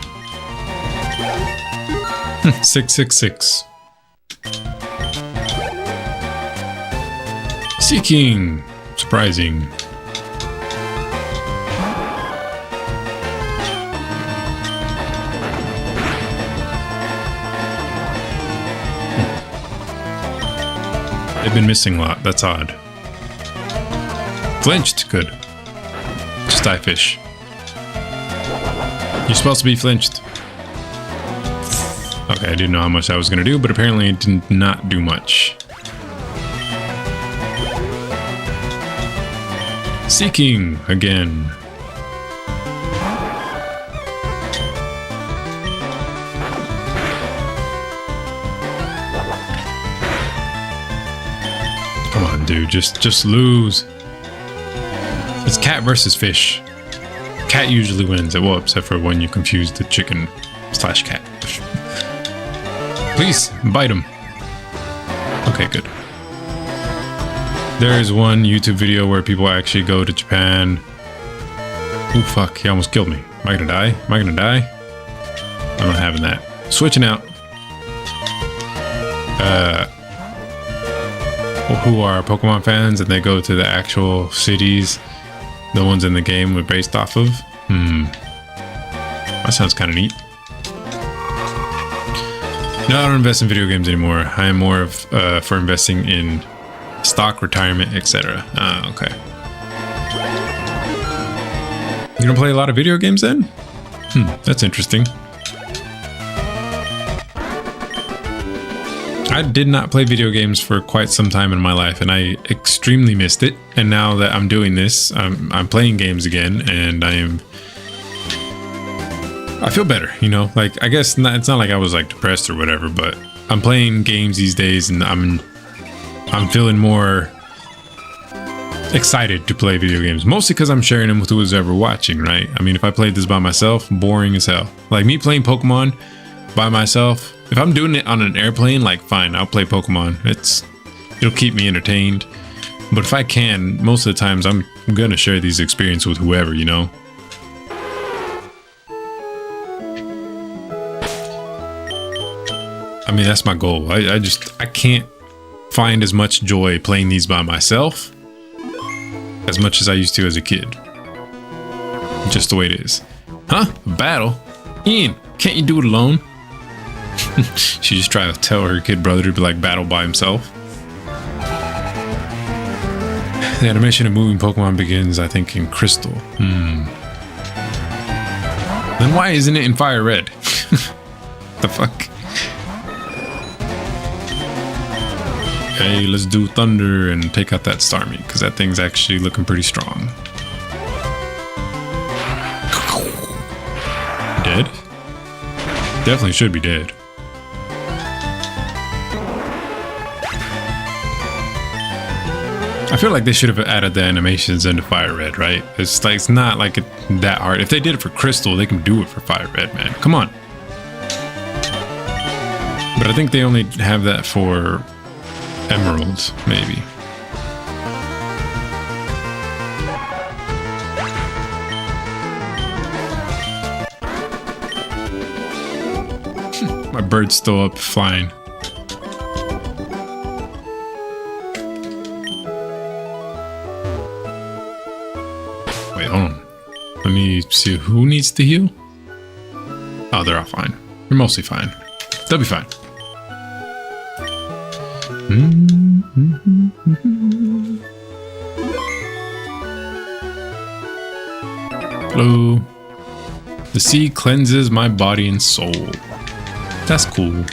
666. Seeking. Surprising. I've been missing a lot. That's odd. Flinched. Good. Just die, fish. You're supposed to be flinched. Okay, I didn't know how much I was going to do, but apparently it did not do much. Seeking again. Come on, dude, just lose. It's cat versus fish. Cat usually wins, well, except for when you confuse the chicken / cat. Please, bite him. Okay, good. There is one YouTube video where people actually go to Japan. Oh fuck, he almost killed me. Am I gonna die? Am I gonna die? I'm not having that. Switching out. Who are Pokemon fans and they go to the actual cities the ones in the game were based off of. That sounds kind of neat. No, I don't invest in video games anymore. I am more of for investing in stock, retirement, etc. Okay. You don't play a lot of video games then? That's interesting. I did not play video games for quite some time in my life, and I extremely missed it. And now that I'm doing this, I'm playing games again, and I feel better, you know? Like, I guess it's not like I was like depressed or whatever, but I'm playing games these days, and I'm feeling more excited to play video games, mostly because I'm sharing them with who's ever watching, right? I mean, if I played this by myself, boring as hell. Like me playing Pokemon by myself, if I'm doing it on an airplane, like fine, I'll play Pokemon. It'll keep me entertained. But if I can, most of the times I'm gonna share these experiences with whoever, you know? I mean, that's my goal. I can't find as much joy playing these by myself as much as I used to as a kid. Just the way it is. Huh? A battle? Ian, can't you do it alone? She just tried to tell her kid brother to be like battle by himself. The animation of moving Pokemon begins, I think, in Crystal. Then why isn't it in Fire Red? The fuck? Okay, let's do Thunder and take out that Starmie, because that thing's actually looking pretty strong. Dead? Definitely should be dead. I feel like they should have added the animations into Fire Red, right? It's like, it's not like that hard. If they did it for Crystal, they can do it for Fire Red, man. Come on. But I think they only have that for Emeralds, maybe. My bird's still up flying. Wait, hold on. Let me see who needs to heal. Oh, they're all fine. They're mostly fine. They'll be fine. Hello. The sea cleanses my body and soul. That's cool.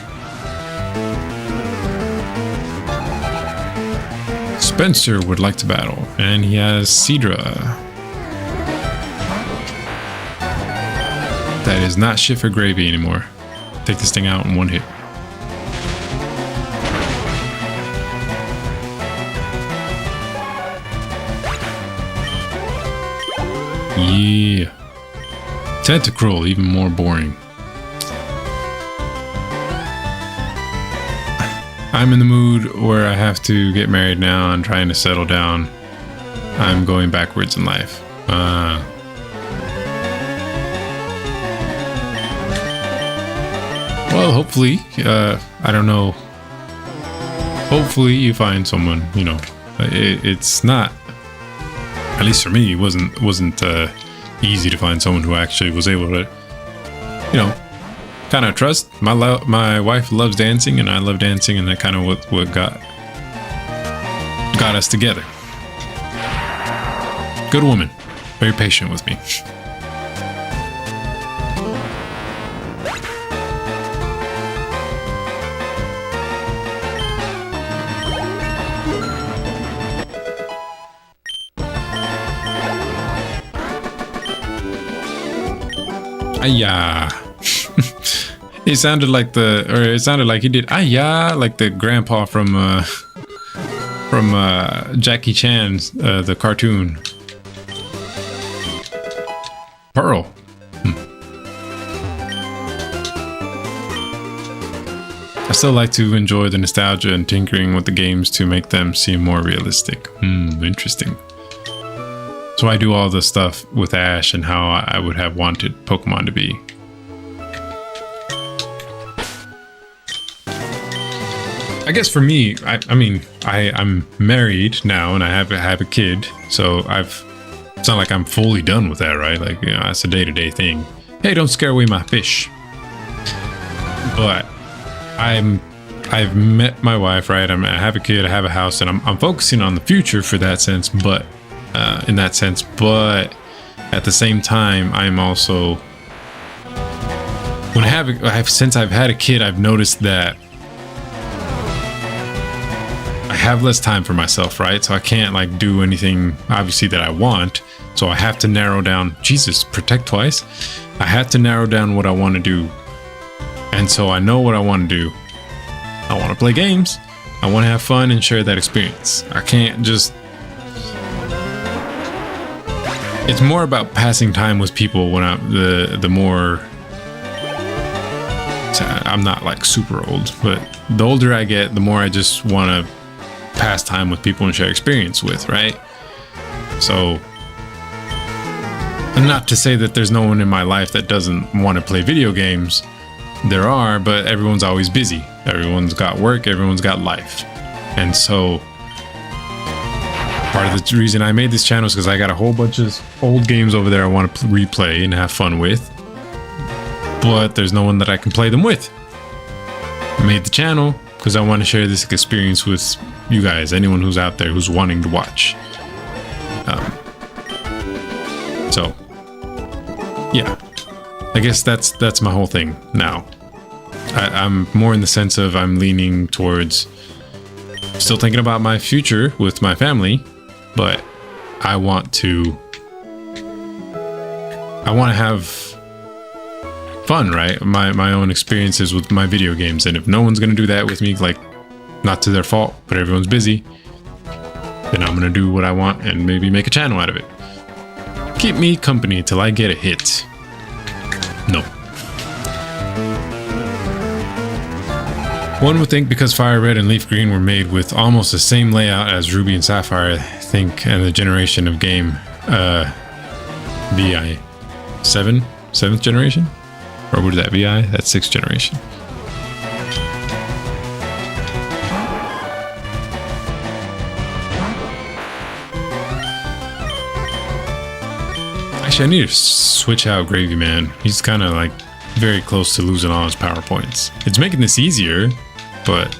Spencer would like to battle, and he has Cedra. That is not shit for gravy anymore. Take this thing out in one hit. Yeah. Tentacruel, even more boring. I'm in the mood where I have to get married now. I'm trying to settle down. I'm going backwards in life. Well, hopefully, I don't know. Hopefully you find someone, you know. It's not, at least for me, it wasn't easy to find someone who actually was able to, you know, kind of trust. My wife loves dancing, and I love dancing, and that kind of what got got us together. Good woman. Very patient with me. Ayah. It sounded like he did ayah, like the grandpa from Jackie Chan's the cartoon. Pearl. I still like to enjoy the nostalgia and tinkering with the games to make them seem more realistic. Interesting. So I do all the stuff with Ash and how I would have wanted Pokemon to be. I guess for me, I'm married now and I have a kid, so it's not like I'm fully done with that, right? Like, you know, that's a day-to-day thing. Hey, don't scare away my fish. But I've met my wife, right? I have a kid, I have a house, and I'm focusing on the future for that sense, but in that sense, but at the same time, I'm also since I've had a kid, I've noticed that I have less time for myself, right? So I can't like do anything obviously that I want. So I have to narrow down. Jesus, protect twice. I have to narrow down what I want to do, and so I know what I want to do. I want to play games. I want to have fun and share that experience. I can't just. It's more about passing time with people when the more. I'm not like super old, but the older I get, the more I just want to pass time with people and share experience with, right? So, and not to say that there's no one in my life that doesn't want to play video games. There are, but everyone's always busy. Everyone's got work, everyone's got life. And so part of the reason I made this channel is because I got a whole bunch of old games over there I want to replay and have fun with, but there's no one that I can play them with. I made the channel because I want to share this experience with you guys, anyone who's out there who's wanting to watch. So yeah, I guess that's my whole thing now. I'm more in the sense of I'm leaning towards still thinking about my future with my family, but I want to have fun, right? My own experiences with my video games, and if no one's gonna do that with me, like, not to their fault, but everyone's busy, then I'm gonna do what I want and maybe make a channel out of it. Keep me company till I get a hit. No. One would think because Fire Red and Leaf Green were made with almost the same layout as Ruby and Sapphire, I think, and the generation of game, VI 7th generation? Or what is that, VI? That's 6th generation. Actually, I need to switch out Gravy Man. He's kind of like very close to losing all his PowerPoints. It's making this easier, but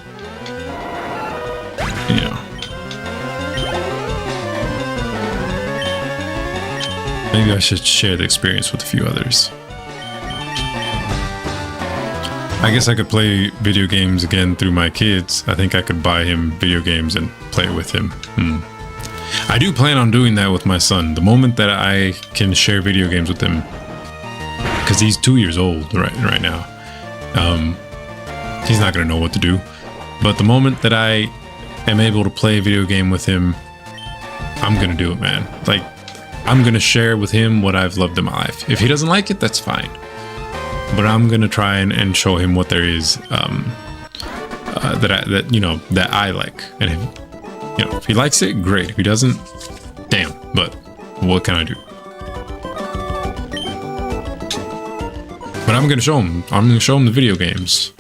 you know, maybe I should share the experience with a few others. I guess I could play video games again through my kids. I think I could buy him video games and play with him. I do plan on doing that with my son. The moment that I can share video games with him, because he's 2 years old right now. He's not gonna know what to do. But the moment that I am able to play a video game with him, I'm gonna do it, man. Like, I'm gonna share with him what I've loved in my life. If he doesn't like it, that's fine. But I'm gonna try and show him what there is that I like. And if he likes it, great. If he doesn't, damn. But what can I do? But I'm gonna show him. I'm gonna show him the video games.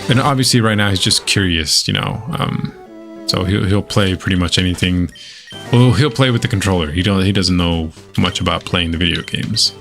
And obviously, right now he's just curious, so he'll play pretty much anything. Well, he'll play with the controller. He doesn't know much about playing the video games.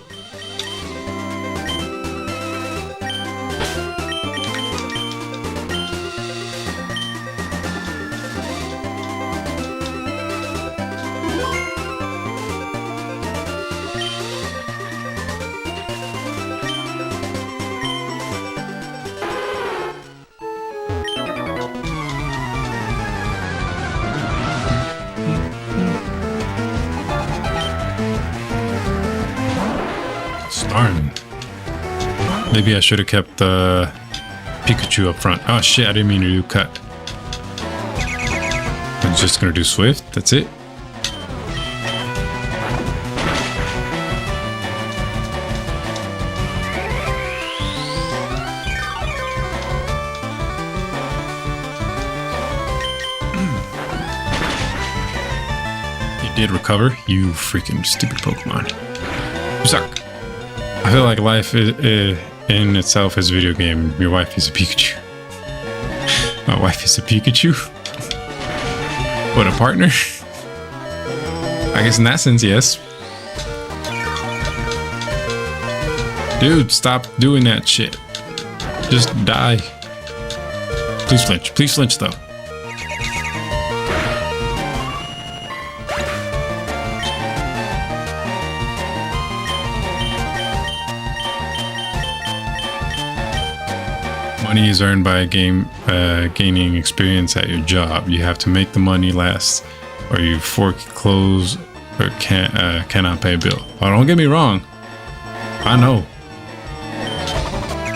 Darn. Maybe I should have kept the Pikachu up front. Oh shit, I didn't mean to do cut. I'm just gonna do Swift, that's it. Did recover, you freaking stupid Pokemon. You suck. I feel like life in itself is a video game. Your wife is a Pikachu. My wife is a Pikachu? What, a partner? I guess in that sense, yes. Dude, stop doing that shit. Just die. Please flinch. Please flinch, though. Money is earned by gaining experience at your job. You have to make the money last, or you foreclose or cannot pay a bill. Oh, don't get me wrong. I know.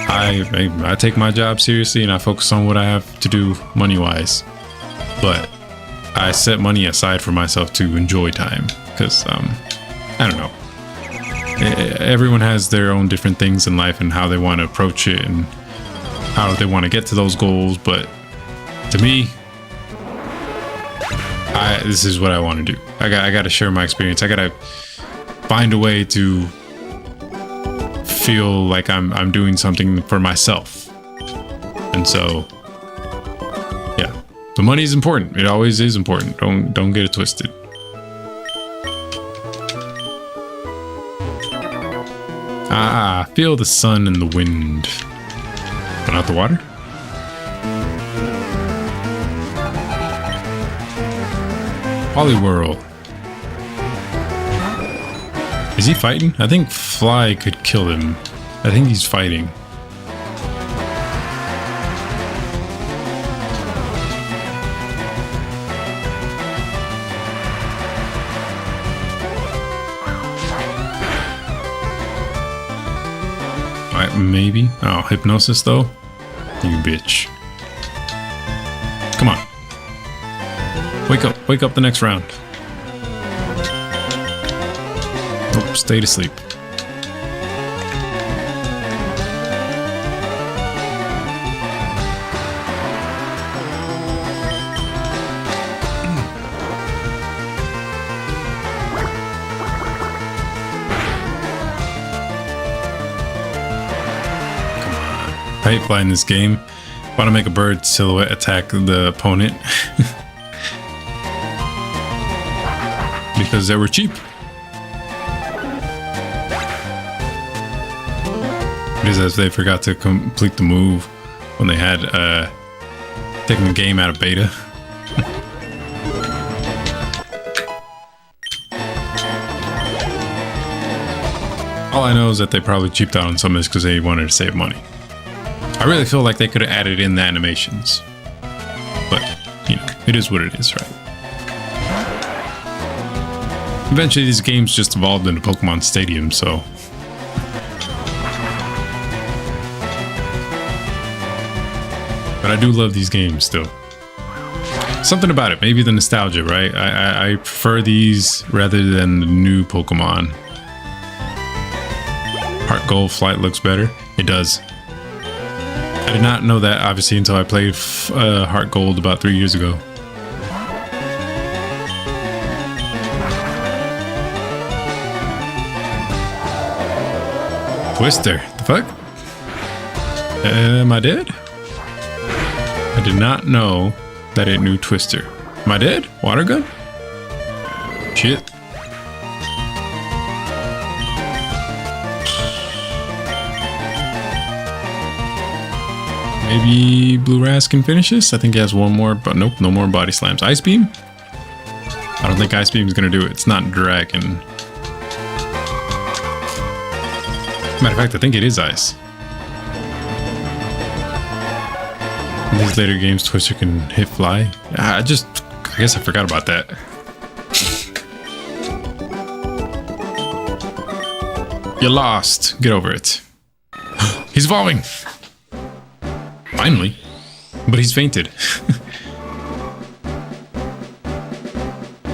I take my job seriously and I focus on what I have to do money-wise. But I set money aside for myself to enjoy time because I don't know. Everyone has their own different things in life and how they want to approach it and how they want to get to those goals, but to me, this is what I want to do. I got to share my experience. I got to find a way to feel like I'm doing something for myself. And so, yeah, the money is important. It always is important. Don't get it twisted. Feel the sun and the wind. But not the water? Poliwhirl. Is he fighting? I think Fly could kill him. I think he's fighting. Alright, maybe. Oh, hypnosis though? You bitch. Come on. Wake up the next round. Nope, stay to sleep. I hate flying this game. Want to make a bird silhouette attack the opponent because they were cheap. It is as they forgot to complete the move when they had taken the game out of beta. All I know is that they probably cheaped out on some of this because they wanted to save money. I really feel like they could have added in the animations. But, you know, it is what it is, right? Eventually these games just evolved into Pokemon Stadium, so... But I do love these games still. Something about it, maybe the nostalgia, right? I prefer these rather than the new Pokemon. Heart Gold Flight looks better. It does. I did not know that, obviously, until I played Heart Gold about 3 years ago. Twister. The fuck? Am I dead? I did not know that it knew Twister. Am I dead? Water gun? Shit. Maybe Blue Raz can finish this? I think he has one more, but nope, no more body slams. Ice Beam? I don't think Ice Beam is going to do it. It's not Dragon. Matter of fact, I think it is Ice. In these later games, Twister can hit Fly. I guess I forgot about that. You lost. Get over it. He's evolving. Finally. But he's fainted.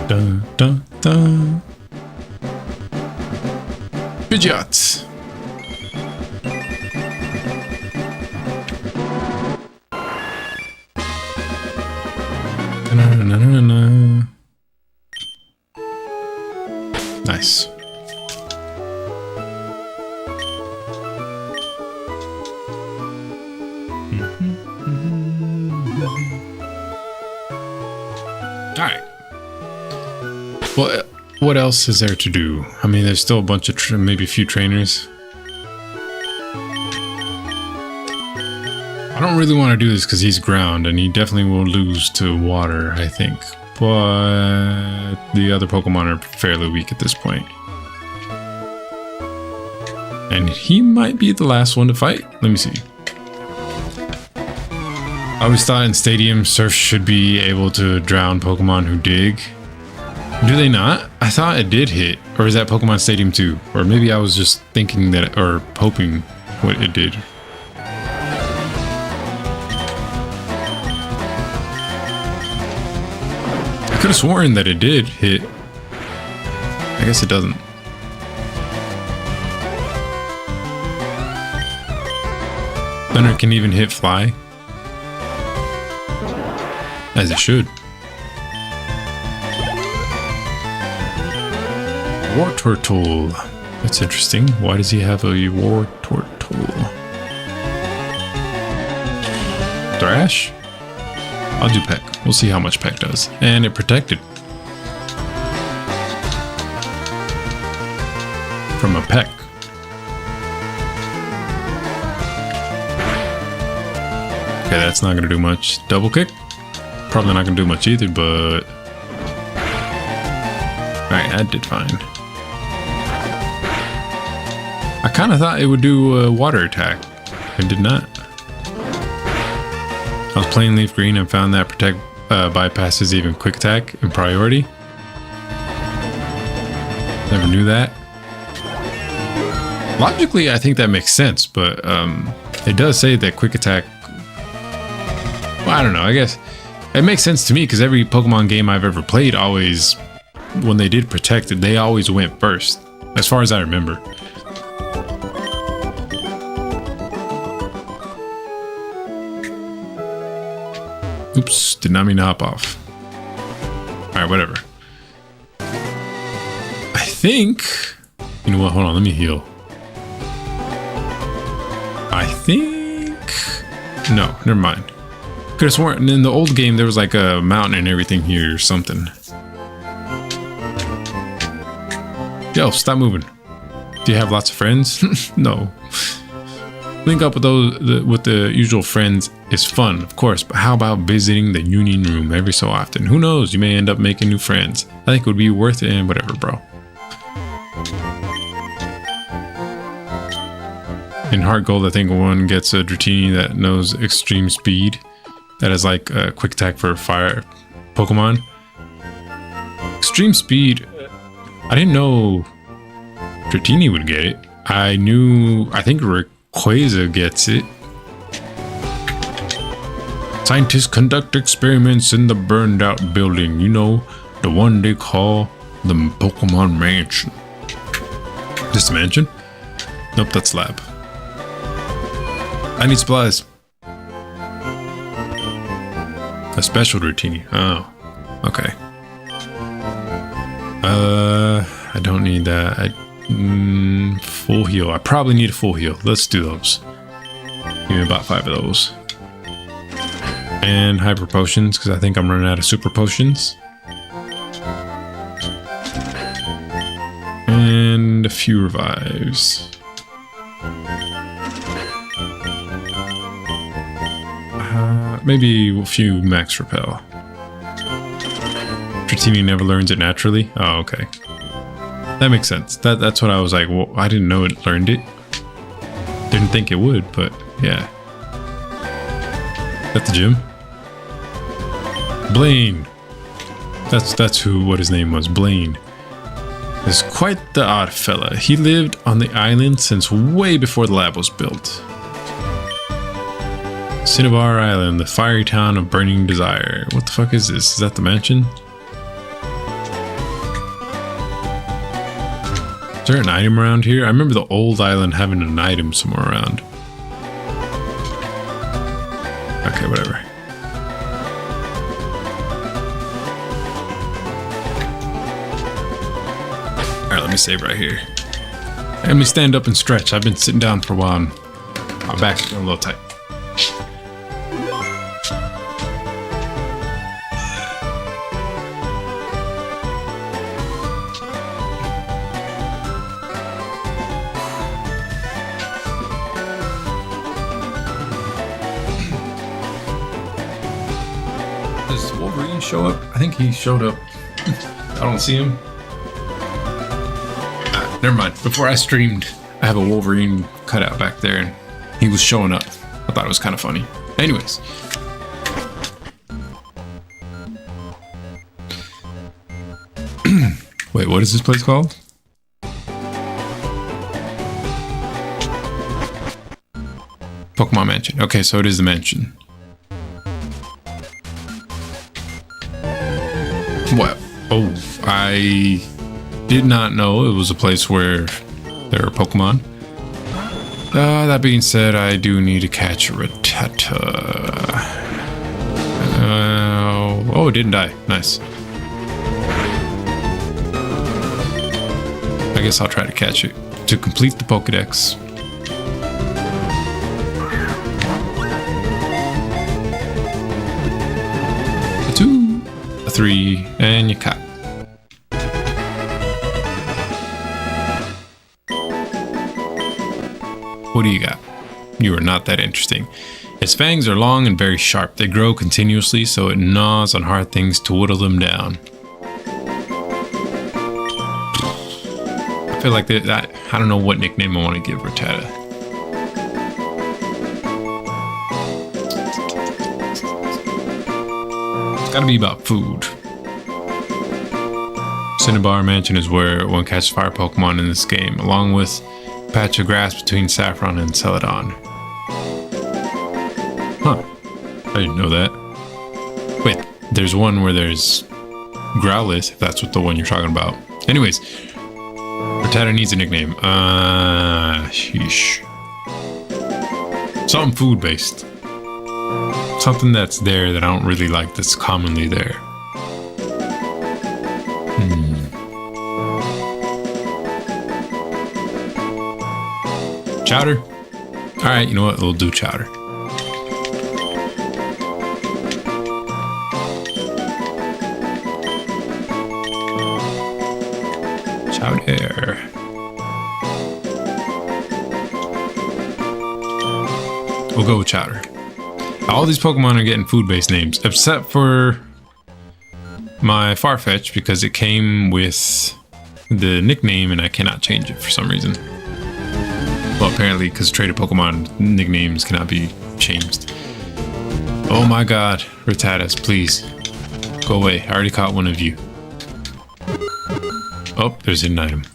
Dun, dun, dun. Pidgeot. Nice. Alright. Well, what else is there to do? I mean, there's still a bunch of, maybe a few trainers. I don't really want to do this because he's ground, and he definitely will lose to water, I think. But the other Pokemon are fairly weak at this point. And he might be the last one to fight. Let me see. I always thought in Stadium, Surf should be able to drown Pokemon who dig. Do they not? I thought it did hit. Or is that Pokemon Stadium 2? Or maybe I was just thinking that, or hoping what it did. I could have sworn that it did hit. I guess it doesn't. Thunder can even hit Fly. As it should. War Turtle. That's interesting. Why does he have a War Turtle? Thrash? I'll do Peck. We'll see how much Peck does. And it protected. From a Peck. Okay, that's not going to do much. Double kick? Probably not going to do much either, but... Alright, that did fine. I kind of thought it would do a water attack. It did not. I was playing Leaf Green and found that Protect bypasses even Quick Attack in priority. Never knew that. Logically, I think that makes sense, but it does say that Quick Attack... Well, I don't know, I guess... It makes sense to me because every Pokemon game I've ever played always... When they did Protect it, they always went first. As far as I remember. Oops, did not mean to hop off. Alright, whatever. I think... You know what, hold on, let me heal. I think... No, never mind. Could have sworn in the old game there was like a mountain and everything here or something. Yo, stop moving. Do you have lots of friends? No. Link up with the usual friends is fun, of course, but how about visiting the Union Room every so often? Who knows, you may end up making new friends. I think it would be worth it and whatever, bro. In Heart Gold, I think one gets a Dratini that knows extreme speed. That is like a quick attack for fire Pokemon. Extreme speed. I didn't know Dratini would get it. I think Rayquaza gets it. Scientists conduct experiments in the burned out building. You know, the one they call the Pokemon Mansion. This mansion? Nope, that's lab. I need supplies. A special Dratini. Oh, okay. I don't need that. Full heal. I probably need a full heal. Let's do those. Give me about 5 of those. And hyper potions, because I think I'm running out of super potions. And a few revives. Maybe a few max repel. Dratini never learns it naturally. Oh, okay. That makes sense. That's what I was like. Well, I didn't know it learned it. Didn't think it would, but yeah. At the gym. Blaine. That's what his name was. Blaine. is quite the odd fella. He lived on the island since way before the lab was built. Cinnabar Island, the fiery town of burning desire. What the fuck is this? Is that the mansion? Is there an item around here? I remember the old island having an item somewhere around. Okay, whatever. Alright, let me save right here. Let me stand up and stretch. I've been sitting down for a while and my back's feeling a little tight. Does Wolverine show up? I think he showed up. I don't see him. Never mind. Before I streamed, I have a Wolverine cutout back there, and he was showing up. I thought it was kind of funny. Anyways. Wait, what is this place called? Pokemon Mansion. Okay, so it is the mansion. What? Oh, I did not know it was a place where there are Pokemon. That being said, I do need to catch a Rattata. Oh, it didn't die. Nice. I guess I'll try to catch it. To complete the Pokedex. A 2, a 3, and you caught. What do you got? You are not that interesting. Its fangs are long and very sharp. They grow continuously, so it gnaws on hard things to whittle them down. I feel like that. I don't know what nickname I want to give Rattata. It's gotta be about food. Cinnabar Mansion is where one catches fire Pokemon in this game, along with patch of grass between Saffron and Celadon. Huh. I didn't know that. Wait, there's one where there's Growlithe, if that's what the one you're talking about. Anyways, Rattata needs a nickname. Sheesh. Something food-based. Something that's there that I don't really like that's commonly there. Chowder? Alright, you know what? We'll do chowder. Chowder. We'll go with chowder. All these Pokemon are getting food-based names, except for my Farfetch, because it came with the nickname and I cannot change it for some reason. Well, apparently, because traded Pokemon nicknames cannot be changed. Oh my god, Rattatas, please. Go away, I already caught one of you. Oh, there's an item.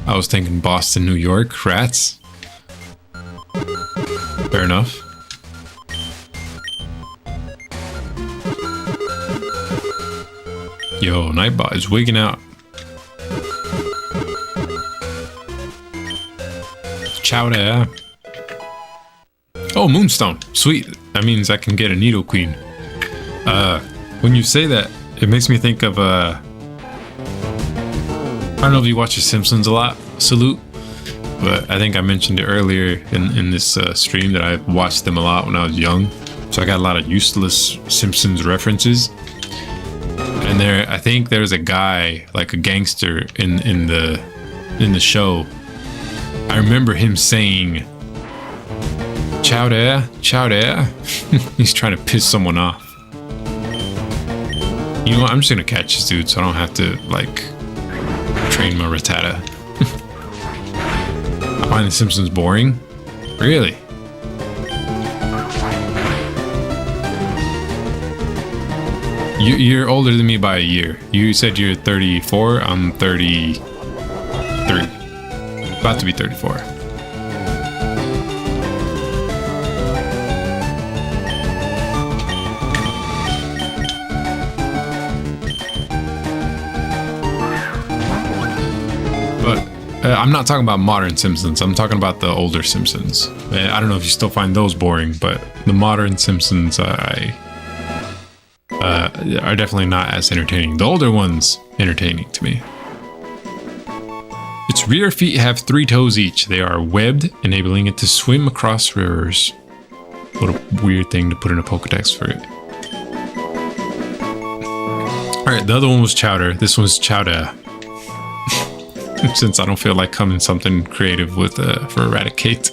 I was thinking Boston, New York, rats. Fair enough. Yo, Nightbot is wigging out. Chowder. Oh, Moonstone. Sweet. That means I can get a Nidoqueen. When you say that, it makes me think of I don't know if you watch The Simpsons a lot, Salute, but I think I mentioned it earlier in this stream that I watched them a lot when I was young. So I got a lot of useless Simpsons references. And I think there's a guy, like a gangster in the show. I remember him saying, "Chowder, chowder." He's trying to piss someone off. You know what? I'm just gonna catch this dude so I don't have to, like, train my Rattata. I find The Simpsons boring. Really? You're older than me by a year. You said you're 34. I'm 33. About to be 34. But I'm not talking about modern Simpsons. I'm talking about the older Simpsons. I don't know if you still find those boring, but the modern Simpsons are definitely not as entertaining. The older ones entertaining to me. Its rear feet have 3 toes each. They are webbed, enabling it to swim across rivers. What a weird thing to put in a Pokedex for it. Alright, the other one was Chowder. This one's Chowder. Since I don't feel like coming something creative with for Eradicate.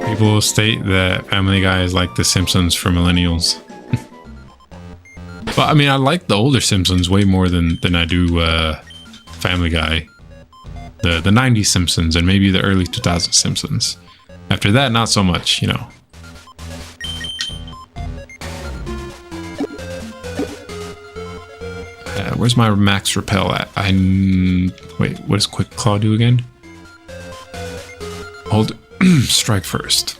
People state that Family Guy is like The Simpsons for millennials. But I mean, I like the older Simpsons way more than I do Family Guy. The 90s Simpsons and maybe the early 2000s Simpsons. After that, not so much, you know. Where's my max repel at? Wait, what does Quick Claw do again? Hold strike first.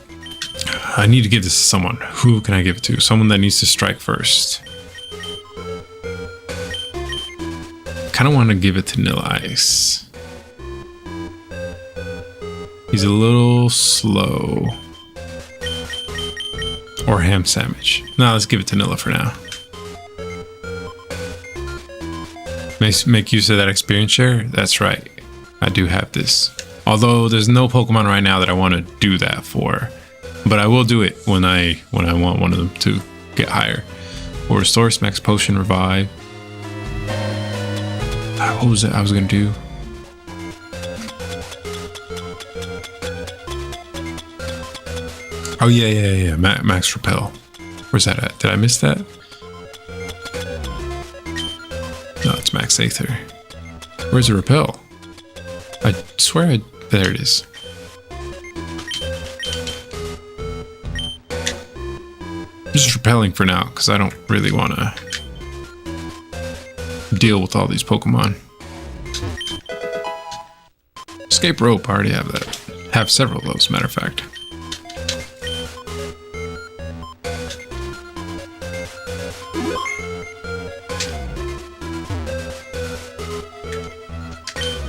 I need to give this to someone. Who can I give it to? Someone that needs to strike first. Kind of want to give it to Nil Ice. He's a little slow. Or Ham Sandwich. No, let's give it to Nilla for now. Make use of that experience share? That's right. I do have this. Although there's no Pokemon right now that I want to do that for. But I will do it when I want one of them to get higher. Or Restore, Max Potion, Revive. What was it I was going to do? Oh, yeah. Max Repel. Where's that at? Did I miss that? No, it's Max Aether. Where's the Repel? I swear there it is. I'm just repelling for now, because I don't really want to deal with all these Pokemon. Escape Rope, I already have that. Have several of those, matter of fact.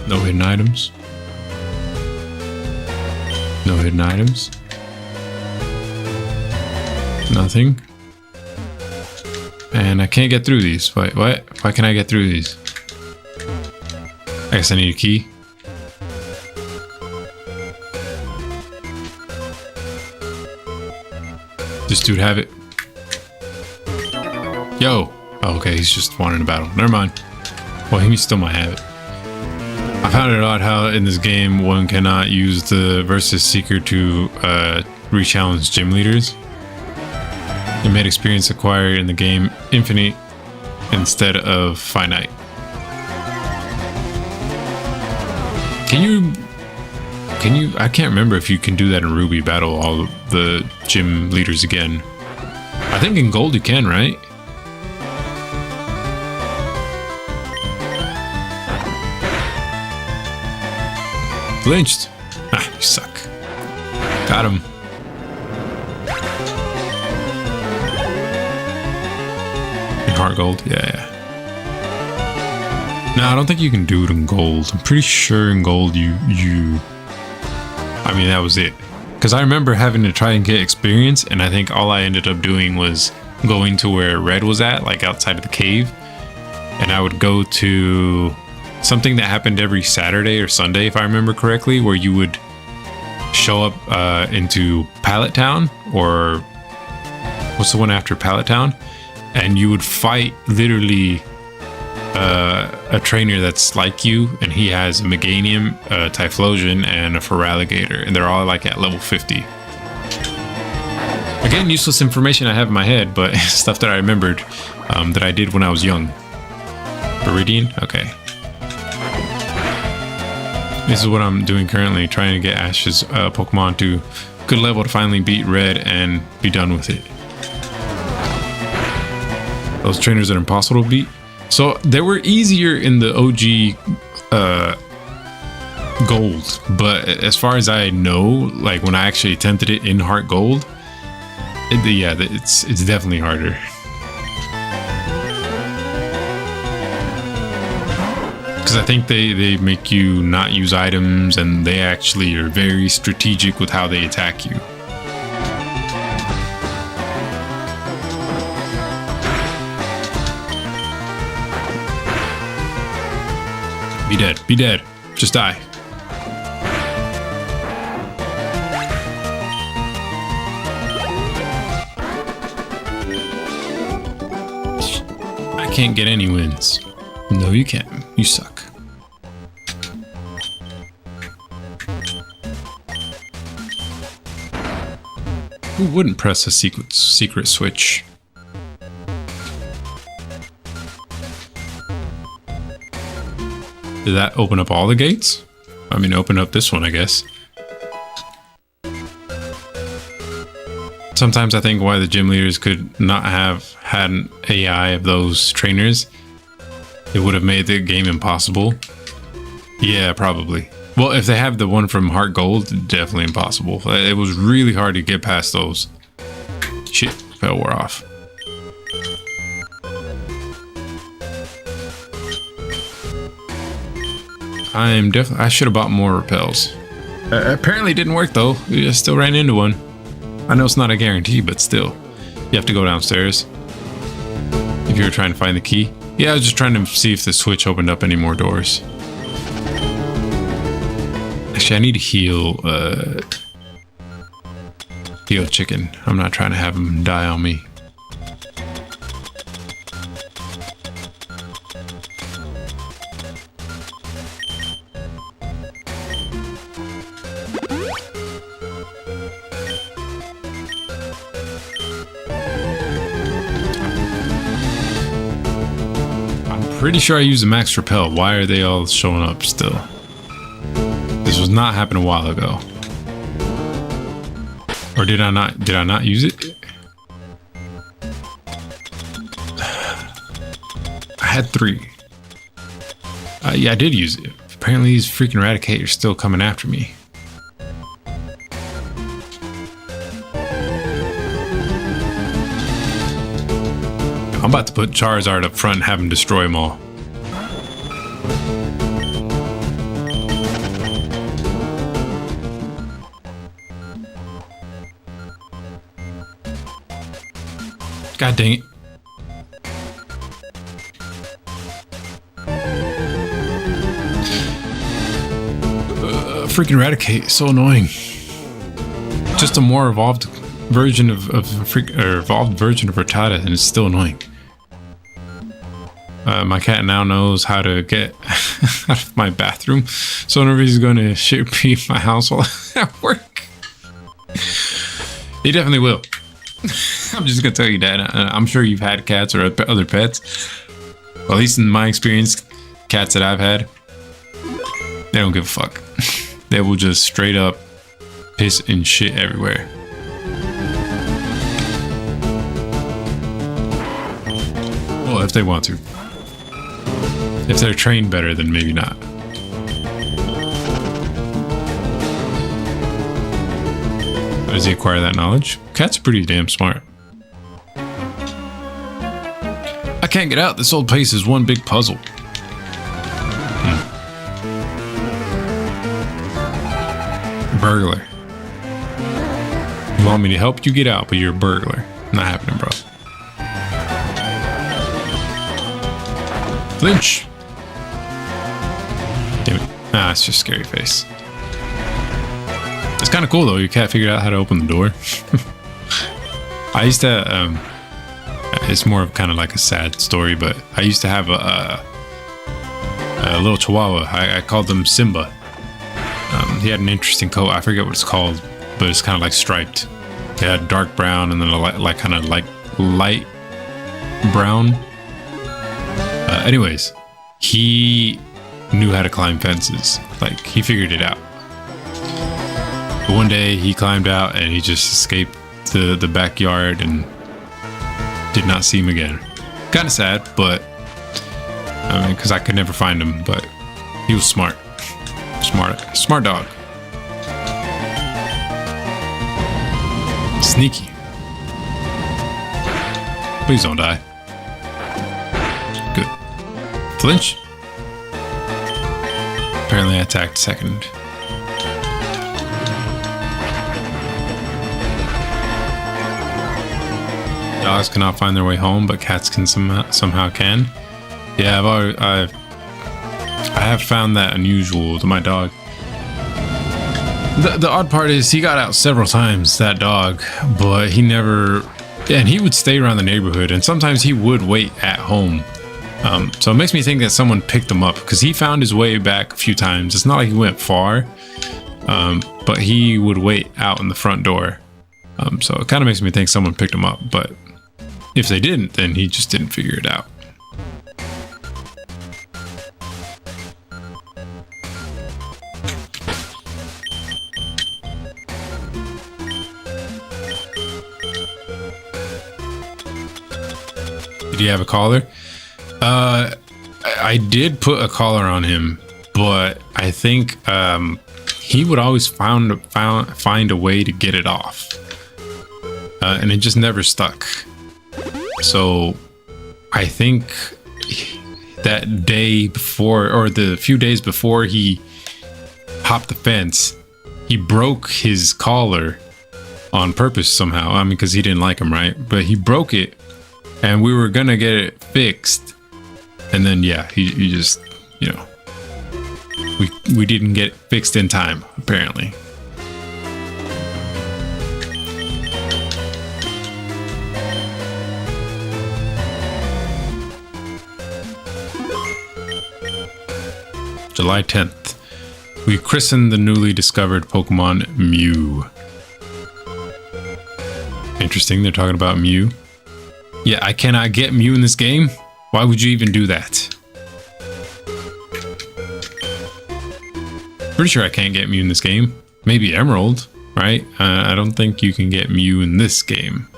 No hidden items. No hidden items. Nothing. And I can't get through these. Wait, what? Why can't I get through these? I guess I need a key. This dude have it? Yo! Oh, okay, he's just wanting a battle. Never mind. Well, he still might have it. I found it odd how in this game one cannot use the Versus Seeker to re-challenge gym leaders. It made experience acquired in the game infinite instead of finite. Can you? I can't remember if you can do that in Ruby, battle all the gym leaders again. I think in Gold you can, right? Lynched. Ah, you suck. Got him. In Heart Gold? Yeah. No, I don't think you can do it in Gold. I'm pretty sure in Gold I mean, that was it. Because I remember having to try and get experience, and I think all I ended up doing was going to where Red was at, like outside of the cave. And I would go to something that happened every Saturday or Sunday, if I remember correctly, where you would show up into Pallet Town, or what's the one after Pallet Town? And you would fight literally a trainer that's like you, and he has a Meganium, a Typhlosion, and a Feraligatr, and they're all like at level 50. Again, useless information I have in my head, but stuff that I remembered that I did when I was young. Viridian? Okay. This is what I'm doing currently, trying to get Ash's Pokemon to good level to finally beat Red and be done with it. Those trainers are impossible to beat. So they were easier in the OG Gold, but as far as I know, like when I actually attempted it in Heart Gold, it's definitely harder. Because I think they make you not use items, and they actually are very strategic with how they attack you. Be dead. Be dead. Just die. I can't get any wins. No, you can't. You suck. Who wouldn't press a secret switch? Did that open up all the gates? I mean, open up this one, I guess. Sometimes I think why the gym leaders could not have had an AI of those trainers. It would have made the game impossible. Yeah, probably. Well, if they have the one from Heart Gold, definitely impossible. It was really hard to get past those. Shit, fell wore off. I should have bought more repels. Apparently it didn't work though. I still ran into one. I know it's not a guarantee, but still. You have to go downstairs. If you were trying to find the key. Yeah, I was just trying to see if the switch opened up any more doors. Actually, I need to heal Chicken. I'm not trying to have him die on me. Pretty sure I used the max repel. Why are they all showing up still? This was not happening a while ago. Or did I not? Did I not use it? I had 3. Yeah, I did use it. Apparently these freaking Eradicators are still coming after me. I'm about to put Charizard up front and have him destroy them all. God dang it. Freaking Eradicate, so annoying. Just a more evolved version of evolved version of Rattata, and it's still annoying. My cat now knows how to get out of my bathroom, so whenever he's going to shit pee my house while at work, he definitely will. I'm just gonna tell you that. I'm sure you've had cats or other pets. Well, at least in my experience, cats that I've had, they don't give a fuck. They will just straight up piss and shit everywhere. Well, if they want to. If they're trained better, then maybe not. How does he acquire that knowledge? Cats are pretty damn smart. I can't get out. This old place is one big puzzle. Burglar. You want me to help you get out, but you're a burglar. Not happening, bro. Lynch. Damn it. Ah, it's just scary face. It's kind of cool though. Your cat figured out how to open the door. I used to, it's more of kind of like a sad story, but I used to have a little Chihuahua. I called him Simba. He had an interesting coat. I forget what it's called, but it's kind of like striped. It had dark brown and then a light brown. Anyways, he knew how to climb fences. Like, he figured it out. But one day he climbed out and he just escaped the backyard and did not see him again. Kind of sad, but I mean, because I could never find him, but he was smart. Smart dog. Sneaky. Please don't die. Good. Flinch. Apparently I attacked second. Dogs cannot find their way home, but cats can somehow can. Yeah, I have found that unusual to my dog. The odd part is he got out several times, that dog, but he never... And he would stay around the neighborhood, and sometimes he would wait at home. So it makes me think that someone picked him up, because he found his way back a few times. It's not like he went far, but he would wait out in the front door. So it kind of makes me think someone picked him up, but if they didn't, then he just didn't figure it out. Did he have a collar? I did put a collar on him, but I think he would always find a way to get it off, and it just never stuck. So I think that day before, or the few days before he hopped the fence, he broke his collar on purpose somehow. I mean, because he didn't like him, right? But he broke it, and we were gonna get it fixed, and then yeah, he just, you know, we didn't get it fixed in time, apparently. July 10th, we christened the newly discovered Pokemon Mew. Interesting, they're talking about Mew. Yeah, I cannot get Mew in this game. Why would you even do that? Pretty sure I can't get Mew in this game. Maybe Emerald, right? I don't think you can get Mew in this game.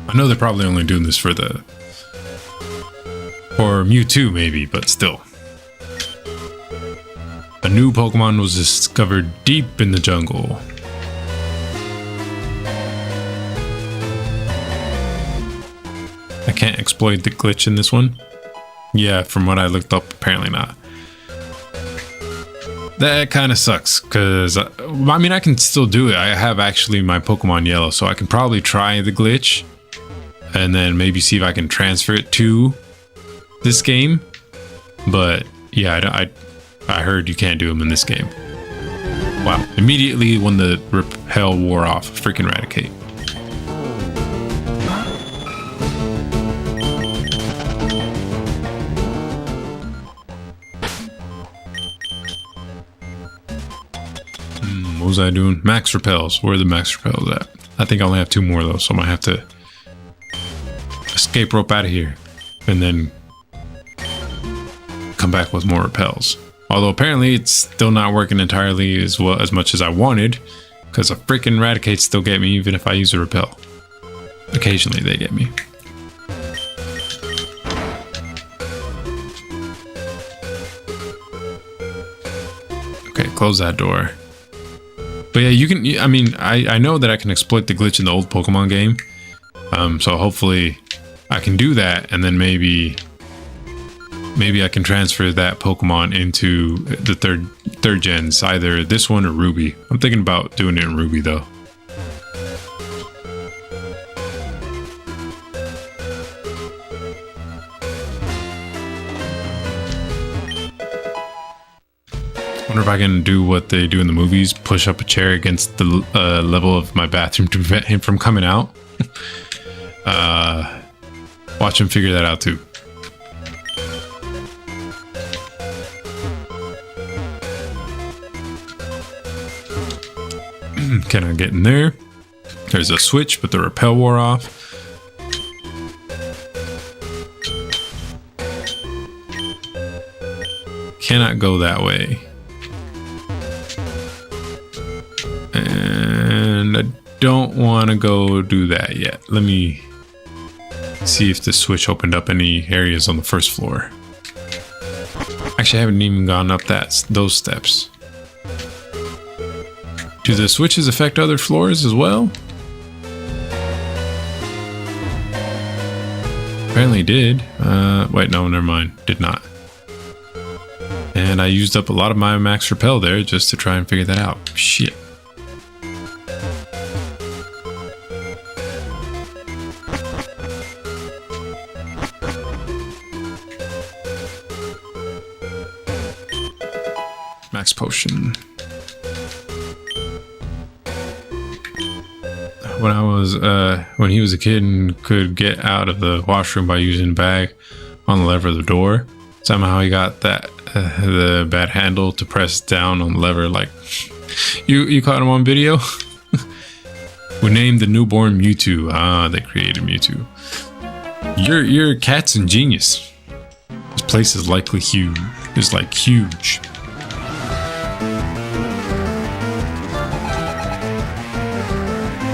I know they're probably only doing this for Mewtwo maybe, but still. A new Pokemon was discovered deep in the jungle. I can't exploit the glitch in this one. Yeah, from what I looked up, apparently not. That kind of sucks, because, I mean, I can still do it. I have actually my Pokemon Yellow, so I can probably try the glitch and then maybe see if I can transfer it to this game. But yeah, I heard you can't do them in this game. Wow. Immediately when the repel wore off, freaking Eradicate. What was I doing? Max repels. Where are the max repels at? I think I only have 2 more though, so I might have to escape rope out of here and then come back with more repels. Although apparently it's still not working entirely as much as I wanted, because a freaking Eradicate still get me even if I use a repel. Occasionally they get me. Okay, close that door. But yeah, you can, I mean, I know that I can exploit the glitch in the old Pokemon game. So hopefully I can do that, and then maybe I can transfer that Pokemon into the third gens, either this one or Ruby. I'm thinking about doing it in Ruby though. Wonder if I can do what they do in the movies, push up a chair against the level of my bathroom to prevent him from coming out. Watch him figure that out too. Cannot get in there. There's a switch, but the rappel wore off. Cannot go that way. And I don't want to go do that yet. Let me see if the switch opened up any areas on the first floor. Actually, I haven't even gone up those steps. Do the switches affect other floors as well? Apparently did. Wait, no, never mind. Did not. And I used up a lot of my max repel there just to try and figure that out. Shit. Max potion. When he was a kid and could get out of the washroom by using a bag on the lever of the door, somehow he got the bad handle to press down on the lever. Like you caught him on video. We named the newborn Mewtwo. Ah, they created Mewtwo. Your cat's ingenious. This place is likely huge. It's like huge.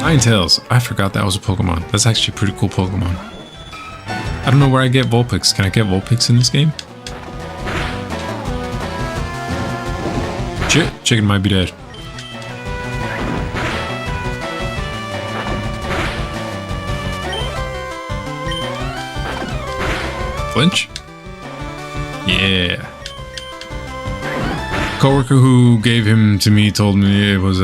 Ninetales. I forgot that was a Pokemon. That's actually a pretty cool Pokemon. I don't know where I get Vulpix. Can I get Vulpix in this game? Shit, chicken might be dead. Flinch? Yeah. Coworker who gave him to me told me it was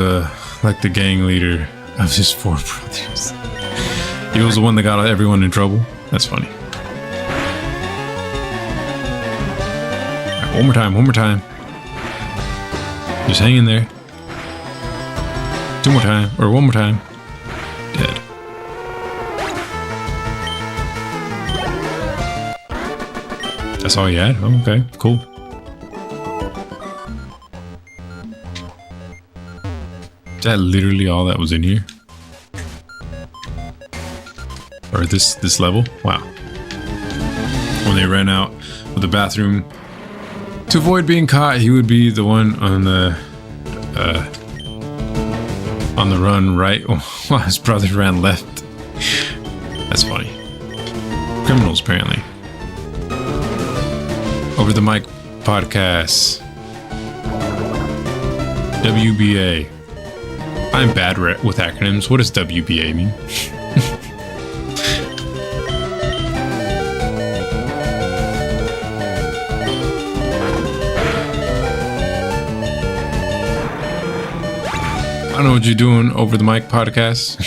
like the gang leader of his 4 brothers. He was the one that got everyone in trouble. That's funny. Right, one more time. Just hang in there. 2 more time, or 1 more time. Dead. That's all you had? Oh, okay, cool. Is that literally all that was in here? Or this level? Wow. When they ran out of the bathroom, to avoid being caught, he would be the one on the run right while his brother ran left. That's funny. Criminals, apparently. Over the Mic podcast. WBA. I'm bad with acronyms. What does WBA mean? I don't know what you're doing over the Mic podcast.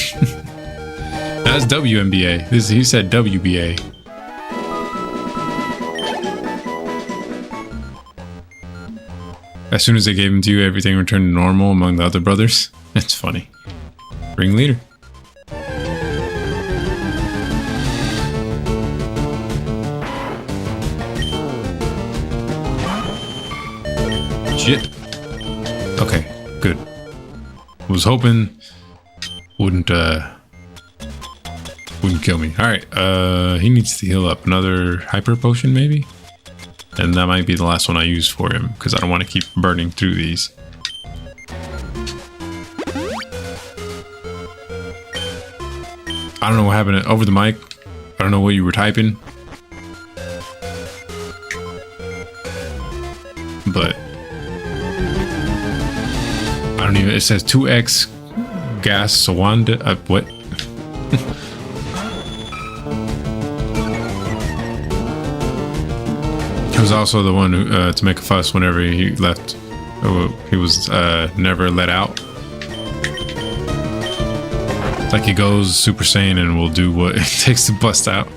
That's WNBA. He said WBA. As soon as they gave him to you, everything returned to normal among the other brothers. It's funny. Ringleader. Shit. Okay, good. Was hoping wouldn't kill me. Alright, he needs to heal up. Another hyper potion maybe? And that might be the last one I use for him, because I don't want to keep burning through these. I don't know what happened over the mic. I don't know what you were typing. But I don't even, it says 2x gas Sawanda. What? He was also the one who, to make a fuss whenever he left. He was never let out. It's like he goes Super Saiyan and will do what it takes to bust out.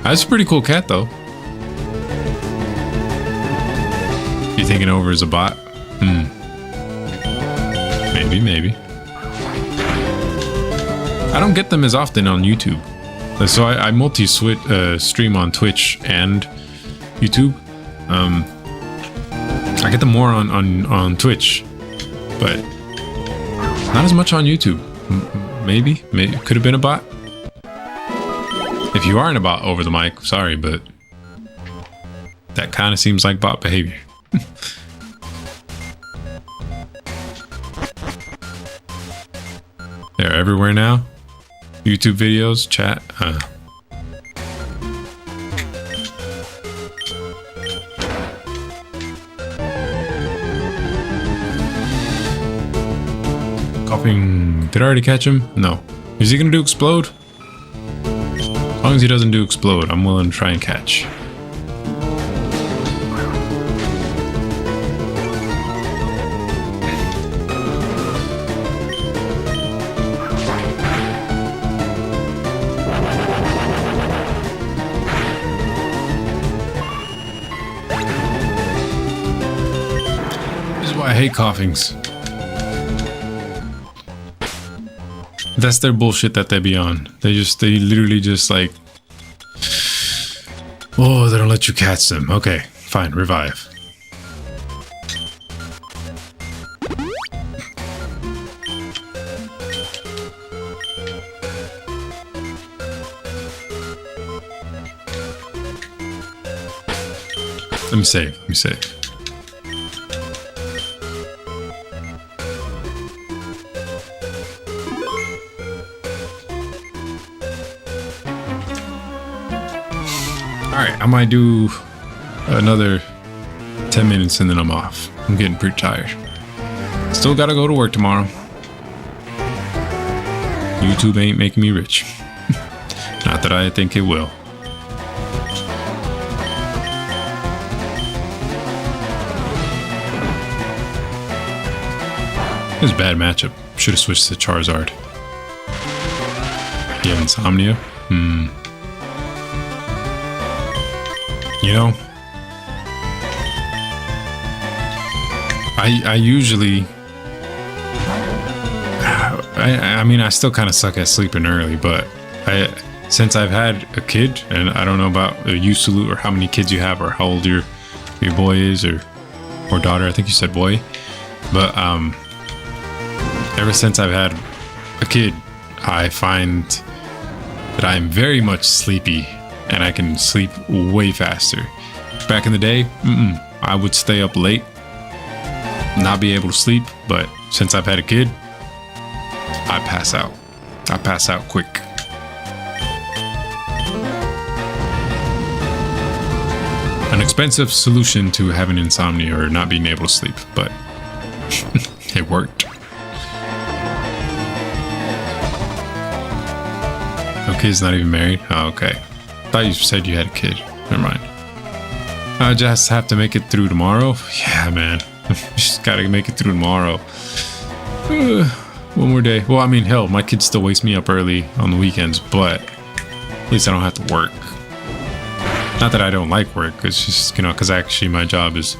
That's a pretty cool cat, though. You thinking over as a bot? Maybe. I don't get them as often on YouTube. So I multi-stream on Twitch and YouTube. I get them more on Twitch, but Not as much on YouTube. Maybe could have been a bot. If you aren't a bot over the mic, sorry, but that kind of seems like bot behavior. They're everywhere now. YouTube videos, chat. Coughing. Did I already catch him? No. Is he gonna do explode? As long as he doesn't do explode, I'm willing to try and catch. This is why I hate coughings. That's their bullshit that they be on. They literally just like, oh, they don't let you catch them. Okay, fine, revive. Let me save. Alright, I might do another 10 minutes and then I'm off. I'm getting pretty tired. Still gotta go to work tomorrow. YouTube ain't making me rich. Not that I think it will. It was a bad matchup. Should have switched to Charizard. You have insomnia? You know, I usually, I mean, I still kind of suck at sleeping early, but since I've had a kid, and I don't know about you, Salute, or how many kids you have, or how old your boy is, or daughter. I think you said boy, but ever since I've had a kid, I find that I'm very much sleepy. And I can sleep way faster. Back in the day, I would stay up late, not be able to sleep. But since I've had a kid, I pass out. I pass out quick. An expensive solution to having insomnia or not being able to sleep, but it worked. Okay, he's not even married. Oh, okay. Thought you said you had a kid. Never mind. I just have to make it through tomorrow. Yeah, man. Just gotta make it through tomorrow. One more day. Well, I mean, hell, my kid still wakes me up early on the weekends, but at least I don't have to work. Not that I don't like work. It's just, you know, because actually my job is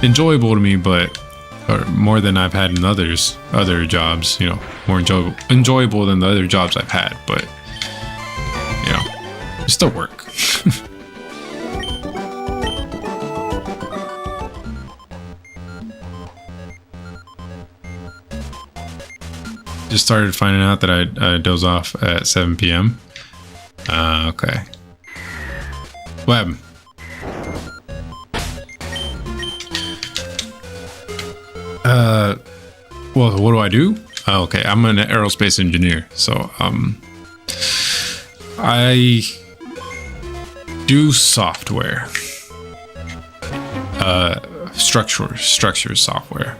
enjoyable to me, but or more than I've had in other jobs. You know, more enjoyable than the other jobs I've had, but. Still work. Just started finding out that I doze off at 7 p.m. Okay. What happened? Well, what do I do? Oh, okay, I'm an aerospace engineer, so I do software, structure software.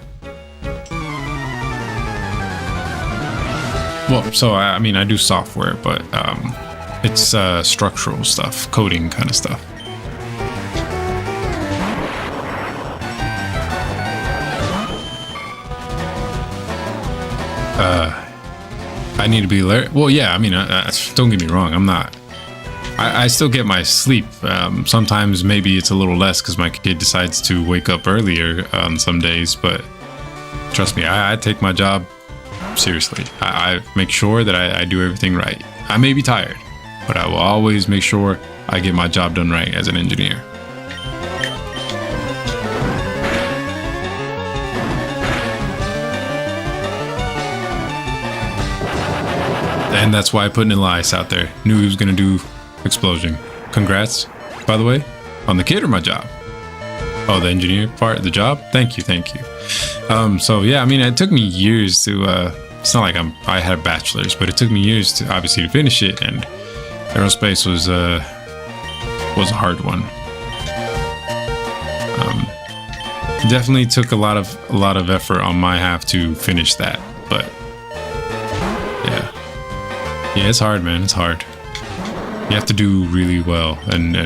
Well, so I mean, I do software, but it's structural stuff, coding kind of stuff. I need to be well, yeah. I mean, don't get me wrong. I'm not. I still get my sleep. Sometimes maybe it's a little less because my kid decides to wake up earlier on some days. But trust me, I take my job seriously. I make sure that I do everything right. I may be tired, but I will always make sure I get my job done right as an engineer. And that's why I put an Elias out there. Knew he was gonna do explosion. Congrats, by the way, on the kid or my job? Oh, the engineer part, the job? Thank you, thank you. So yeah, I mean, it took me years to, it's not like I had a bachelor's, but it took me years to obviously to finish it, and aerospace was a hard one. Definitely took a lot of effort on my half to finish that, but yeah, it's hard, man. It's hard. You have to do really well, and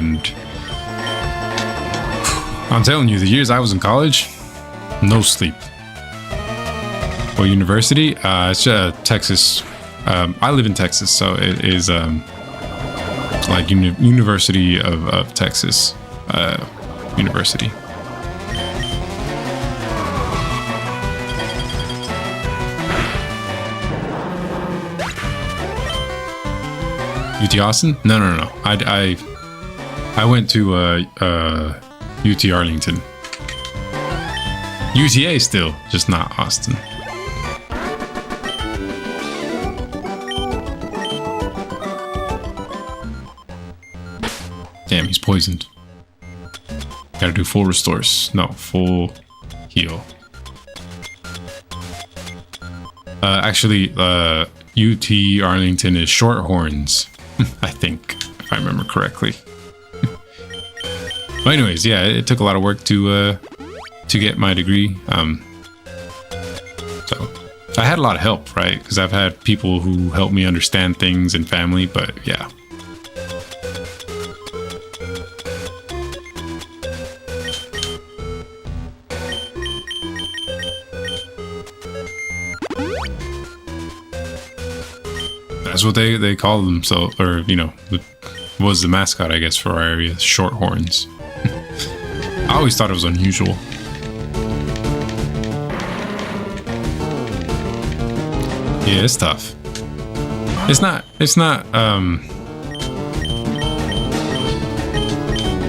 I'm telling you, the years I was in college, no sleep. Or university, it's Texas. I live in Texas, so it is like University of Texas University. UT Austin? No. I went to UT Arlington. UTA still, just not Austin. Damn, he's poisoned. Gotta do full restores. No, full heal. Actually, UT Arlington is Shorthorns. I think, if I remember correctly. But anyways, yeah, it took a lot of work to get my degree. So I had a lot of help, right? Because I've had people who help me understand things and family, but yeah. That's what they call them, so, or you know, was the mascot, I guess, for our area, Shorthorns. I always thought it was unusual. Yeah, it's tough. It's not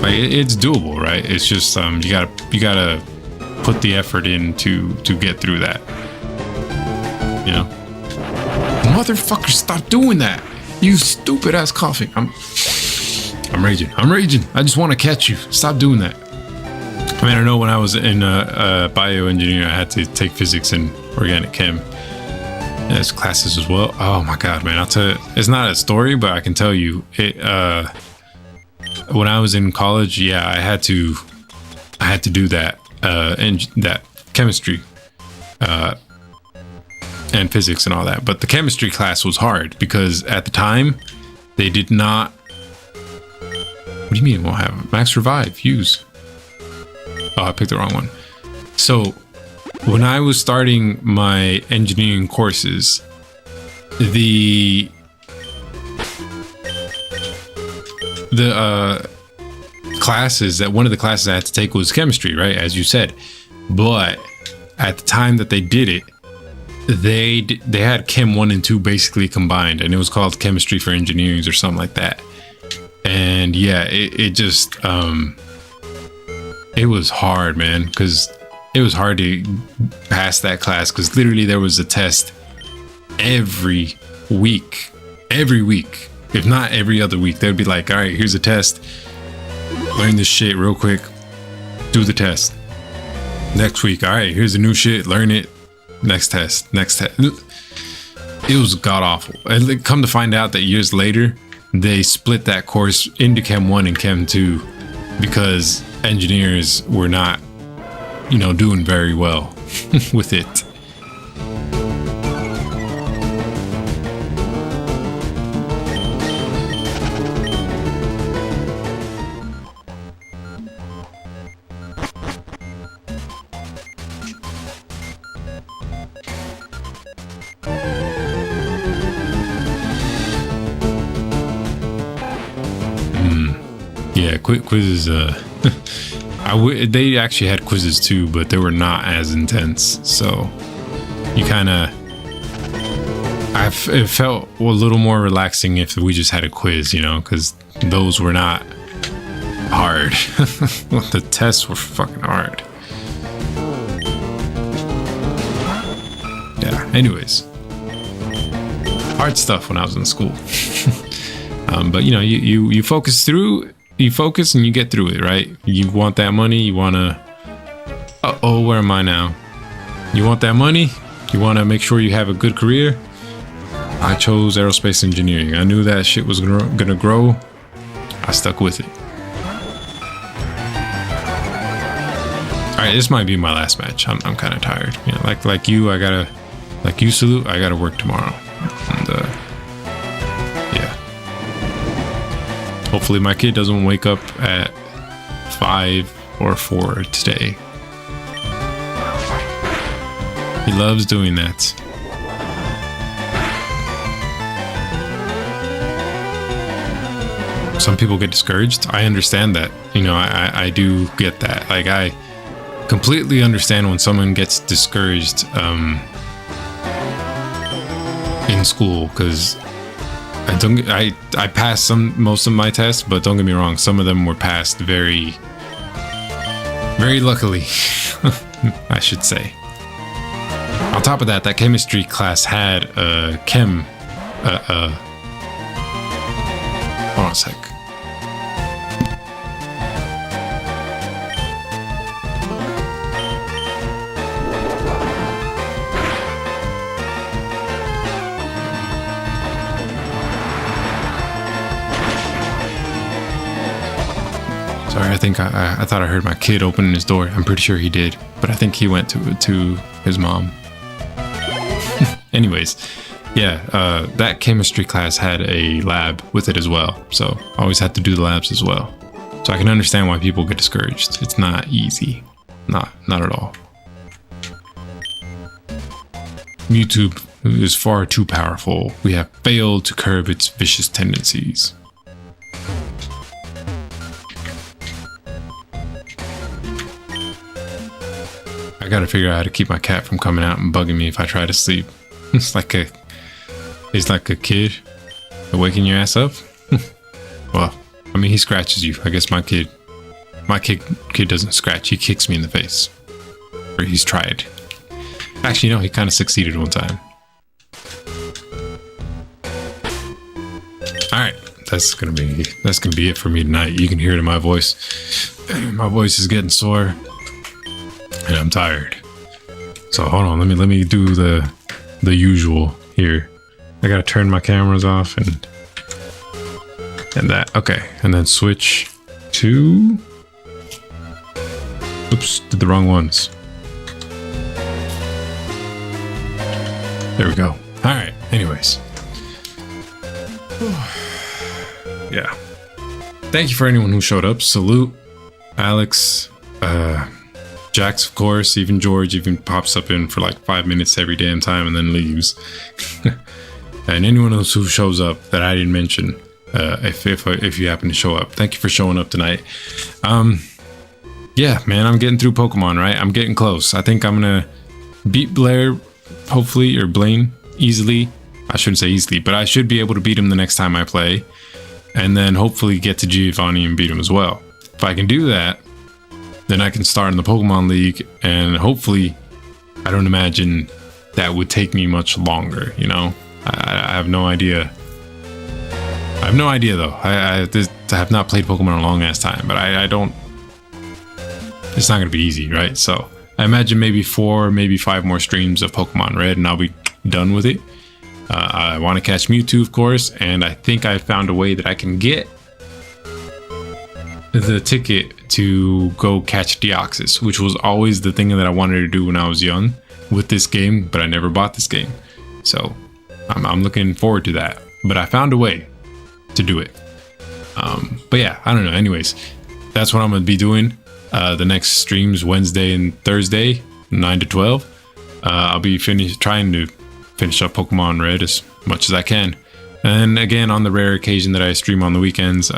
like it's doable, right? It's just you gotta put the effort in to get through that. You know? Motherfucker, stop doing that! You stupid ass coughing. I'm raging. I just want to catch you. Stop doing that. I mean, I know when I was in bioengineering, I had to take physics and organic chem as classes as well. Oh my god, man! I'll tell you, it's not a story, but I can tell you it. When I was in college, yeah, I had to do that and that chemistry. And physics and all that, but the chemistry class was hard because at the time they did not. What do you mean it won't have max revive? Use. Oh, I picked the wrong one. So when I was starting my engineering courses, the classes that one of the classes I had to take was chemistry, right? As you said, but at the time that they did it, they had Chem 1 and 2 basically combined, and it was called Chemistry for Engineering or something like that. And yeah, it just it was hard, man, because it was hard to pass that class because literally there was a test every week, if not every other week. They'd be like, all right, here's a test, learn this shit real quick, do the test. Next week, all right, here's the new shit, learn it. Next test. It was god awful. And come to find out that years later, they split that course into Chem 1 and Chem 2 because engineers were not, you know, doing very well with it. Yeah, quizzes. They actually had quizzes too, but they were not as intense. So you kind of, it felt a little more relaxing if we just had a quiz, you know, because those were not hard. The tests were fucking hard. Yeah. Anyways. hard stuff when I was in school. But you know, you focus through, you focus and you get through it, right? You want that money, you want to, oh, where am I now? You want that money, you want to make sure you have a good career. I chose aerospace engineering. I knew that shit was gonna grow. I stuck with it. All right, this might be my last match. I'm kind of tired. You know, like you, Salute, I gotta work tomorrow. And yeah. Hopefully my kid doesn't wake up at 5 or 4 today. He loves doing that. Some people get discouraged. I understand that. You know, I do get that. Like, I completely understand when someone gets discouraged in school, because I passed most of my tests, but don't get me wrong, some of them were passed very luckily. I should say. On top of that, that chemistry class had hold on a sec. Sorry, I think I thought I heard my kid opening his door. I'm pretty sure he did, but I think he went to his mom. Anyways, yeah, that chemistry class had a lab with it as well, so I always had to do the labs as well. So I can understand why people get discouraged. It's not easy, not at all. Mewtwo is far too powerful. We have failed to curb its vicious tendencies. I gotta figure out how to keep my cat from coming out and bugging me if I try to sleep. He's like a kid waking your ass up. Well, I mean, he scratches you. I guess my kid doesn't scratch. He kicks me in the face. Or he's tried. Actually, no, he kind of succeeded one time. All right, that's gonna be it for me tonight. You can hear it in my voice. My voice is getting sore, and I'm tired. So hold on, let me do the usual here. I gotta turn my cameras off and that. Okay, and then switch to. Oops, did the wrong ones. There we go. All right. Anyways, yeah. Thank you for anyone who showed up. Salute, Alex, Jax, of course, even George even pops up in for like 5 minutes every damn time and then leaves. And anyone else who shows up that I didn't mention, if you happen to show up, thank you for showing up tonight. Yeah, man, I'm getting through Pokemon, right? I'm getting close. I think I'm gonna beat Blair, hopefully, or Blaine easily. I shouldn't say easily, but I should be able to beat him the next time I play, and then hopefully get to Giovanni and beat him as well. If I can do that, then I can start in the Pokemon League, and hopefully, I don't imagine that would take me much longer, you know? I have no idea. I have no idea, though. I have not played Pokemon in a long ass time, but I don't... It's not going to be easy, right? So, I imagine maybe 4, maybe 5 more streams of Pokemon Red, and I'll be done with it. I want to catch Mewtwo, of course, and I think I found a way that I can get the ticket to go catch Deoxys, which was always the thing that I wanted to do when I was young with this game, but I never bought this game. So I'm looking forward to that. But I found a way to do it. But yeah, I don't know. Anyways, that's what I'm going to be doing. The next streams, Wednesday and Thursday, 9 to 12. I'll be trying to finish up Pokemon Red as much as I can. And again, on the rare occasion that I stream on the weekends,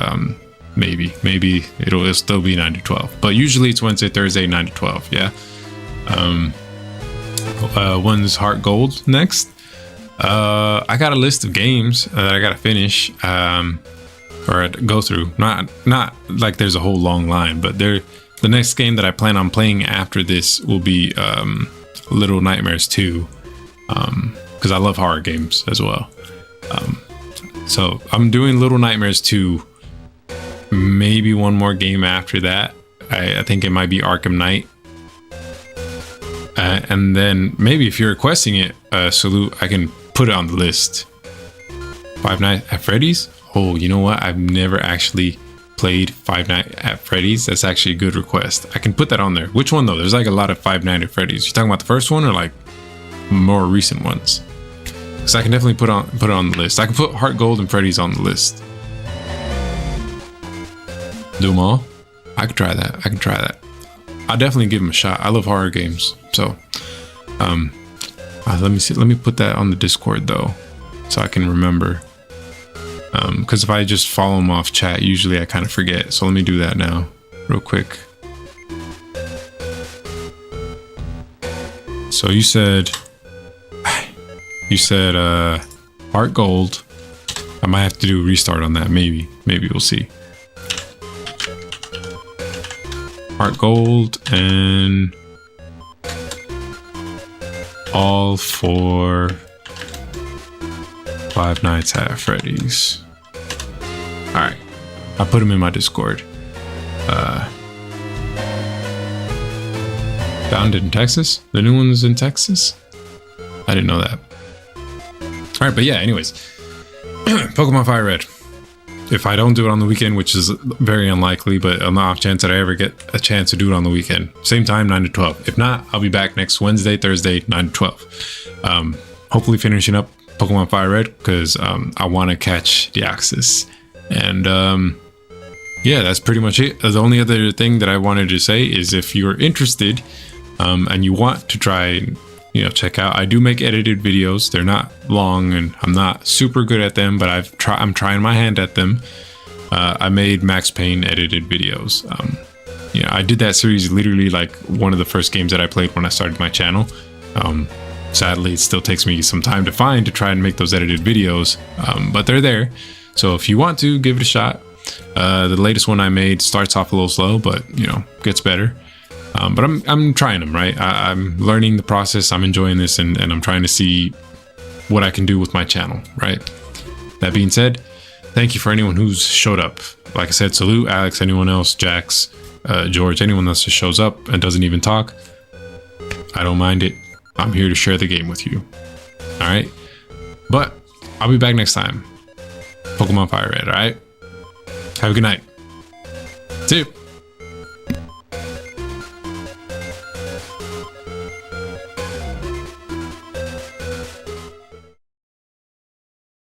maybe it'll still be 9 to 12, but usually it's Wednesday, Thursday, 9 to 12. Yeah. One's Heart Gold next. I got a list of games that I gotta finish, or go through. Not like there's a whole long line, but the next game that I plan on playing after this will be Little Nightmares 2, because I love horror games as well. So I'm doing Little Nightmares 2. Maybe one more game after that. I think it might be Arkham Knight. And then maybe if you're requesting it, Salute, I can put it on the list. Five Nights at Freddy's? Oh, you know what? I've never actually played Five Nights at Freddy's. That's actually a good request. I can put that on there. Which one though? There's like a lot of Five Nights at Freddy's. You talking about the first one or like more recent ones? Because I can definitely put it on the list. I can put Heart Gold and Freddy's on the list. Do them all? I could try that. I can try that. I'll definitely give them a shot. I love horror games. So, let me see. Let me put that on the Discord though, so I can remember. Because if I just follow them off chat, usually I kind of forget. So let me do that now, real quick. So you said Heart Gold. I might have to do a restart on that. Maybe we'll see. Heart Gold and all for Five Nights at Freddy's. All right, I put them in my Discord. Found it in Texas. The new one's in Texas. I didn't know that. All right, but yeah. Anyways, Pokemon Fire Red. If I don't do it on the weekend, which is very unlikely, but on the off chance that I ever get a chance to do it on the weekend, same time, 9 to 12. If not, I'll be back next Wednesday, Thursday, 9 to 12. Hopefully finishing up Pokemon Fire Red because I want to catch the Axis. And yeah, that's pretty much it. The only other thing that I wanted to say is if you're interested and you want to try, check out, I do make edited videos. They're not long and I'm not super good at them, but I'm trying my hand at them. I made Max Payne edited videos. I did that series literally like one of the first games that I played when I started my channel. Sadly, it still takes me some time to find to try and make those edited videos, but they're there. So if you want to, give it a shot. The latest one I made starts off a little slow, but gets better. But I'm trying them, right? I'm learning the process. I'm enjoying this, and I'm trying to see what I can do with my channel, right? That being said, thank you for anyone who's showed up. Like I said, Salute, Alex, anyone else, Jax, George, anyone else that shows up and doesn't even talk. I don't mind it. I'm here to share the game with you. All right? But I'll be back next time. Pokemon Fire Red, all right? Have a good night. See you.